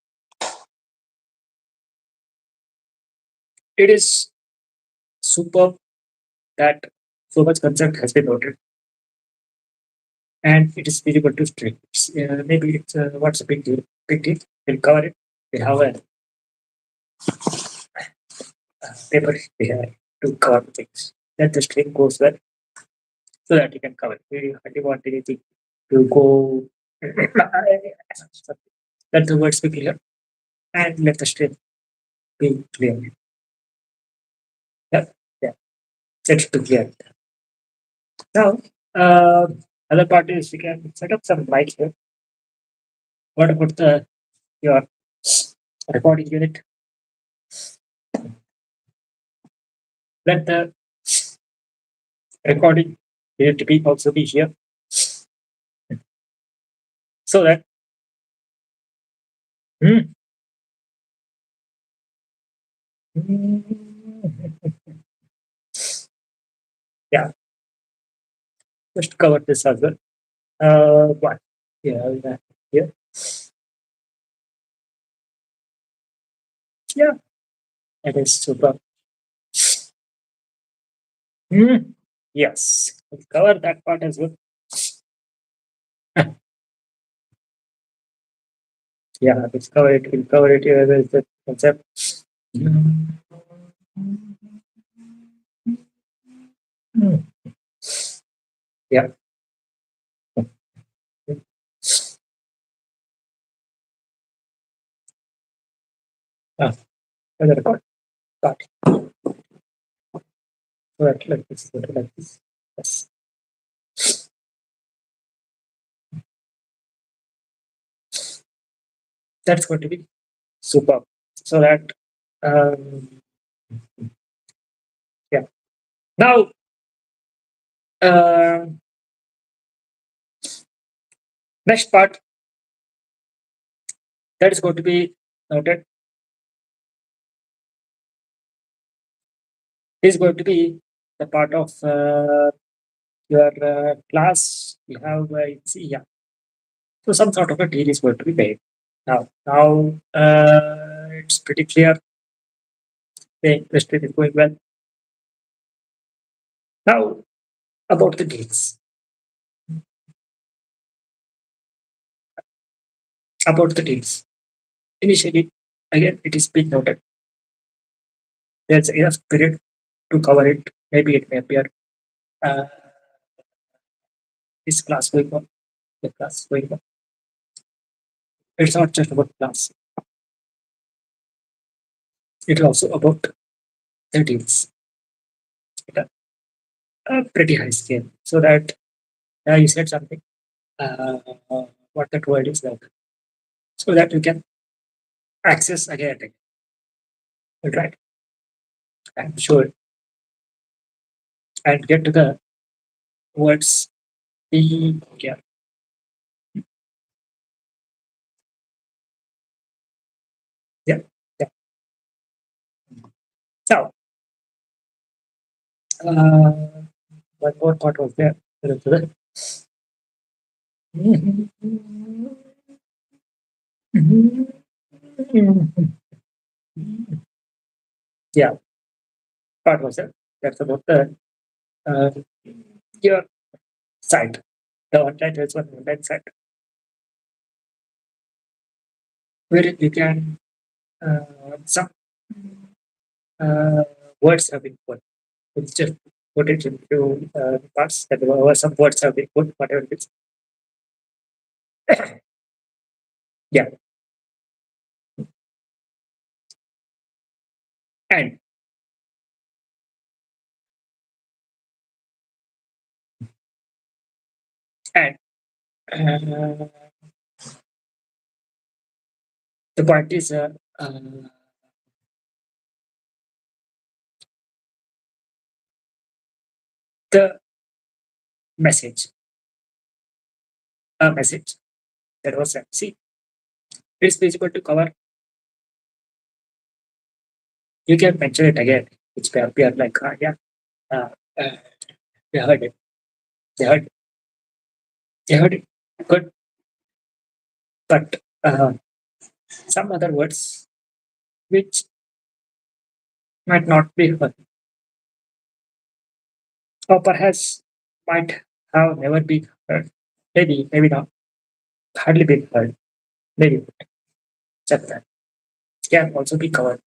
A: it is superb that so much concept has been noted, and it is feasible to stream. Maybe it's what's a big deal? Big deal. We'll cover it. We have a paper here to cover things. Let the stream goes well so that you can cover. We hardly want anything to go. Let the words be clear and let the stream be clear. Yeah, yeah. Let it be clear. Now, uh, other part is we can set up some mic here. What about the your recording unit? Let the recording unit be also be here so that Hmm. Yeah, just cover this as well. What? Yeah, yeah, yeah. It is super. Hmm. Yes, we'll cover that part as well. Yeah, we'll cover it. We'll cover it here with the concept. Hmm. Yeah. Ah, another part. Part. Right, like this. Like this. Yes, that's going to be super. So that um, yeah. Now, uh, next part that is going to be noted is going to be the part of your class. You have yeah. So some sort of a deal is going to be made. Now, it's pretty clear. The industry is going well. Now, about the dates. About the dates. Initially, again, it is being noted. There's enough period to cover it. Maybe it may appear uh, this class going on, the class going on. It's not just about class. It's also about the deals at a pretty high scale. So that you said something. Uh, what that word is like. So that you can access again and again. Right? I'm sure. And get to the words. Yeah. Yeah. Yeah. So, one more part was there. Yeah, part was there. That's about the uh, your site. The online is one online site where you can some uh, words have been put. It's just put it into parts that some words have been put, whatever it is. Yeah, and and uh, the point is the message, a message that was sent. See, it's visible to cover. You can mention it again. It's may appear like yeah, uh, uh, they heard it. They heard. They heard it. Good, but some other words which might not be heard, or perhaps might have never been heard. Maybe, maybe not. Hardly been heard. Maybe just that can also be covered.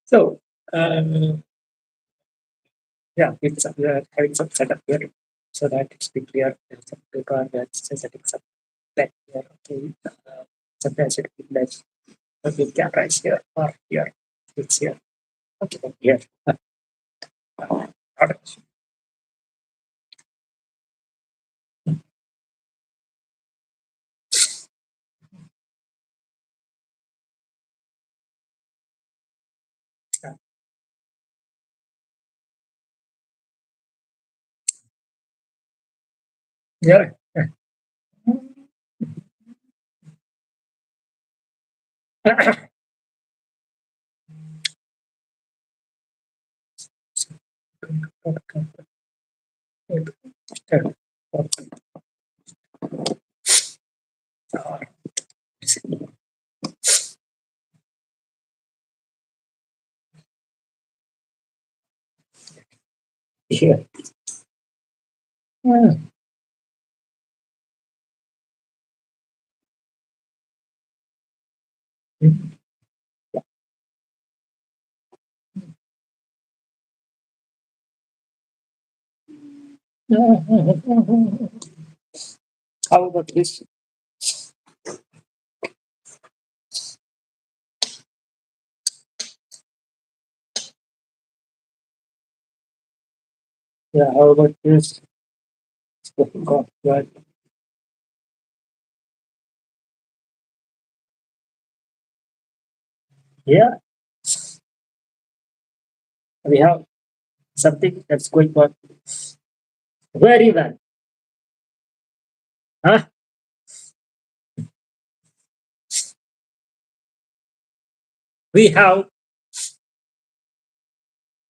A: So, yeah, we are having some setup here so that it's be clear. There's some paper that's setting some pen here. Okay, sometimes it will be like okay, camera is here or here. It's here. Okay, then here. Not yeah. Here. How about this? Yeah, how about this? God, God. Yeah, we have something that's going on very well. Huh? We have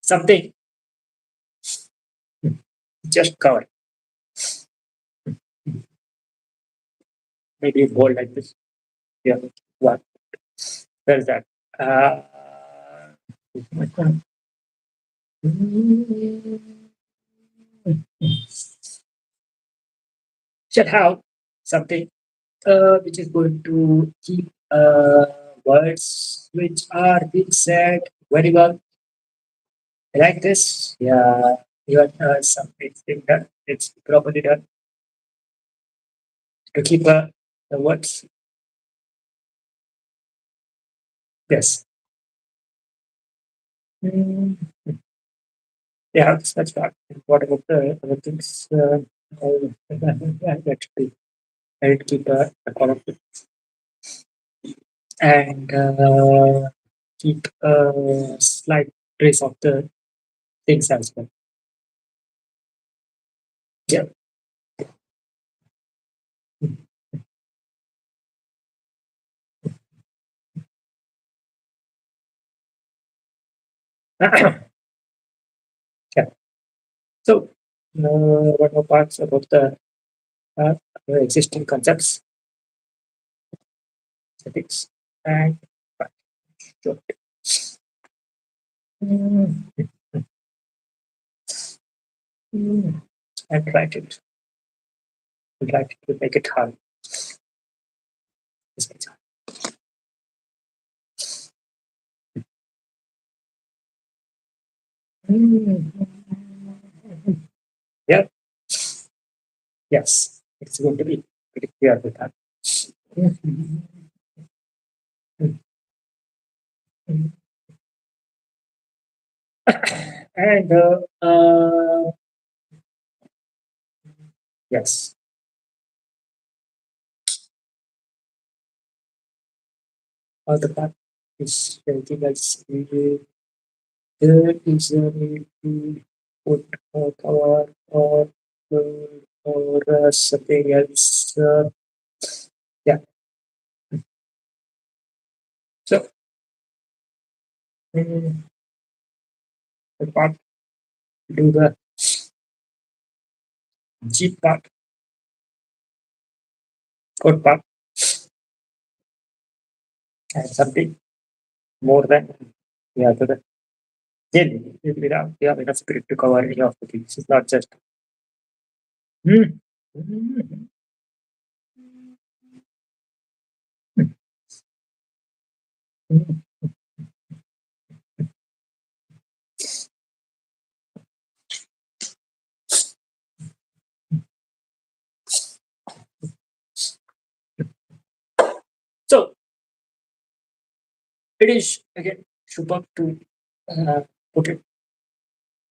A: something just covered. Maybe bold like this. Yeah. What? Where is that? Should have something which is going to keep words which are being said very well like this. Yeah, you have something done. It's properly done to keep the words. Yes. Mm, yeah, that's that. What about the other things? That should be. I'll keep a column and keep a slight trace of the things as well. Yeah. Yeah. So, what more parts about uh, the existing concepts, ethics, and sure. Mm, mm, and write it to make it hard. This makes Mm, yeah. Yes. It's going to be pretty clear with that. Mm, mm, mm. And yes, the part is very nice. There is a need to put a cover or something else. Yeah. So mm, the part do the G part, code part, and something more than the other. Then we have enough spirit to cover any of the things. It's not just. Mm, mm, mm. So it is again super to uh, put it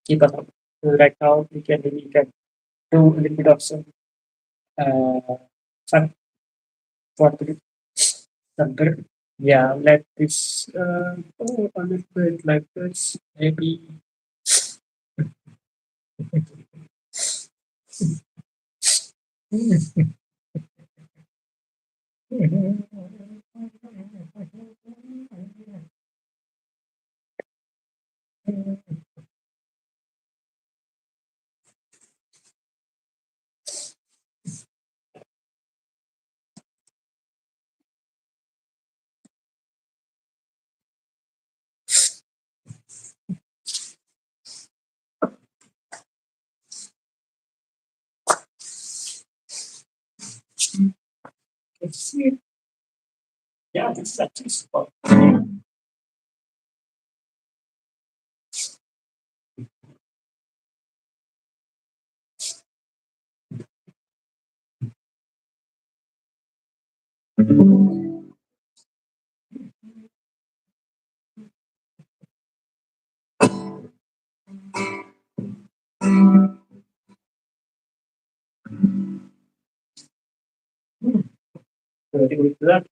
A: keep up. Right now we can do a little bit of some fun for the some yeah, let this go a little bit like this. Maybe let's see. Yeah, this is actually super. Very good to that.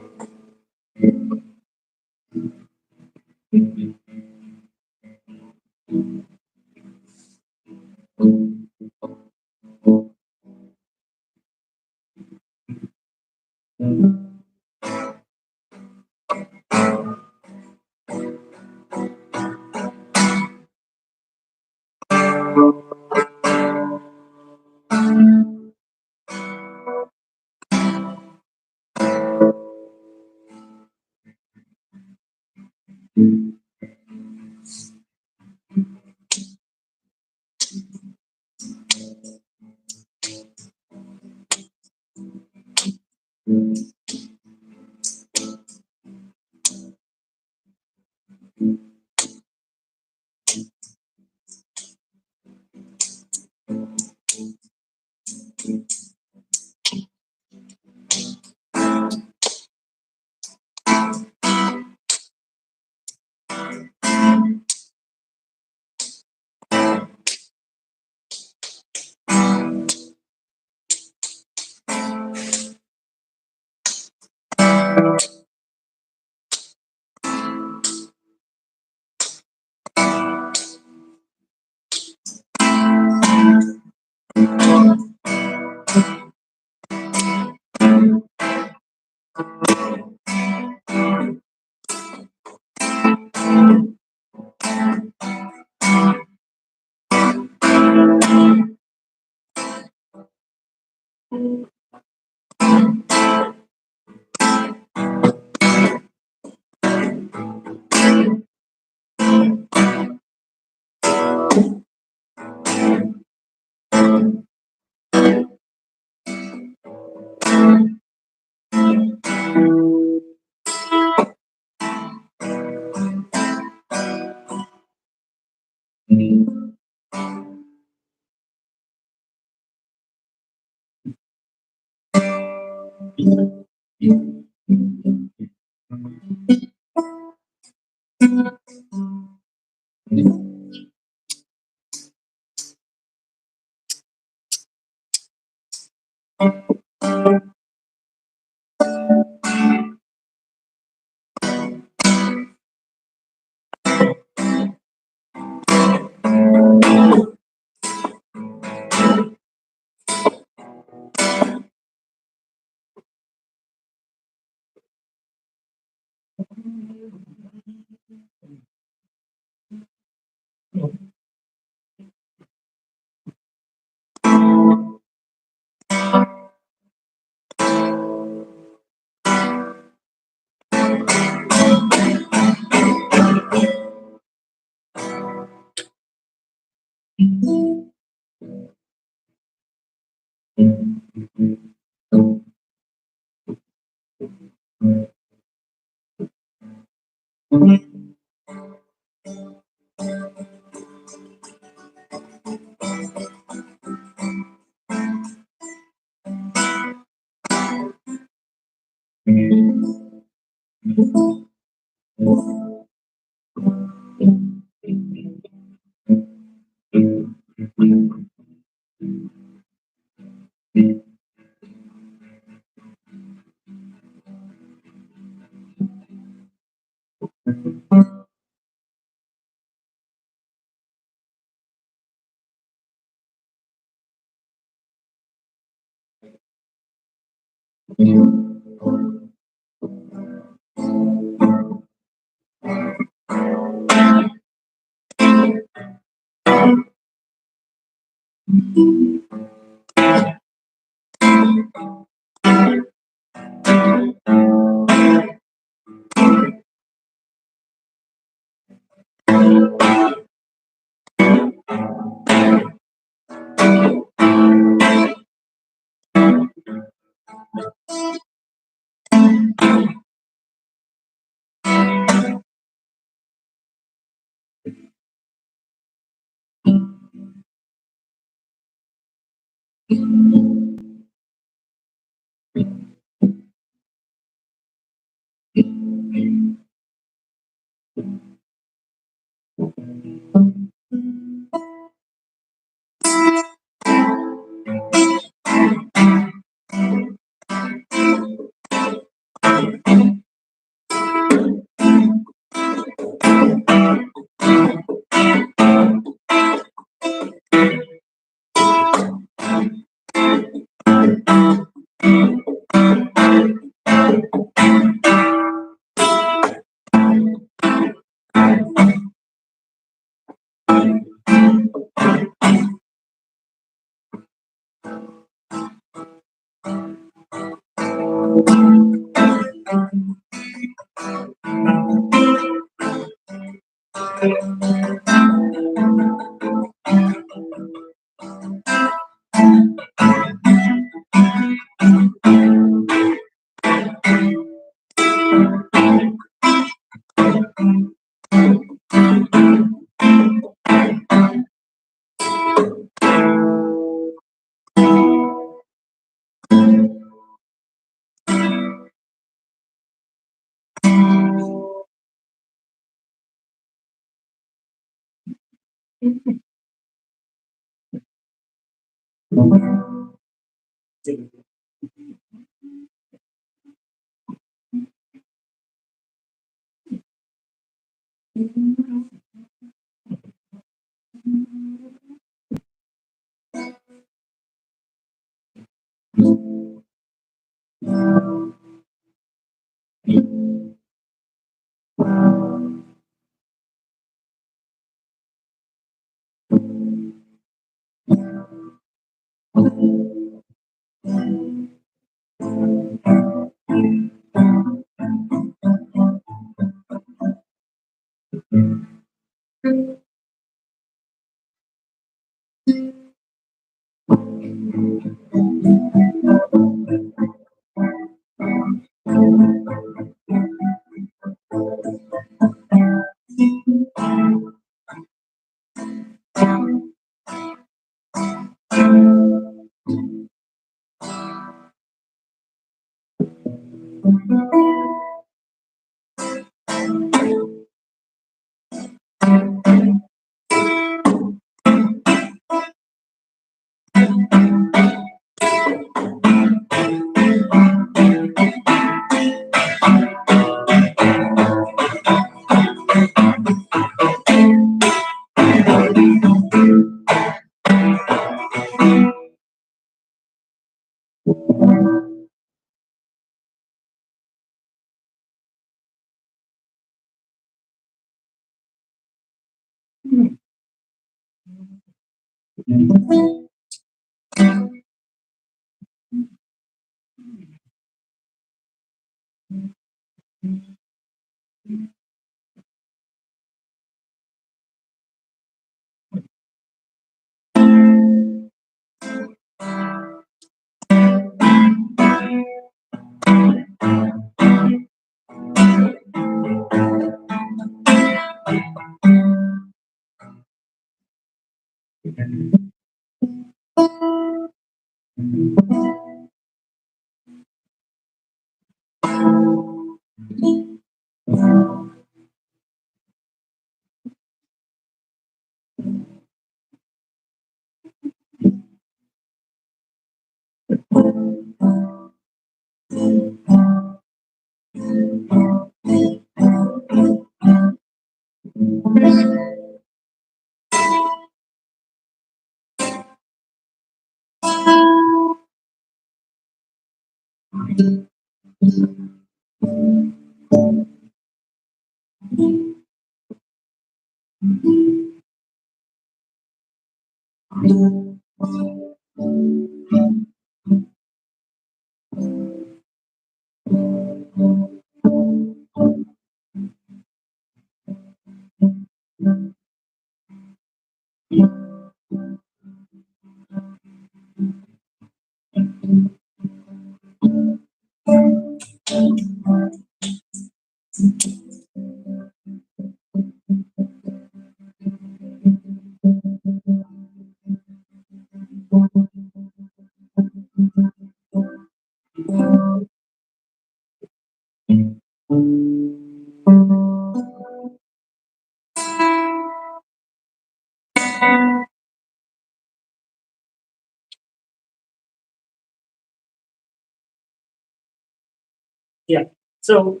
A: Yeah. So,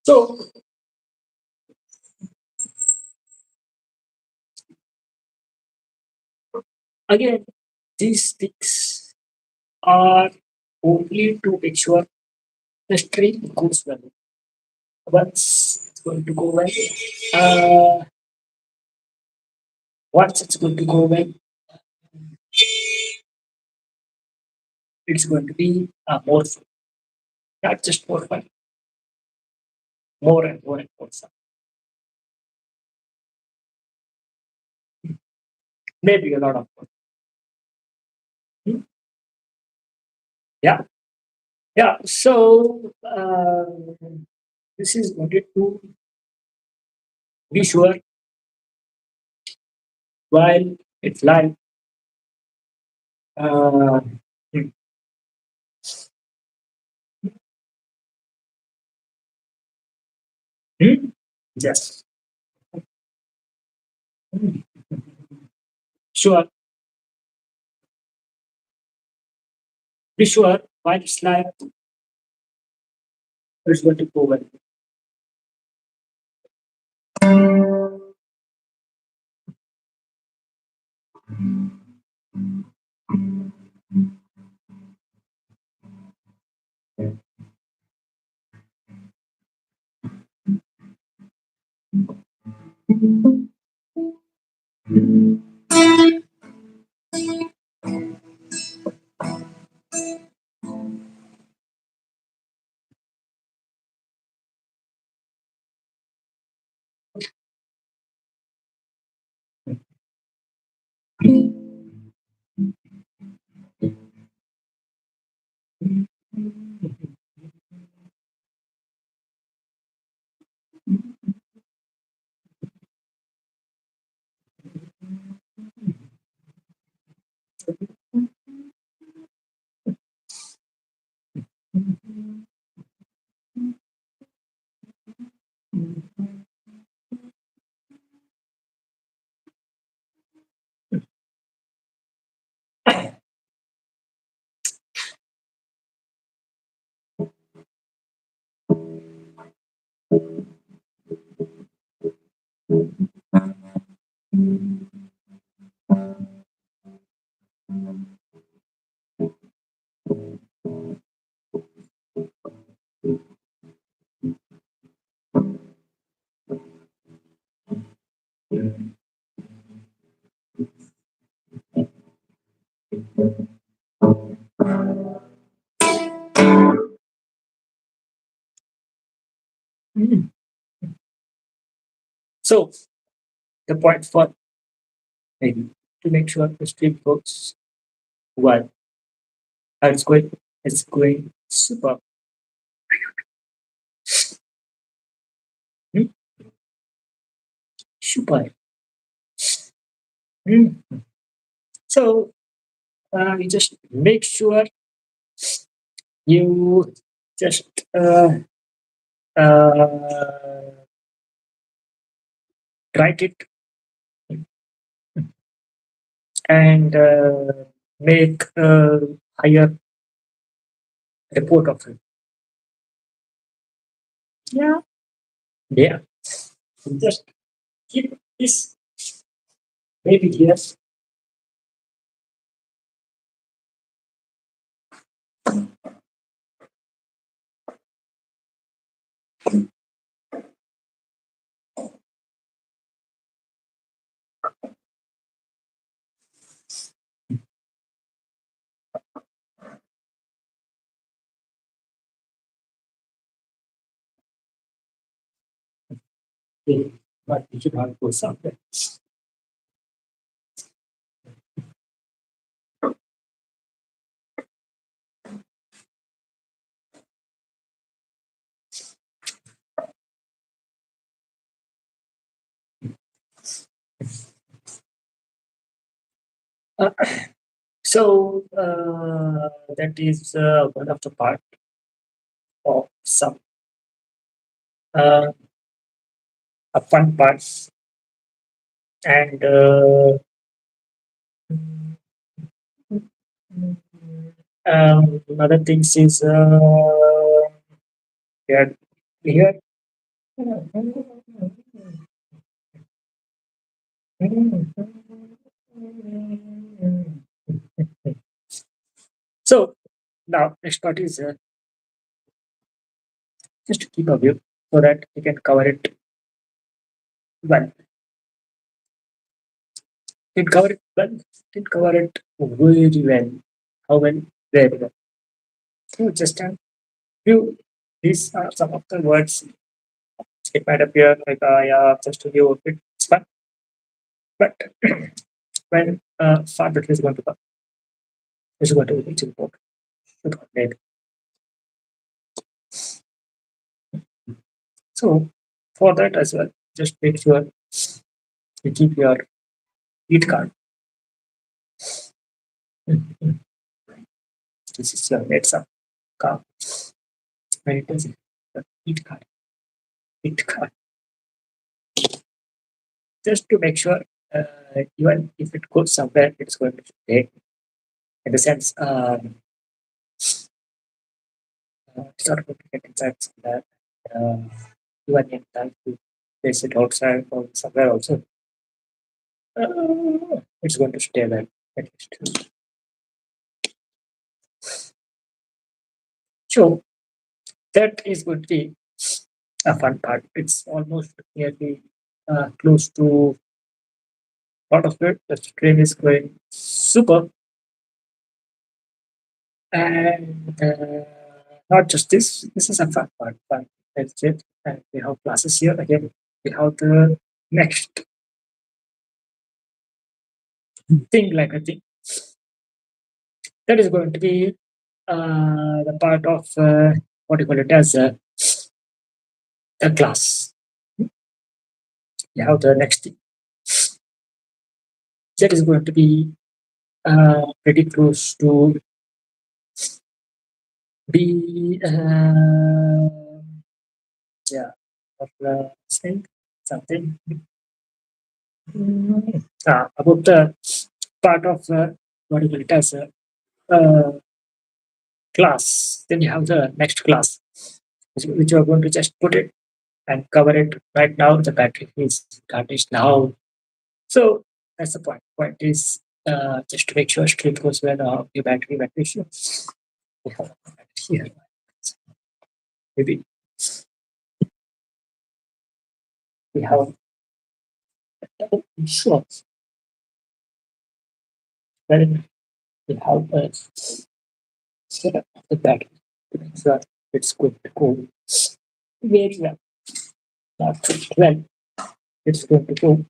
A: So again, these things are only to make sure the stream goes well. Once it's going to go well, uh, once it's going to go well, it's going to be more fun. Not just more fun, more and more and more fun. Maybe a lot of fun. Hmm? Yeah, yeah. So this is wanted to be sure while it's live. Uh, hmm, hmm? Yes. Hmm. Sure. Be sure while it's live, it's going to go well. Hmm. So the point for maybe to make sure the stream works well, it's going super. Hmm? Super. Hmm. So you just make sure you just uh, write it and make a higher report of it. Yeah. Yeah. Just keep this maybe here. Yeah, but you should have to go somewhere. Uh, so that is one of the part of some uh, fun parts, and other things is here. Here. So now next part is just to keep a view so that you can cover it well. Did cover it well. Did cover it very well. How well? Very well. So just a few. These are some of the words. It might appear like yeah, just to view it's fun, but when far better is going to come, is going to reach important. Maybe. So for that as well, just make sure you keep your heat card. Mhm. This is your heads up card. When it is the heat card, just to make sure even if it goes somewhere, it's going to stay. In the sense, it's not going to get inside somewhere. Uh, even in time to place it outside or somewhere also, it's going to stay there at least. So that is going to be a fun part. It's almost nearly close to lot of it. The stream is going super, and not just this. This is a fun part. Fun. That's it. And we have classes here again. We have the next thing, like a thing that is going to be the part of what do you call it as the class. We have the next thing that is going to be pretty close to be yeah of the thing something about the part of what do you call it as uh, class. Then you have the next class, which you are going to just put it and cover it right now. The battery is garnished now. So that's the point. Point is just to make sure stream goes well. Your battery issue. We have a battery here. Maybe we have shots. Then we have a setup of the battery to make sure it's going to go very well. Not just well. It's going to go.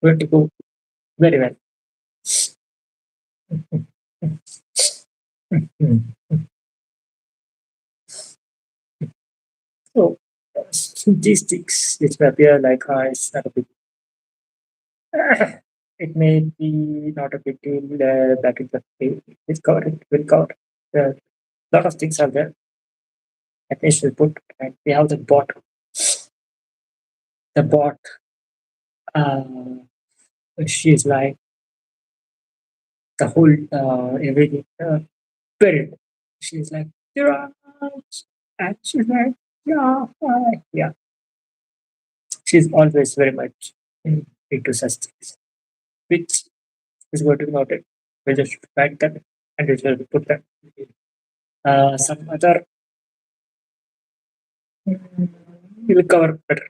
A: Going to go very well. Mm. So, statistics, which appear like it's not a big it may be not a big deal back in the day. It's covered, it will cover. A lot of things are there. At least we put, and we have the bot. The bot, uh, she is like the whole, everything, period. She's like, Dheeraj, and she's like, yeah, yeah. She's always very much into such things, which is going to be noted. We just write that and we will put that. Some other we will cover better.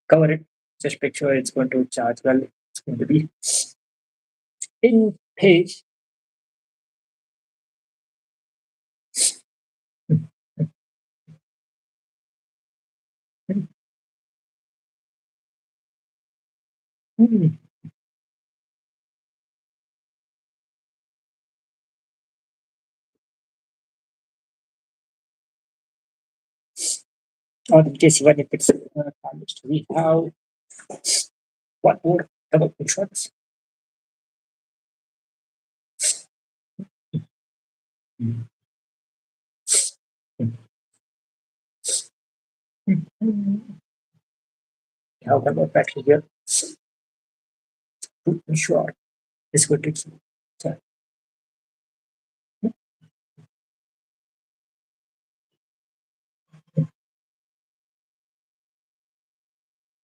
A: Cover it. Just make sure it's going to charge well. It's going to be in page Hmm. Or in case even if it's damaged, we have one more double insurance. Mm. Mm. We have one more battery here to ensure this good is so,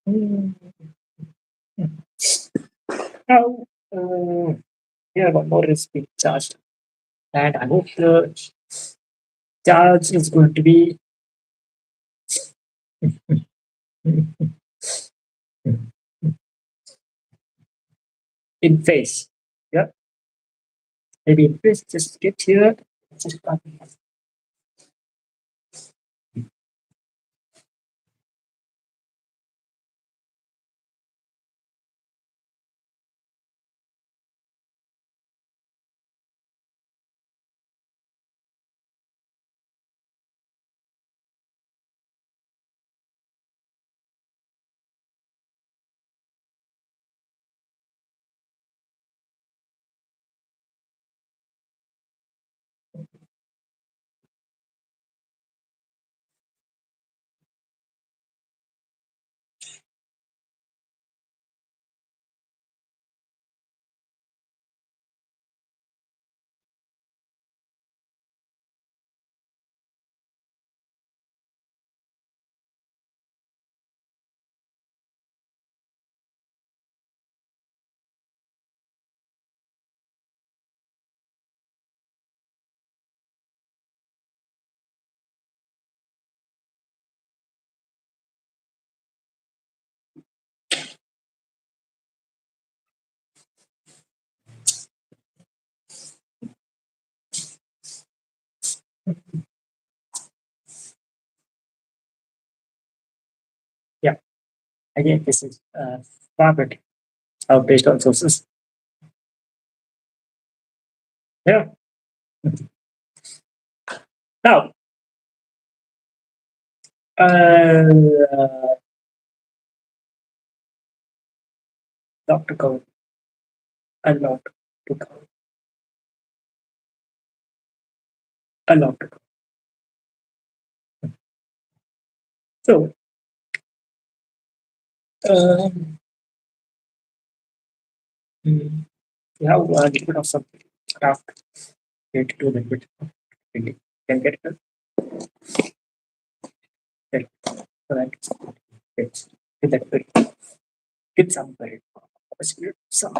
A: mm. Now, here one more is being charged, and I hope the charge is going to be in phase. Yeah, maybe in phase. Just get here. Just yeah. Again, this is far better based on sources. Yeah. Now, uh, Dr. Code, a lot to cover, a lot to cover. So, um, we have a little bit of some craft related to language. Really can get it. Right. It's get that very, get some very some.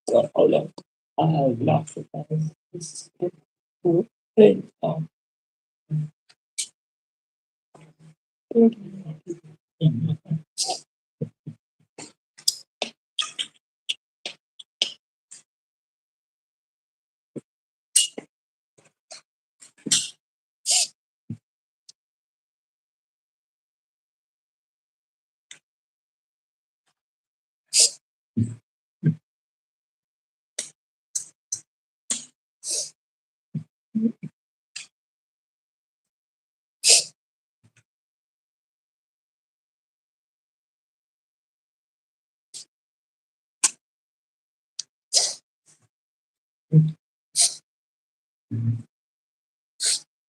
A: So, how long? How long? This is good.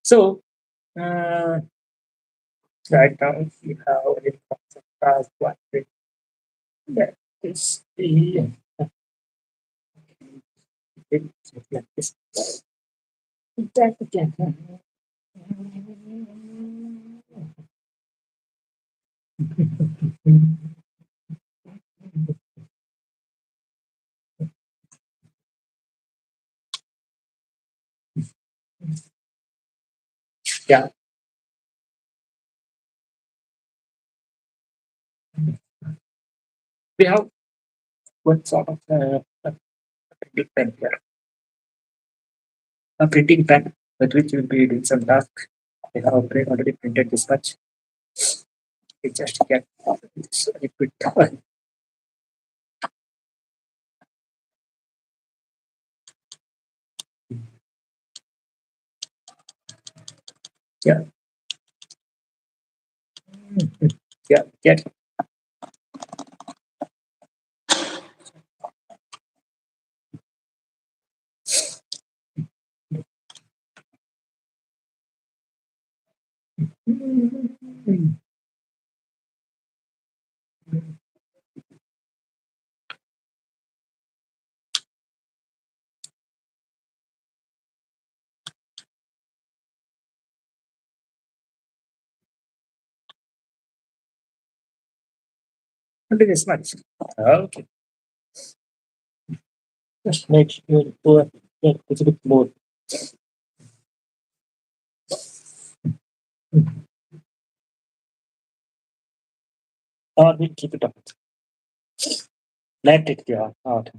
A: So, uh, right now we have a concept as one thing that is the it's like this. That again. Yeah, we have one sort of a printing pen here, a printing pen with which we'll be doing some tasks. We have already printed this much. We just get this liquid. Yeah, yeah, get. Only this much. Okay, just make sure pour a little bit more. Or we keep it up. Let it go out.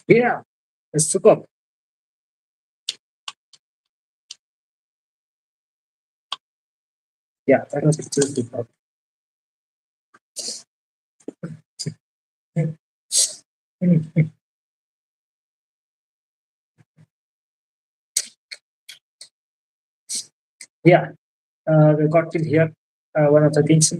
A: Yeah, it's superb. Yeah, that was still superb. Yeah, we got till here. One of the things.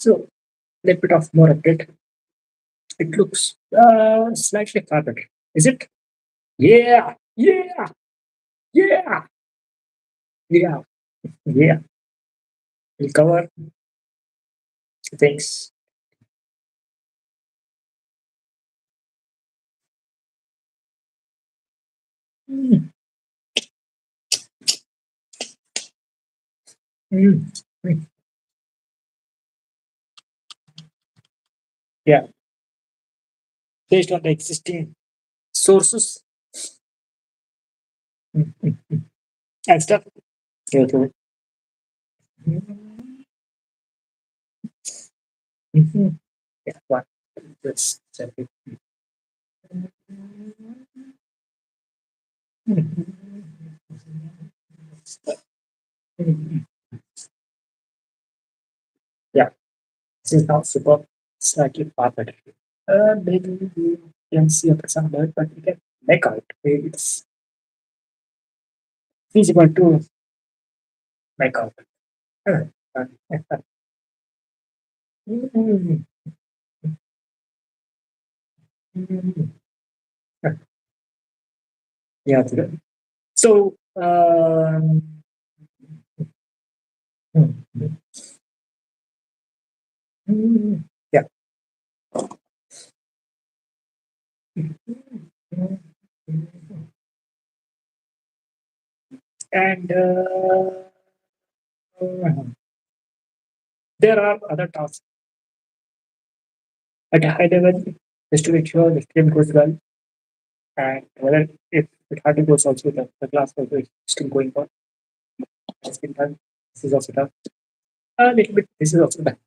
A: So, little bit of more update. It looks slightly far better. Is it? Yeah, yeah, yeah, yeah, yeah. We'll cover things. Mm, mm, mm. Yeah, based on the existing sources and stuff. Yeah, okay. Mhm. Yeah, what? Let's check it. Yeah, this is not super slightly far better. Maybe we can see a person there, but we can make out. Maybe it's feasible to make out. Uh, uh, mm, mm, yeah, that's good. So, mm, yeah. And there are other tasks at a high level just to make sure the stream goes well. And whether if it hardly goes also, the class also is still going on. It's been done. This is also done. A little bit, this is also done.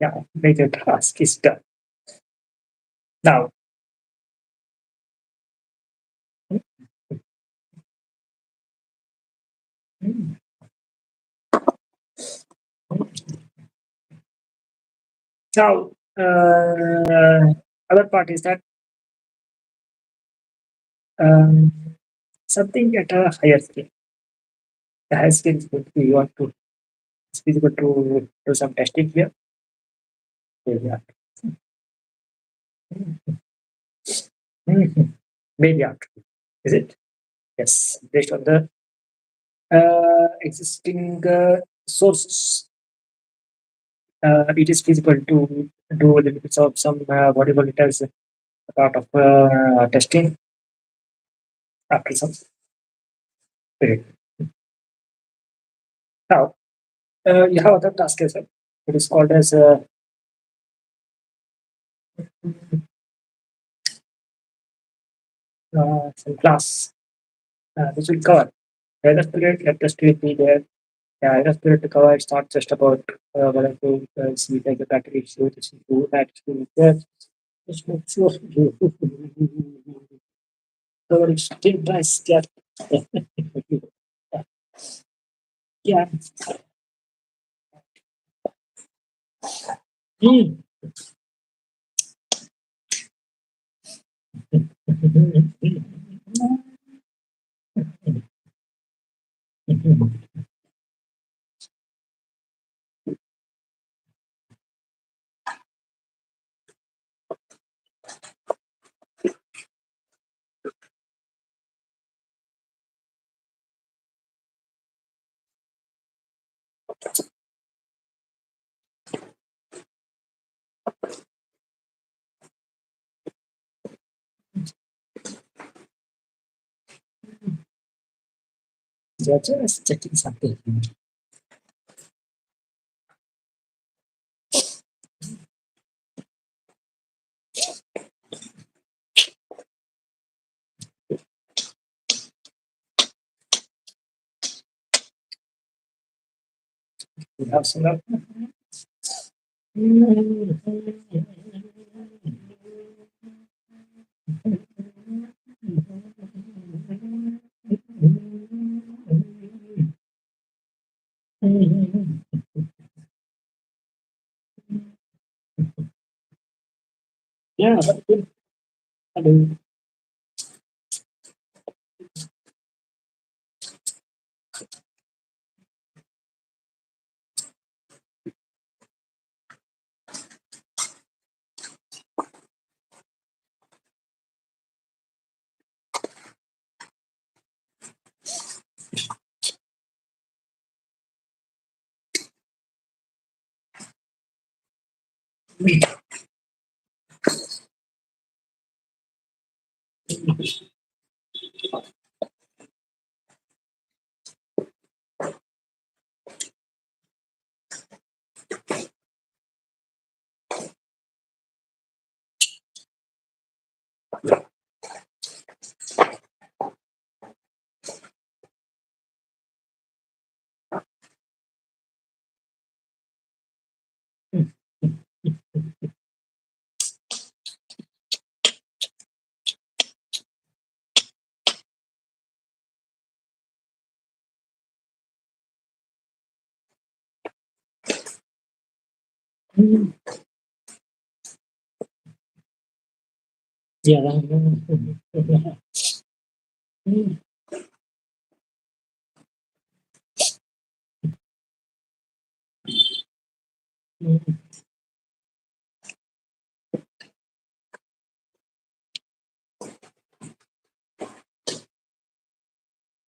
A: Yeah, major task is done. Now, now, other part is that um, something at a higher scale. The higher scale is going to be you want to it's feasible to do some testing here. Yeah. Mhm. Maybe after. Is it? Yes. Based on the existing sources, it is feasible to do a little bit of some whatever it is a part of testing after some period. Now, you have other task as well. It is called as some class, which will cover either period, let the spirit be there. Yeah, either spirit to cover. It's not just about whether to see like the battery issue, this issue, that issue, there. Just make sure you cover it step by step. Yeah. Mm. You're just checking something. You have some. Yeah, that's good. Hello. Yeah.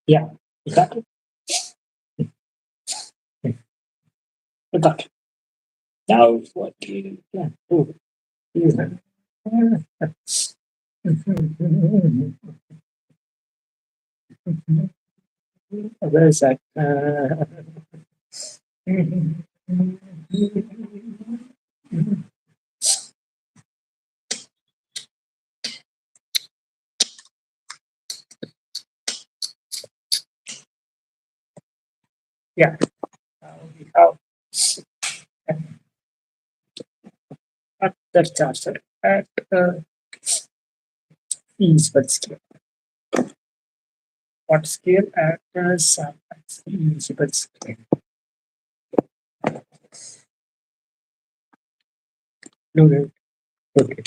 A: Yeah. Got it. Got it. Now what you can do is where is that? Yeah. Now we have at the charger at feasible scale. What scale at feasible scale? No, okay.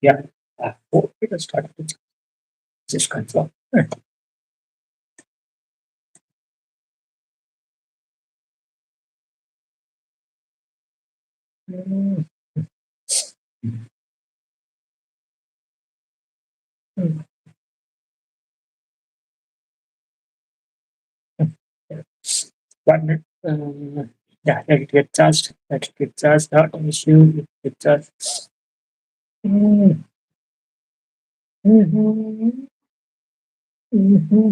A: Yeah. Okay, let's start with just confirm. Mm, mm, yeah. 1 minute. Yeah, let it get charged. Let it get charged. Not an issue. It get charged. Mm, mhm, mhm.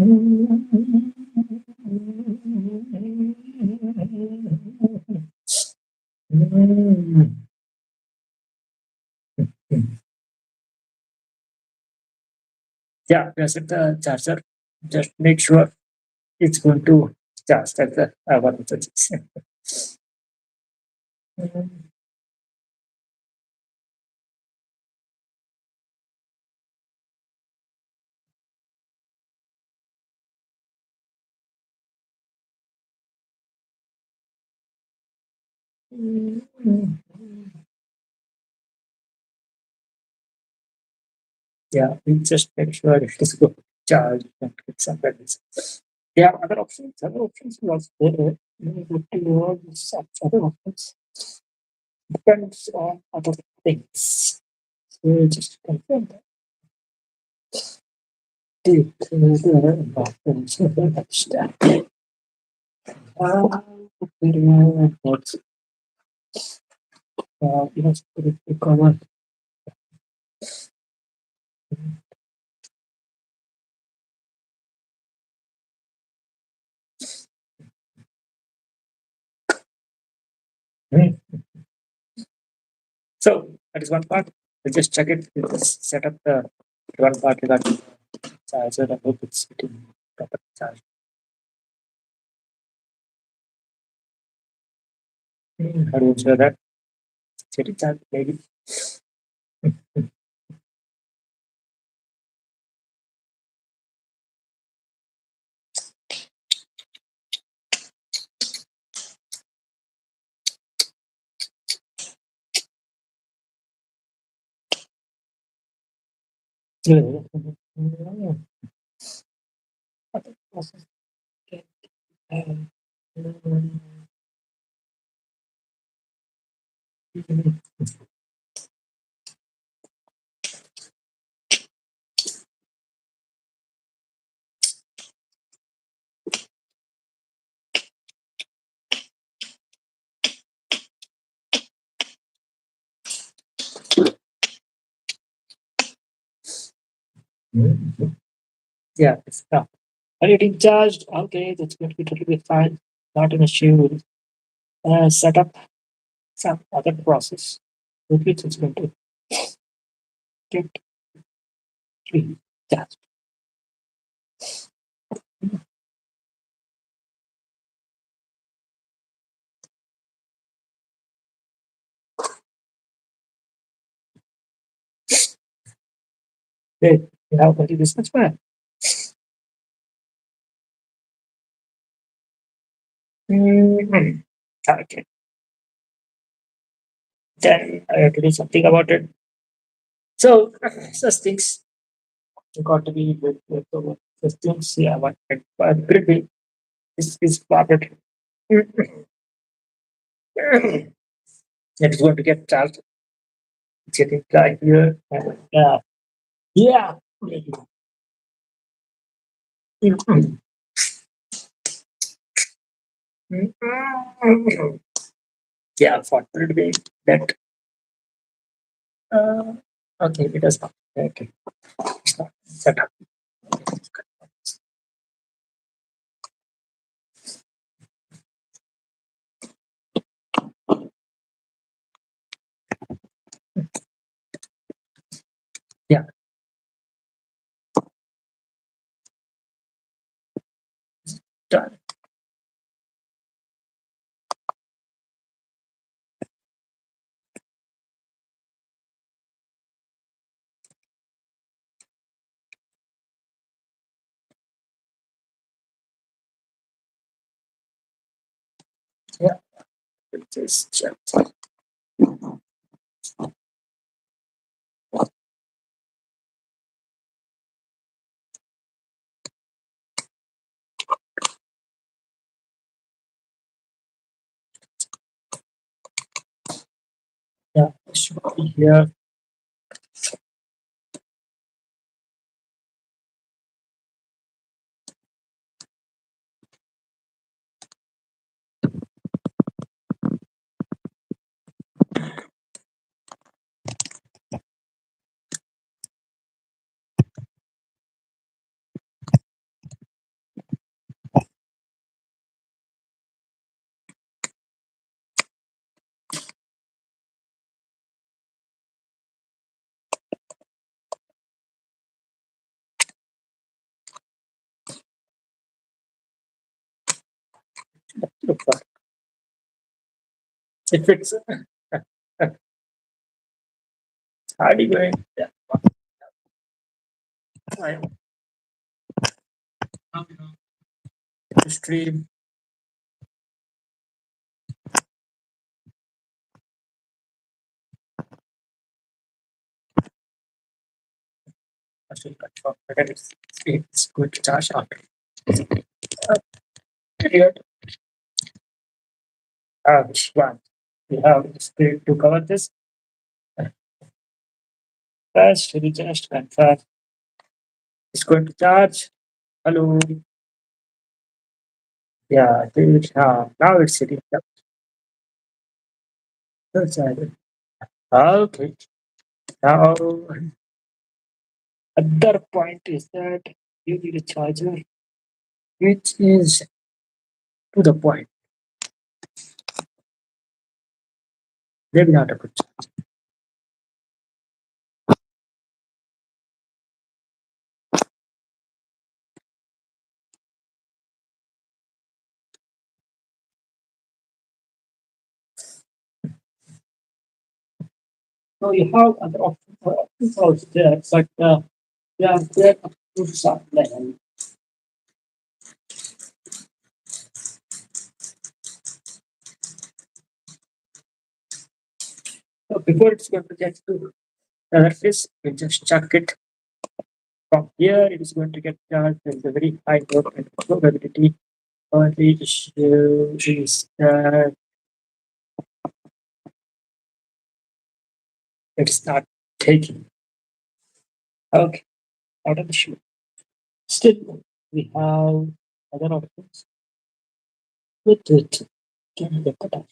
A: Yeah, reset the charger. Just make sure it's going to charge at the one of the things. Yeah, we just make sure it is going to charge and get some batteries. There are other options. Other options will also there. You go to all these other options. Depends on other things. So just confirm that. Take the buttons of the stack. What's yes, put it to cover. Hmm. So that is one part. We'll just check it. We'll just set up the one part regarding the charger and hope it's sitting proper charge. How do you ensure that? Sitting charge, maybe. Mm, other process can, um, mm, mm, mm. Yeah, it's tough. Are you getting charged? Okay, that's going to be totally fine. Not an issue. Set up some other process with which it's going to get recharged. Great. You have only this much man. Mhm. Okay. Then I have to do something about it. So, such things got to be with the such things. Yeah, what could be is corporate. It is going to get charged. It's getting charged here. Yeah. Yeah, for it be that. Uh, okay, it does not. Okay, it's not set up. Yeah, done. Yeah, it is checked. Yeah, it should be here. Look for it. If it's hardy going, yeah, I stream. I should confirm that it's good to charge after. Period. Which one? We have the script to cover this. First, we just confirm it's going to charge. Hello. Yeah, now it's sitting up. That's it. Okay. Now, other point is that you need a charger which is to the point. Maybe not a good charge. So you have other options also there, but yeah, they're up to some level. So before it's going to get to the surface, we just chuck it From here, it is going to get charged. There is a very high probability. Only issue is that it's not taking. Okay, not an issue. Still, we have other options with it. Can you look at that?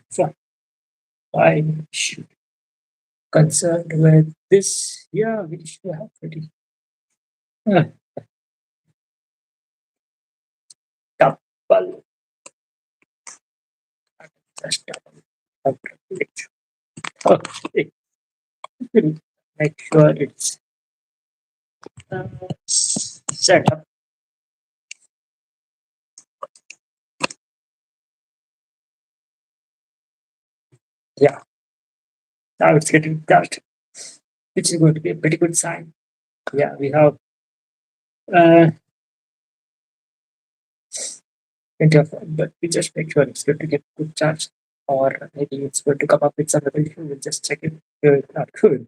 A: So, I should concerned with this. Yeah, we should have pretty double. Just double. Okay. Make sure it's set up. Yeah, now it's getting dark, which is going to be a pretty good sign. Yeah, we have uh, plenty of, but we just make sure it's going to get good charge, or maybe it's going to come up with some other issue. We'll just check it. If it's not good.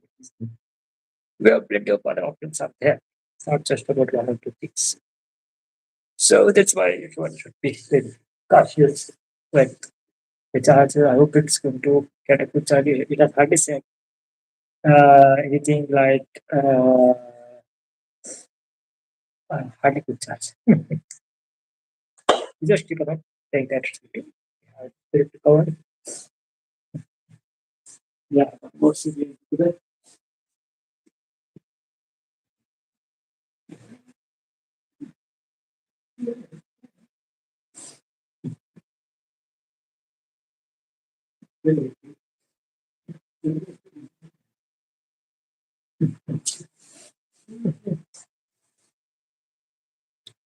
A: We have plenty of other options out there. It's not just about one or two things. So that's why everyone should be little cautious with the charger. I hope it's going to get a good charge. It has hardly said anything like hardly good charge. You just click on it, take that. It cover. Yeah, more simply to that.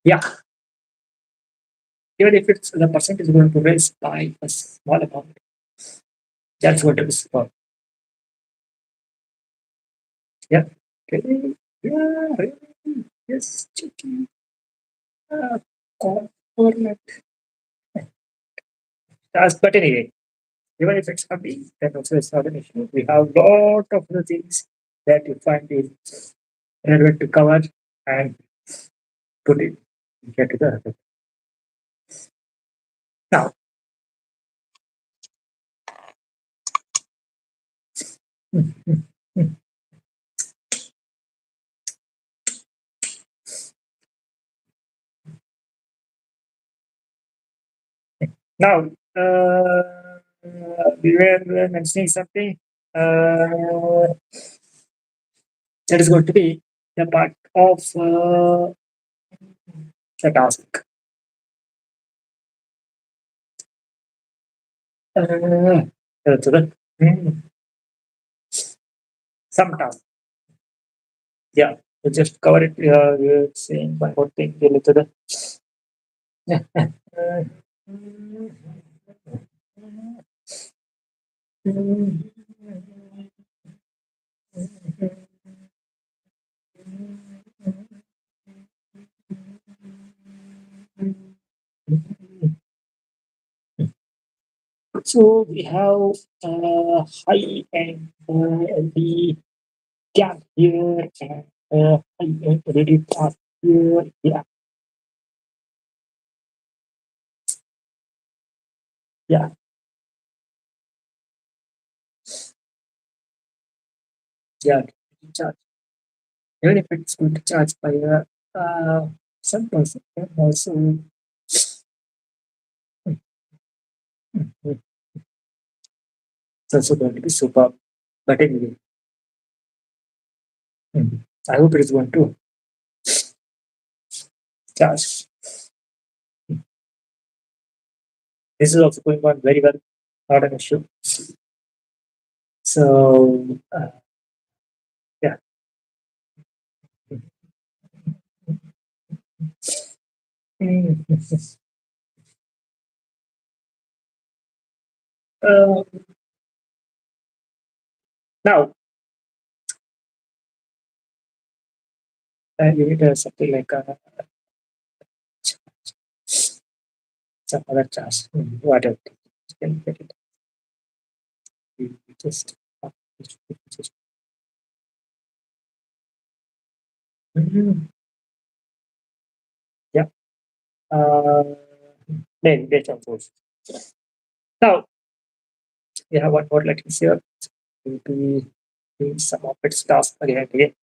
A: Yeah, even if it's the percent is going to raise by a small amount, that's what it is for. Yeah. Okay. Yeah, really. Yes, checking. Component. But anyway, even if it's happy, then also it's not an issue. We have lot of the things that you find is relevant to cover and put it get to the other. Now, now we were mentioning something that is going to be the part of the task. So some task. Yeah, we just cover it. We're saying one more thing related to the So we have high and the gap here and high and ready path here. Yeah, yeah, yeah. Charge. Even if it's going to charge by some person, and also it's also going to be super. But anyway, I hope it is going to charge. This is also going on very well, not an issue. So yeah. Mm. Uh, Now you need something like some other charge, whatever. You can get it. You just just- Mhm. Yeah. Uh, then based on those. Now we have one more lattice here. We'll be doing some of its tasks again and again.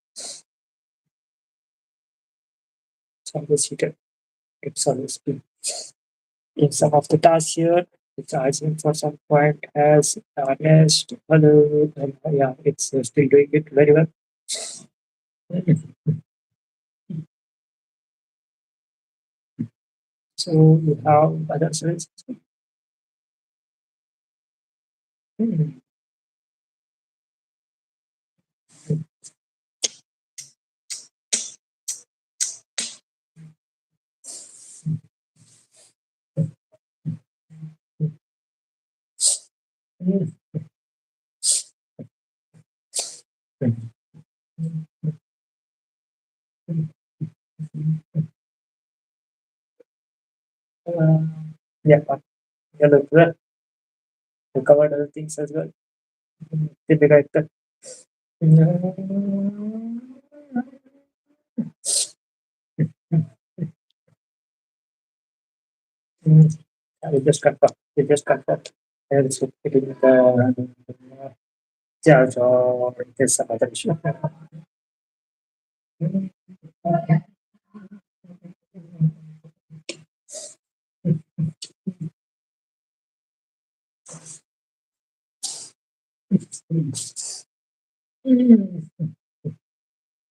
A: So this heater, it's always been in some of the tasks here. It's asking for some point as nest, hello, and yeah, it's still doing it very well. Mhm. So you have other services. Mhm. Mhm. Uh, yeah, but yellow, well, we covered other things as well. Did we write that? I will just confirm. We just confirm. And it's hitting the charge or there's some other issue.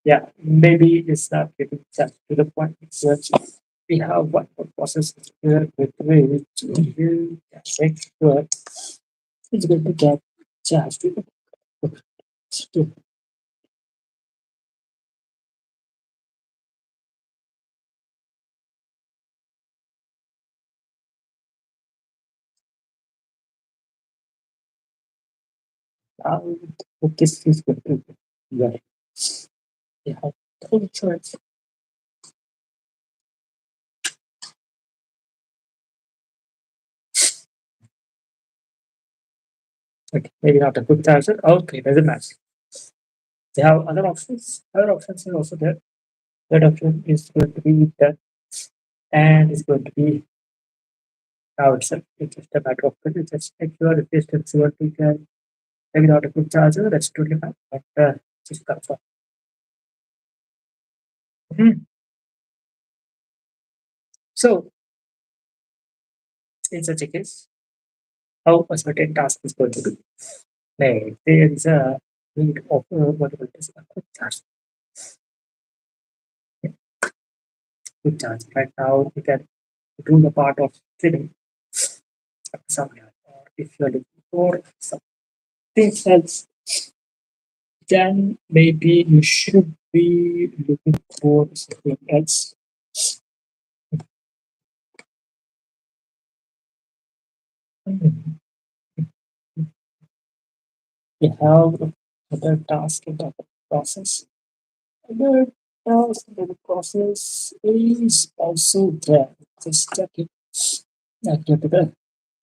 A: Yeah, maybe it's not getting just to the point. So we have one more process here with which you can make sure it's going to get charged to how this is going to be. Yeah, we have two choice. Okay, maybe not a good charger. Okay, doesn't matter. They have other options. Other options is also there. That option is going to be that and is going to be now itself. It's just a matter of just make sure the distance you want to can maybe not a good charger, that's totally fine. But just confirm. Mhm. So in such a case, how a certain task is going to be made. There is a need of what we is a quick charge. Quick charge. Right now we can do the part of filling somewhere. Or if you're looking for something else, then maybe you should be looking for something else. We have other task in the process. Other task in the process is also there. Just check it. Get to the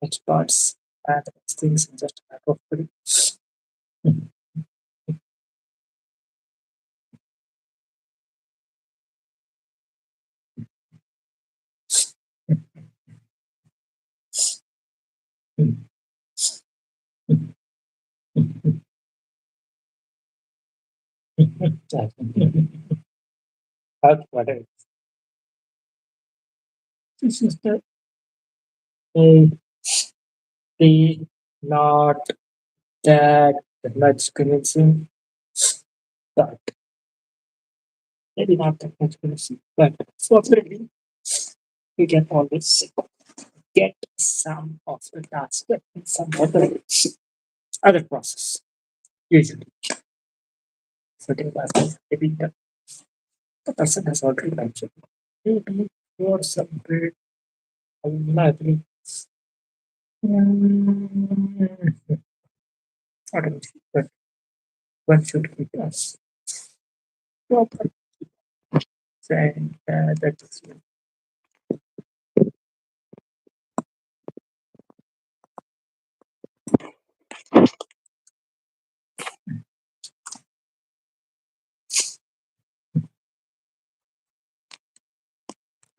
A: experts and things in just a matter of pretty. Whatever. This is a the not that much convincing, but maybe not that much convincing, but fortunately, you can always get some of the task in some other process. Usually, certain tasks, maybe the person has already mentioned. Maybe for some period, maybe mm, automatically, but one should keep us proper. And that's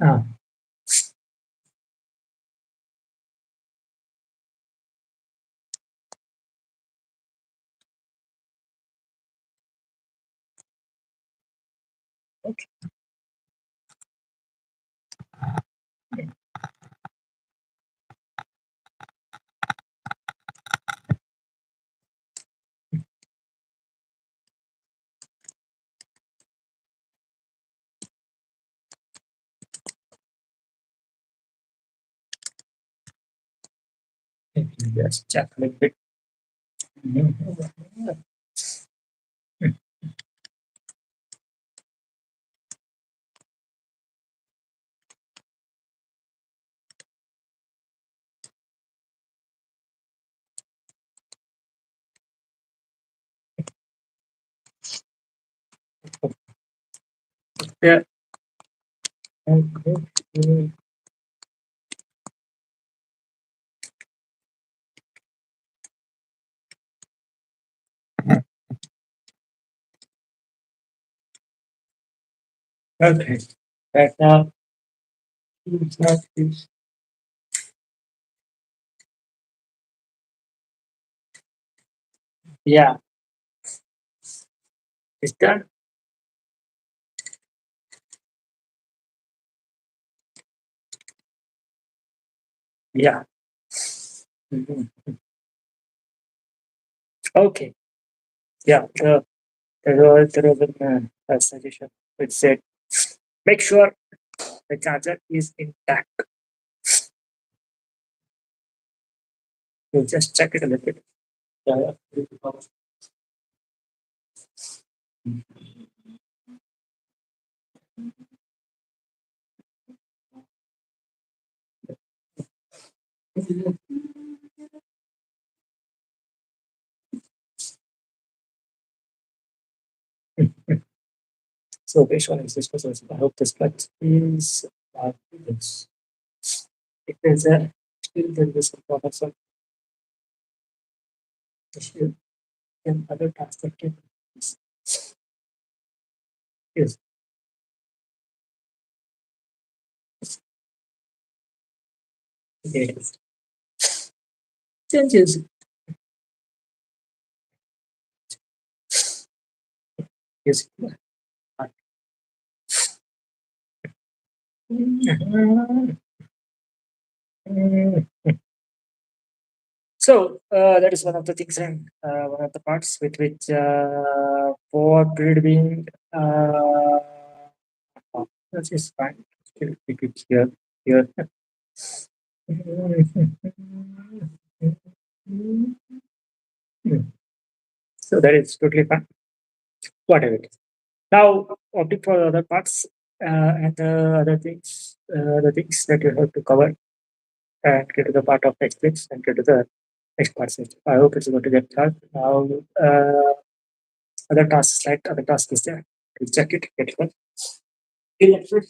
A: ah, okay. Maybe just check a little bit. Mhm. Yeah. Okay. Okay. Right now, it's not this. Yeah, it's done. Yeah. Mhm. Okay. Yeah. There was a suggestion which said make sure the charger is intact. You just check it a little bit. Yeah. So based on this question, I hope this much is this. If there's a still there is some problems of issue in other tasks that can yes. Yes. Changes. Yes. So that is one of the things and one of the parts with which for period being that is fine. Still keep it here. Here. So that is totally fine. Whatever it is. Now opting for other parts and the other things that you have to cover and get to the part of Netflix and get to the next part. I hope it's going to get charged. Now, other tasks, like other task is there. You check it, get it. Electric.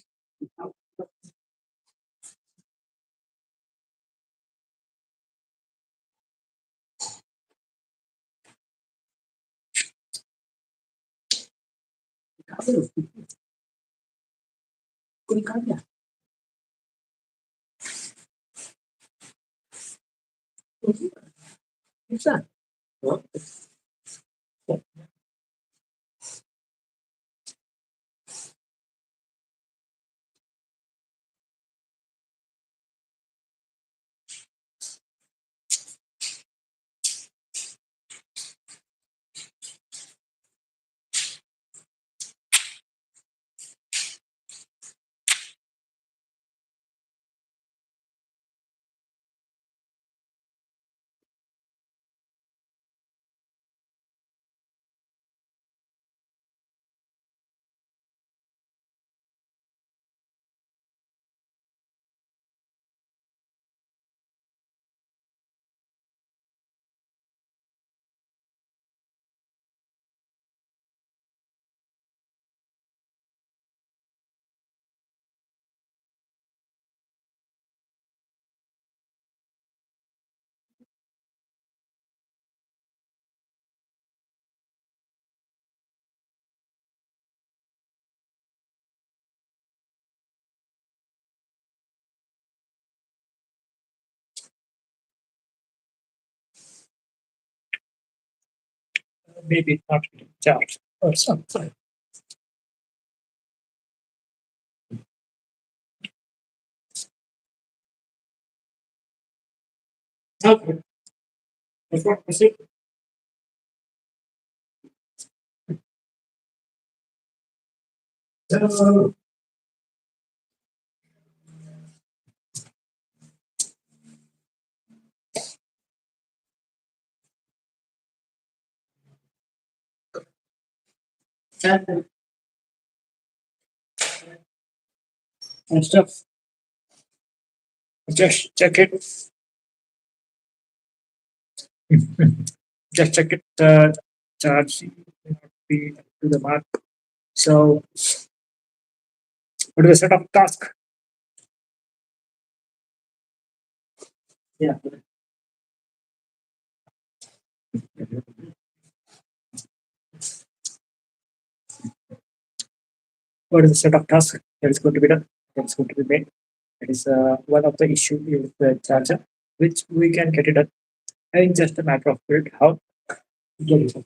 A: Maybe not charged or something. Okay. Is it? So, and stuff. Just check it. Just check it. Charge may not be up to the mark. So, what is the set of task? Yeah. What is the set of tasks that is going to be done? That is going to be made. That is one of the issue is the charger, which we can get it done in just a matter of period. How to get it done.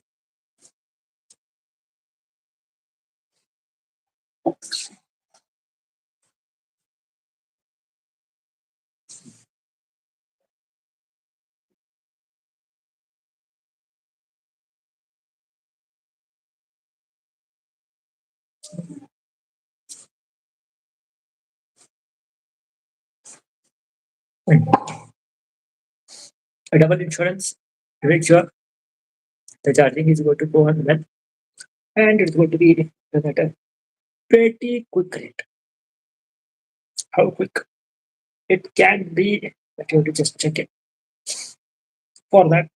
A: A double insurance to make sure the charging is going to go on well and it's going to be done at a pretty quick rate. How quick it can be, that you have to just check it. For that,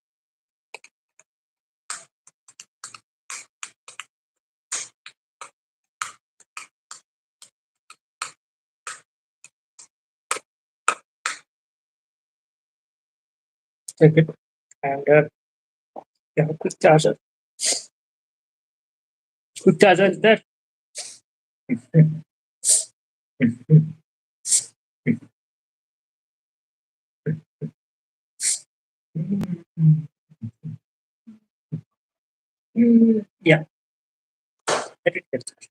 A: check it and you have a quick charger. Quick charger is there. Yeah, let it get charged.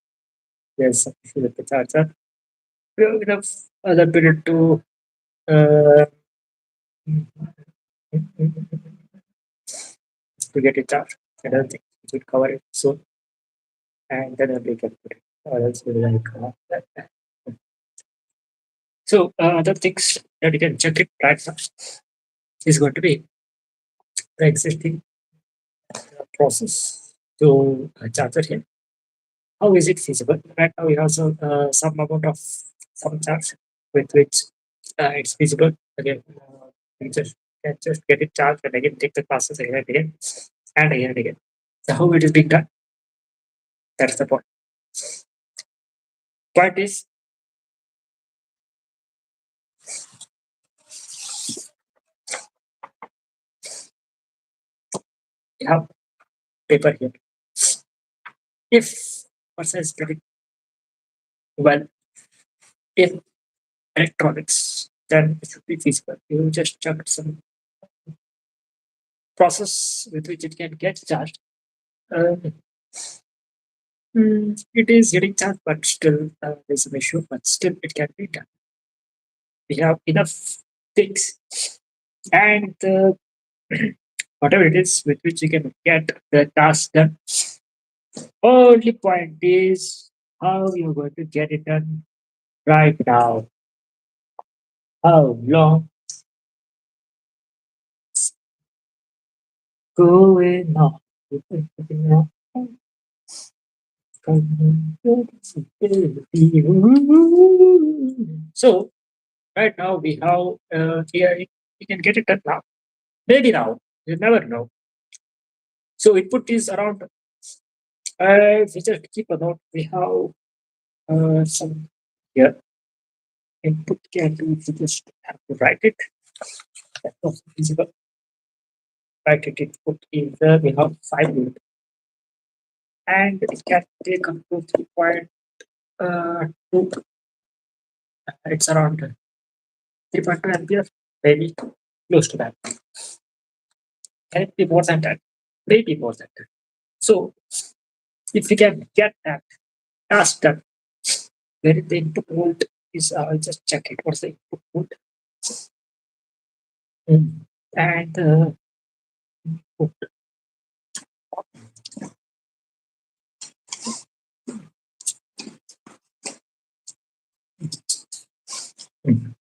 A: There's some issue with the charger. We have enough other period to get it charged. I don't think it will cover it soon, and then only can put it. Or else we will like that. So other things that you can check it right now is going to be the existing process to charger here. How is it feasible? Right now we have some amount of some charge with which it's feasible. Again, you just can just get it charged and again take the classes again and again and again and again. So how it is being done? That's the point. Point is you have paper here. If person is getting well in electronics, then it should be feasible. You just chuck some process with which it can get charged. Uh, it is getting charged, but still there's an issue. But still, it can be done. We have enough things, and whatever it is with which you can get the task done. Only point is how you're going to get it done right now. How long it's going on? So right now we have here you can get it done now. Maybe now. You never know. So input is around we just keep a note. We have some here. Input can be we just have to write it. That's also feasible. Write it input is we have 5 units. And it can take up to 3.2. It's around 3.2 ampere, maybe close to that. Can it be more than that? Maybe more than that. So if we can get that task done, where the input volt is, I'll just check it. What's the input volt? And output. Mm.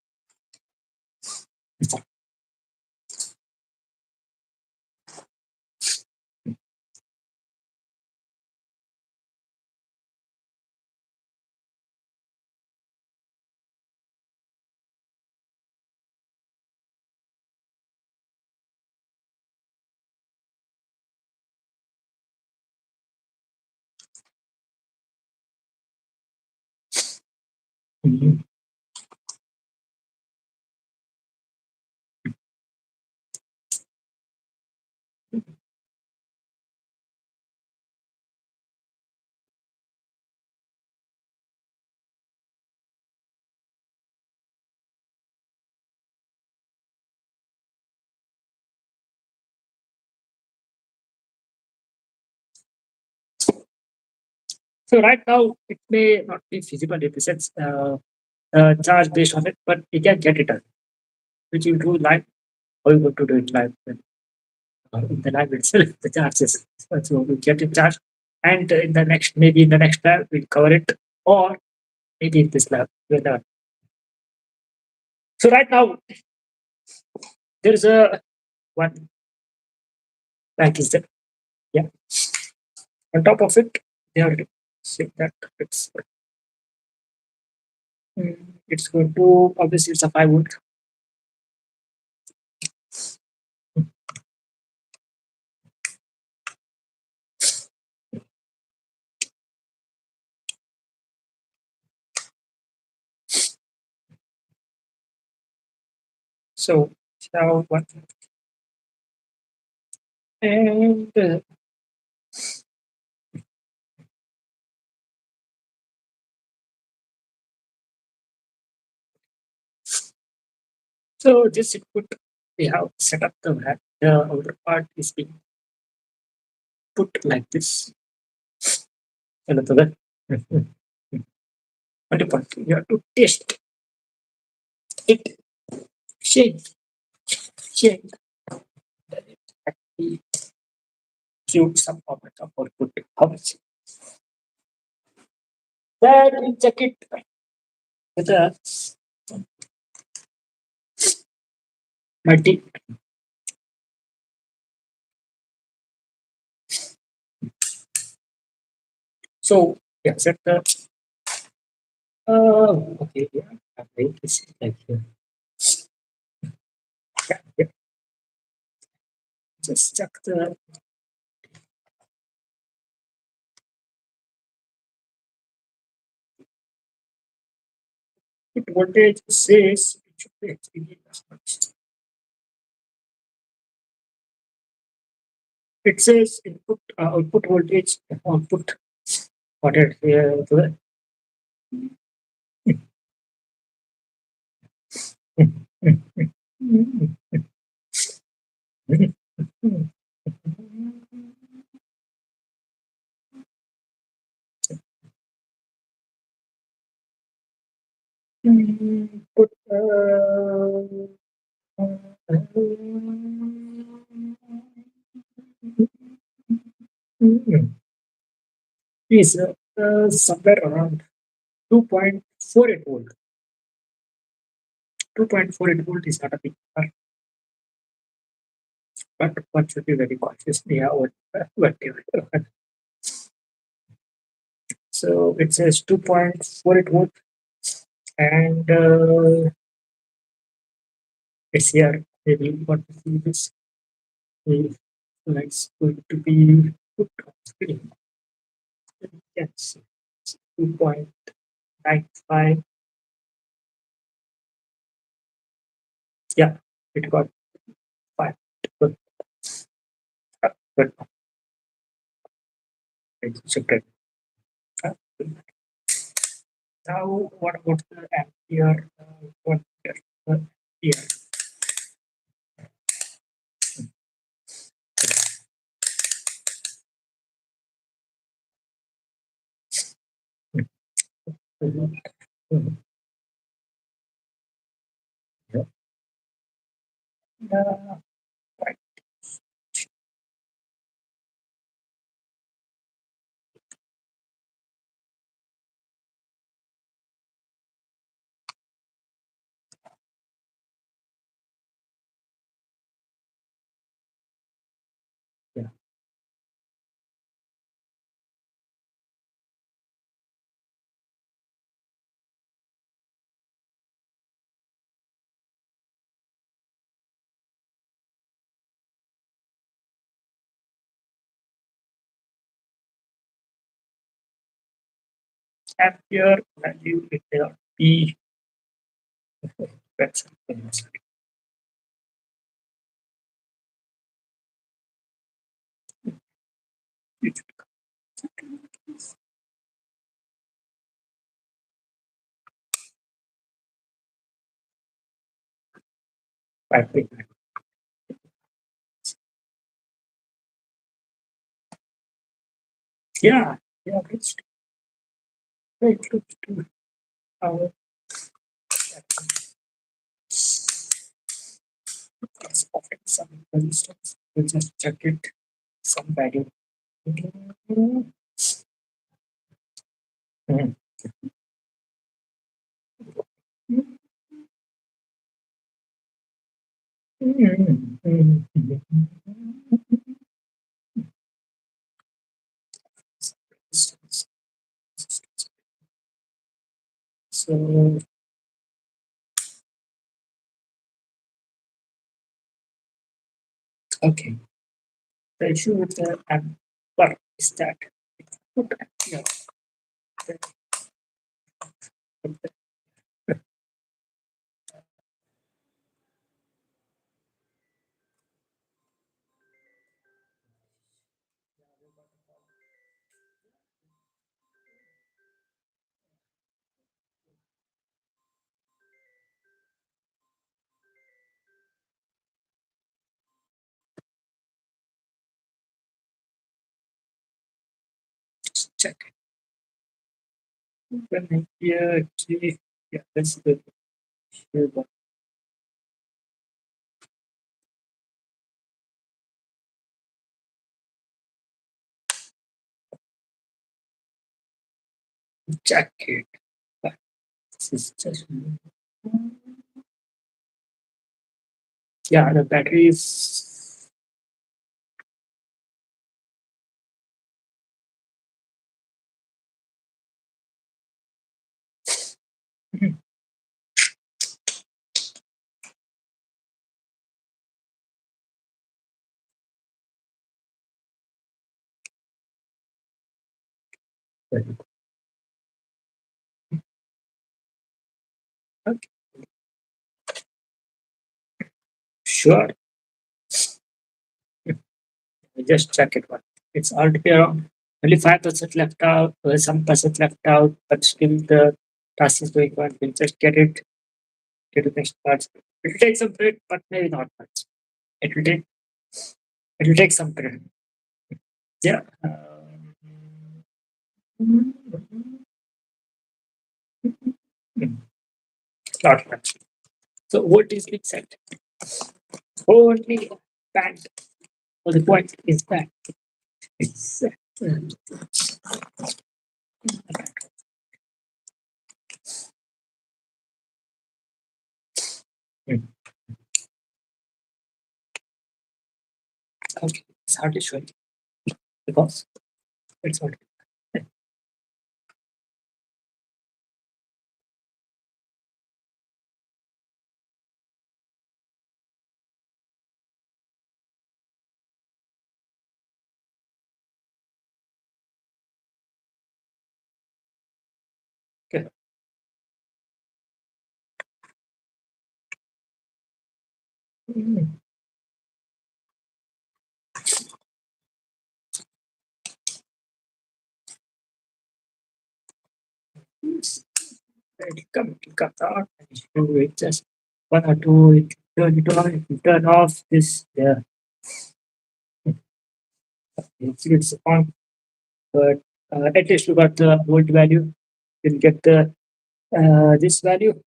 A: Mhm. So right now it may not be feasible in the sense charge based on it, but we can get it done. Which you do live, or you go to do it live in the live itself, the charges. So we get it charged, and in the next maybe in the next lab we'll cover it, or maybe in this lab we'll learn. So right now there is a one like is there. Yeah. On top of it, they are saying that it's going to obviously it's a 5 volt. So now one and so this input we have set up the that the outer part is being put like this. Another what about you have to test it, shake, shake, then it actually give some amount of output. How much? Then we check it with a multi. So yeah, set the okay, yeah. I think it's like here. Just check the input voltage says it should be HPV as much. It says input output voltage output what it here. Put is somewhere around 2.48 volt. 2.48 volt is not a big number, but one should be very cautious. Yeah, whatever. So it says 2.48 volt, and it's here. Maybe what to see this is like going to be put on screen. Yes, 2.95. Yeah, it got 5. Good. Good. It's separate. Good. Now, what about the ampere? What ampere? Mhm. Mhm. Yeah. Right. Yeah. Ampere value it cannot be better. I think. Yeah. Yeah. Very close to our it's often some resistance. We'll just check it. Some value. Mhm. Mhm. Mhm. Resistance. So, okay. The issue with the amper is that it's put here. Check it. When here, actually, yeah, that's the here one. Check it. But this is just yeah, the battery is Okay, sure. Just check it out. It's already around only 5% left out, some percent left out, but still the task is going on. We'll just get to the next part. It will take some period, but maybe not much. It will take it will take some period. Yeah. Not much. So what is being said? Only bad. Well, the point is that it's mm, okay. It's hardly showing because it's not okay. Mm, it's it comes out. And you do it just one or two. Turn it on. If you turn off this, yeah, it's on. But at least you got the volt value. You'll get the this value.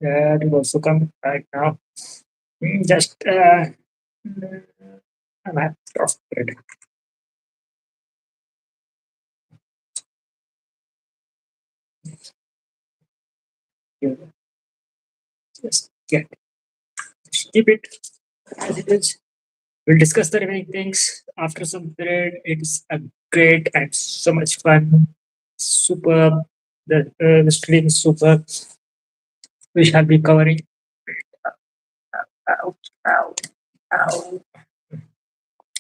A: That will also come right now. Just mm, I'm happy of it. You just get keep it as it is. We'll discuss the remaining things after some period. It's a great and so much fun. Superb. The stream is superb. We shall be covering. Ow, ow, ow.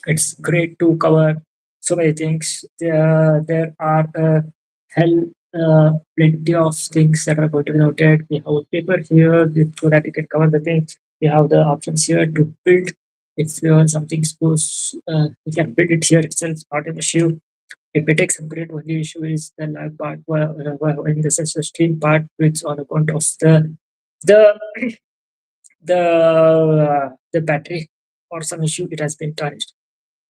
A: It's great to cover so many things. There are hell plenty of things that are going to be noted. We have a paper here so that you can cover the things. We have the options here to build. If something goes, you can build it here itself, not an issue. If it takes some great, only issue is the lag part, in the sense the stream part, which on account of the the battery or some issue, it has been tarnished.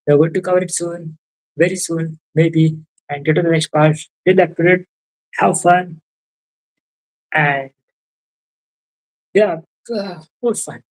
A: We're going to cover it soon, very soon, maybe, and get to the next part. Till that period, have fun and yeah, more fun.